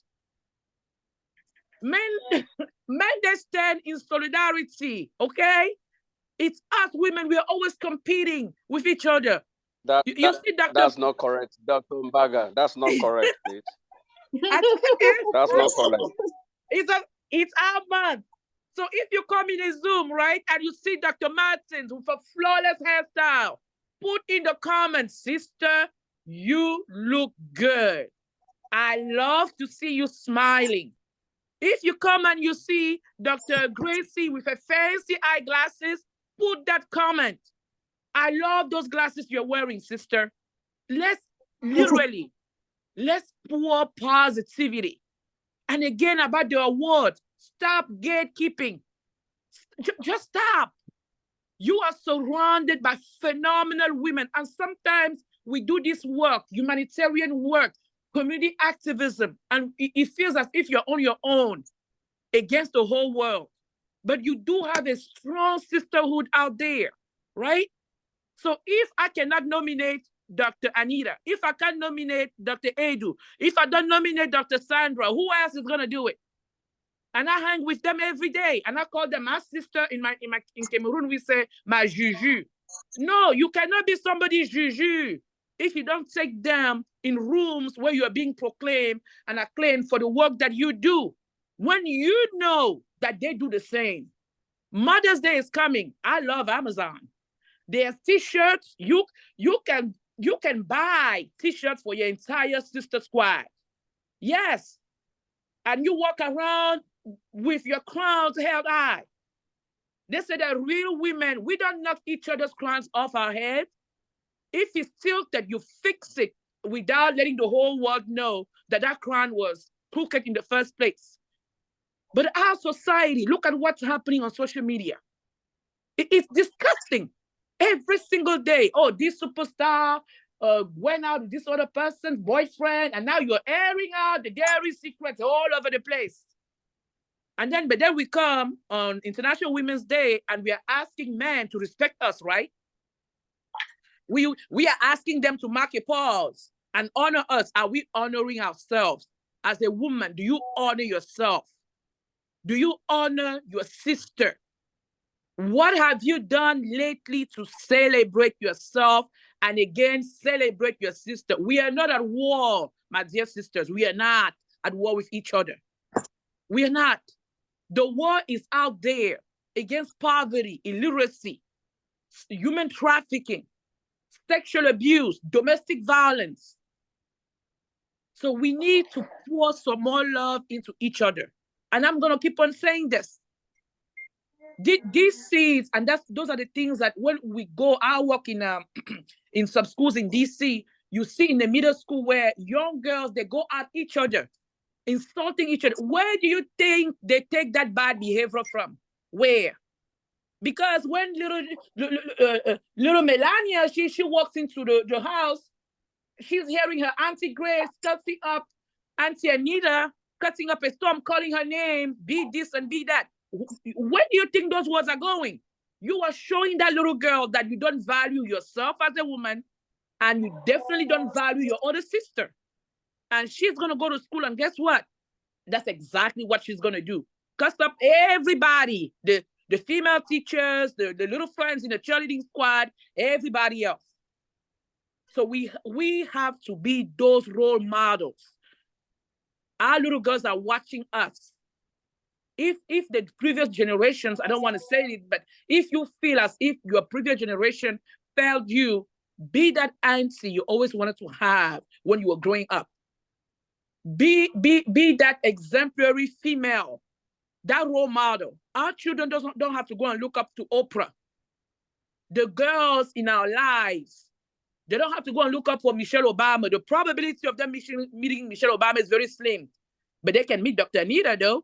Men, they stand in solidarity, okay? It's us women, we are always competing with each other. You see, That's not correct, Dr. Mbaga. That's not correct, please. That's not correct. It's our month. So if you come in a Zoom, right, and you see Dr. Martins with a flawless hairstyle, put in the comments, sister, you look good. I love to see you smiling. If you come and you see Dr. Gracie with a fancy eyeglasses, put that comment. I love those glasses you're wearing, sister. Let's pour positivity. And again, about the award, stop gatekeeping. Just stop. You are surrounded by phenomenal women. And sometimes we do this work, humanitarian work, community activism, and it feels as if you're on your own against the whole world. But you do have a strong sisterhood out there, right? So if I cannot nominate Dr. Anita, if I can't nominate Dr. Edu, if I don't nominate Dr. Sandra, who else is going to do it? And I hang with them every day. And I call them my sister. In Cameroon, we say, my juju. No, you cannot be somebody's juju if you don't take them in rooms where you are being proclaimed and acclaimed for the work that you do. When you know that they do the same. Mother's Day is coming. I love Amazon. There's t-shirts. You can buy t-shirts for your entire sister squad. Yes. And you walk around with your crowns held high. They say that real women, we don't knock each other's crowns off our head. If it's tilted, you fix it without letting the whole world know that that crown was crooked in the first place. But our society, look at what's happening on social media. It's disgusting. Every single day, oh, this superstar went out with this other person's boyfriend, and now you're airing out the dirty secrets all over the place. But then we come on International Women's Day and we are asking men to respect us, right? We are asking them to mark a pause and honor us. Are we honoring ourselves? As a woman, do you honor yourself? Do you honor your sister? What have you done lately to celebrate yourself and again celebrate your sister? We are not at war, my dear sisters. We are not at war with each other. We are not. The war is out there against poverty, illiteracy, human trafficking, sexual abuse, domestic violence. So we need to pour some more love into each other. And I'm going to keep on saying this. These seeds, and those are the things that when we go, I work in some schools in DC, you see in the middle school where young girls, they go at each other, insulting each other. Where do you think they take that bad behavior from? Where? Because when little Melania, she walks into the house, she's hearing her Auntie Grace cutting up Auntie Anita, cutting up a storm, calling her name, be this and be that. Where do you think those words are going? You are showing that little girl that you don't value yourself as a woman, and you definitely don't value your other sister. And she's going to go to school, and guess what? That's exactly what she's going to do. Cuss up everybody, the female teachers, the little friends in the cheerleading squad, everybody else. So we have to be those role models. Our little girls are watching us. If the previous generations, I don't want to say it, but if you feel as if your previous generation failed you, be that auntie you always wanted to have when you were growing up. Be that exemplary female, that role model. Our children don't have to go and look up to Oprah. The girls in our lives, They don't have to go and look up for Michelle Obama. The probability of them meeting Michelle Obama is very slim. But they can meet Dr. Anita, though.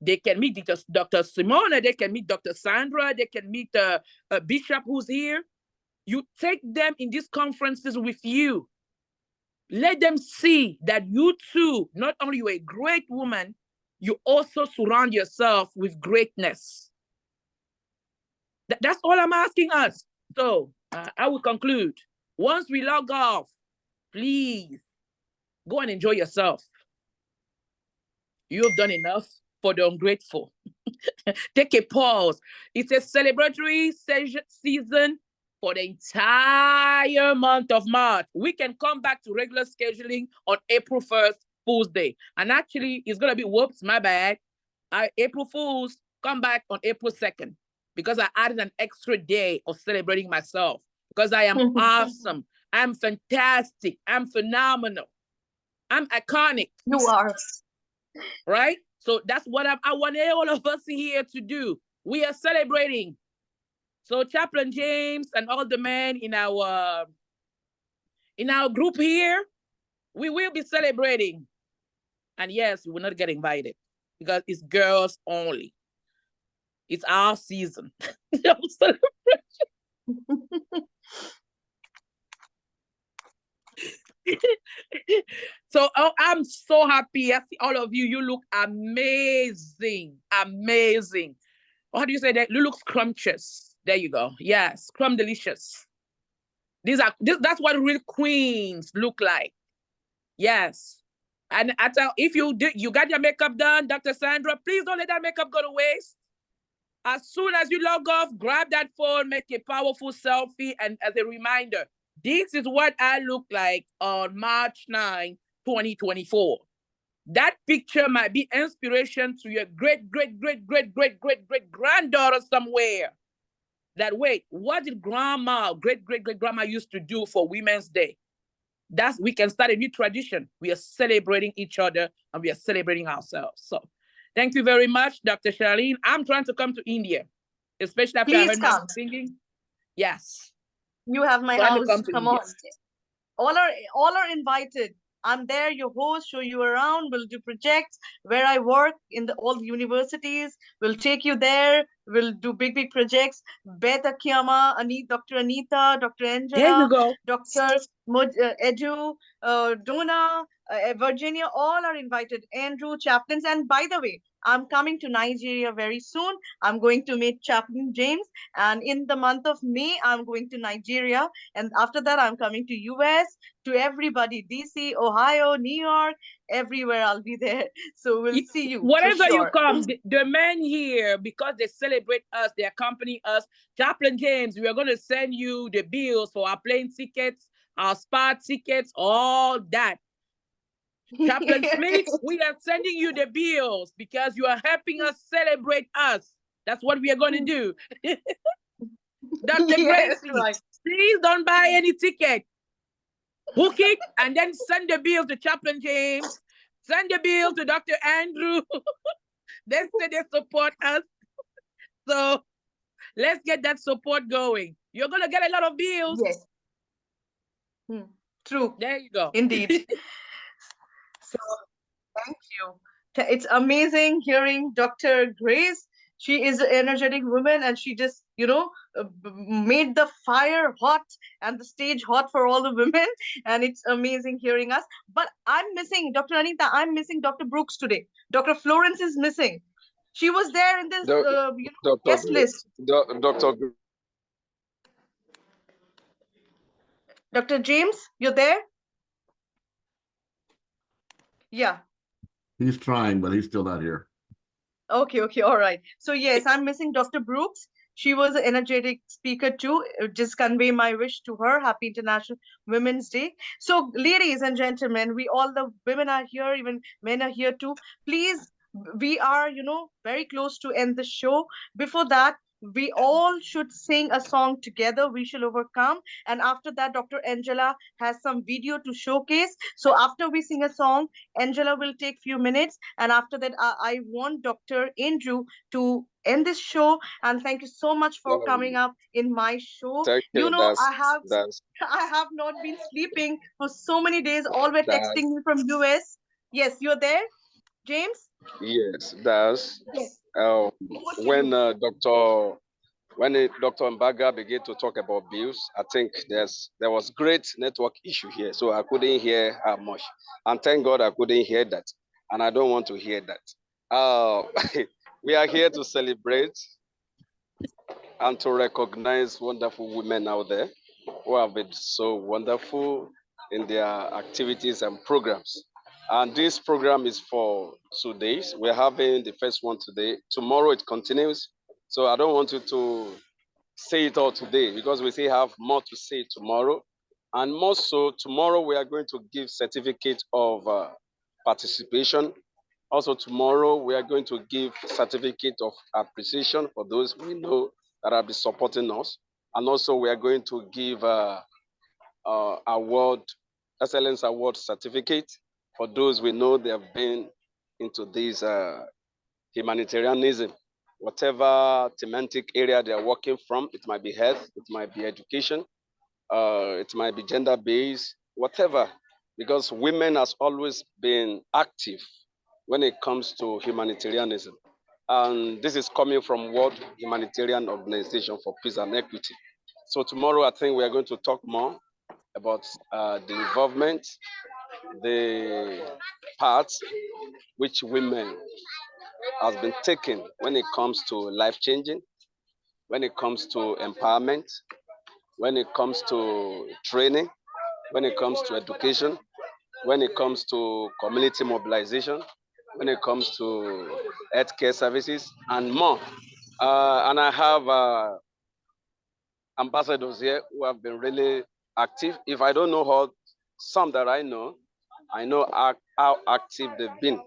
They can meet Dr. Simona. They can meet Dr. Sandra. They can meet Bishop who's here. You take them in these conferences with you. Let them see that you too, not only you're a great woman, you also surround yourself with greatness. That's all I'm asking us. So I will conclude. Once we log off, please go and enjoy yourself. You have done enough for the ungrateful. Take a pause. It's a celebratory season for the entire month of March. We can come back to regular scheduling on April 1st, Fool's Day. And actually, it's going to be, whoops, my bad. April Fools, come back on April 2nd because I added an extra day of celebrating myself because I am awesome. I'm fantastic. I'm phenomenal. I'm iconic. You are. Right? So that's what I want all of us here to do. We are celebrating. So Chaplain James and all the men in our group here, we will be celebrating. And yes, we will not get invited because it's girls only. It's our season of celebration. So I'm so happy. I see all of you. You look amazing. Amazing. How do you say that? You look scrumptious. There you go. Yes, scrum delicious. That's what real queens look like. Yes. And if you got your makeup done, Dr. Sandra, please don't let that makeup go to waste. As soon as you log off, grab that phone, make a powerful selfie, and as a reminder, this is what I look like on March 9, 2024. That picture might be inspiration to your great-great-great-great-great-great-great-granddaughter somewhere. That, wait, what did great-great-great-grandma used to do for Women's Day? We can start a new tradition. We are celebrating each other and we are celebrating ourselves. So thank you very much, Dr. Shaleen. I'm trying to come to India, especially after I heard my singing. Yes. You have my house. Come on. All are invited. I'm there, your host, show you around. We'll do projects where I work in all the universities. We'll take you there. We'll do big projects. Beth Akiyama, Dr. Anita, Dr. Angela, Dr. Edu, Donna, Virginia, all are invited. Andrew, chaplains. And by the way, I'm coming to Nigeria very soon. I'm going to meet Chaplain James. And in the month of May, I'm going to Nigeria. And after that, I'm coming to US, to everybody, DC, Ohio, New York, everywhere I'll be there. So we'll see you. Wherever you come, the men here, because they celebrate us, they accompany us. Chaplain James, we are going to send you the bills for our plane tickets, our spa tickets, all that. Chaplain Smith, we are sending you the bills because you are helping us celebrate us. That's what we are going to do. Dr. Gracie, please don't buy any ticket. Book it and then send the bill to Chaplain James. Send the bill to Dr. Andrew. They say they support us. So let's get that support going. You're going to get a lot of bills. Yes. True. There you go. Indeed. So thank you. It's amazing hearing Dr. Grace. She is an energetic woman and she just, made the fire hot and the stage hot for all the women. And it's amazing hearing us. But I'm missing Dr. Anita. I'm missing Dr. Brooks today. Dr. Florence is missing. She was there in this guest list. Dr. James, you're there? Yeah. He's trying, but he's still not here. Okay, all right. So yes, I'm missing Dr. Brooks. She was an energetic speaker too. Just convey my wish to her. Happy International Women's Day. So ladies and gentlemen, all the women are here, even men are here too. Please, we are, very close to end the show. Before that, we all should sing a song together. We shall overcome. And after that, Dr. Angela has some video to showcase. So after we sing a song, Angela will take few minutes. And after that, I want Dr. Andrew to end this show. And thank you so much for coming up in my show. Thank you. You know, I have not been sleeping for so many days. All were texting me from US. Yes, you're there, James? Yes, that's Yes. when Dr. Mbaga began to talk about bills. I think there was great network issue here, so I couldn't hear her much. And thank God I couldn't hear that, and I don't want to hear that. We are here to celebrate and to recognize wonderful women out there who have been so wonderful in their activities and programs. And this program is for 2 days. We're having the first one today. Tomorrow it continues. So I don't want you to say it all today because we still have more to say tomorrow. And more so, tomorrow we are going to give certificate of participation. Also tomorrow we are going to give certificate of appreciation for those we know that have been supporting us. And also we are going to give award, excellence award certificate for those we know they have been into this humanitarianism, whatever thematic area they are working from. It might be health, it might be education, it might be gender-based, whatever, because women has always been active when it comes to humanitarianism. And this is coming from World Humanitarian Organization for Peace and Equity. So tomorrow, I think we are going to talk more about the involvement, the parts which women has been taken when it comes to life changing, when it comes to empowerment, when it comes to training, when it comes to education, when it comes to community mobilization, when it comes to healthcare services and more. And I have ambassadors here who have been really active. If I don't know all, some that I know how active they've been.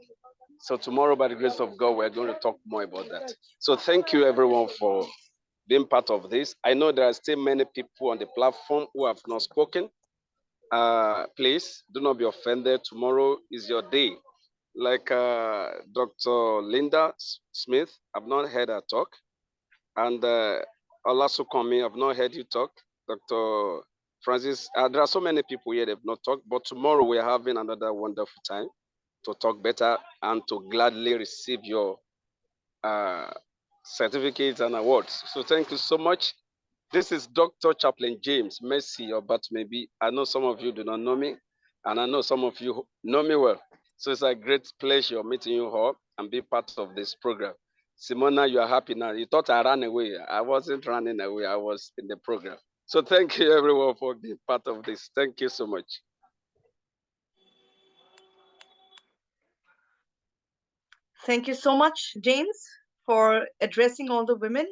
So tomorrow, by the grace of God, we're going to talk more about that. So thank you everyone for being part of this. I know there are still many people on the platform who have not spoken. Please do not be offended. Tomorrow is your day. Like Dr. Linda Smith, I've not heard her talk. And Olasukomi, I've not heard you talk. Dr. Francis, there are so many people here that have not talked, but tomorrow we're having another wonderful time to talk better and to gladly receive your certificates and awards. So thank you so much. This is Dr. Chaplain James Mercy, but maybe I know some of you do not know me, and I know some of you know me well. So it's a great pleasure meeting you all and be part of this program. Simona, you are happy now. You thought I ran away. I wasn't running away. I was in the program. So thank you everyone for being part of this. Thank you so much. Thank you so much, James, for addressing all the women.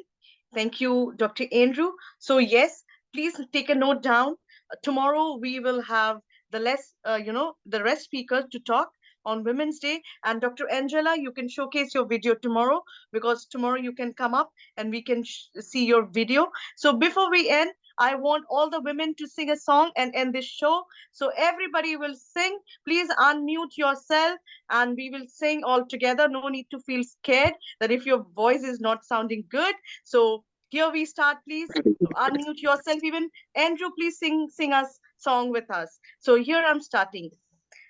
Thank you, Dr. Andrew. So yes, please take a note down. Tomorrow we will have the rest speakers to talk on Women's Day. And Dr. Angela, you can showcase your video tomorrow because tomorrow you can come up and we can see your video. So before we end, I want all the women to sing a song and end this show. So everybody will sing. Please unmute yourself and we will sing all together. No need to feel scared that if your voice is not sounding good. So here we start, please. So unmute yourself. Even Andrew, please sing us song with us. So here I'm starting.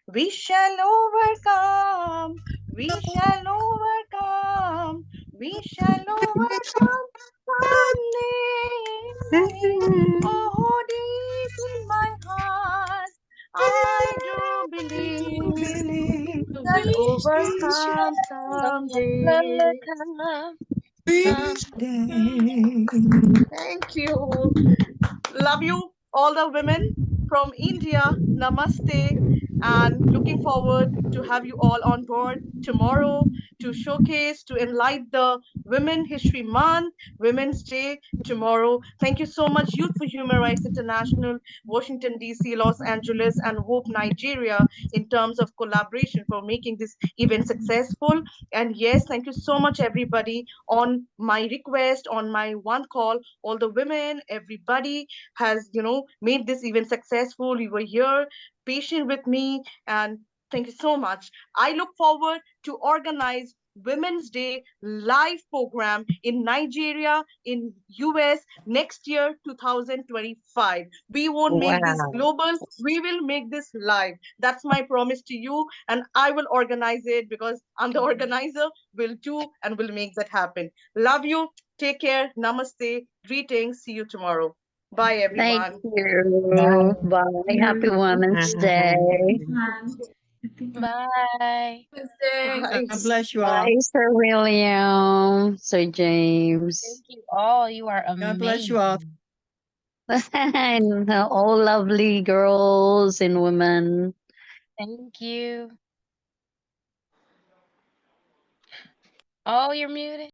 We shall overcome. We shall overcome. We shall overcome someday. Oh, deep in my heart, I do believe we'll overcome someday. Thank you. Love you, all the women from India. Namaste. and looking forward to have you all on board tomorrow to showcase, to enlighten the Women History Month, Women's Day tomorrow. Thank you so much, Youth for Human Rights International, Washington, D.C., Los Angeles, and Hope Nigeria in terms of collaboration for making this event successful. And yes, thank you so much, everybody. On my request, on my one call, all the women, everybody has, made this event successful. You were here, patient with me, and thank you so much. I look forward to organize Women's Day live program in Nigeria, in US next year, 2025. We won't make this Wow. global, we will make this live. That's my promise to you, and I will organize it because I'm the organizer. Will do and will make that happen. Love you. Take care. Namaste. Greetings. See you tomorrow. Bye, Thank everyone. you. Bye. Happy Women's Day. Bye. Bye. God bless you all. Bye, Sir William, Sir James. Thank you all. You are God bless you all. amazing. And all lovely girls and women. Thank you. Oh, you're muted.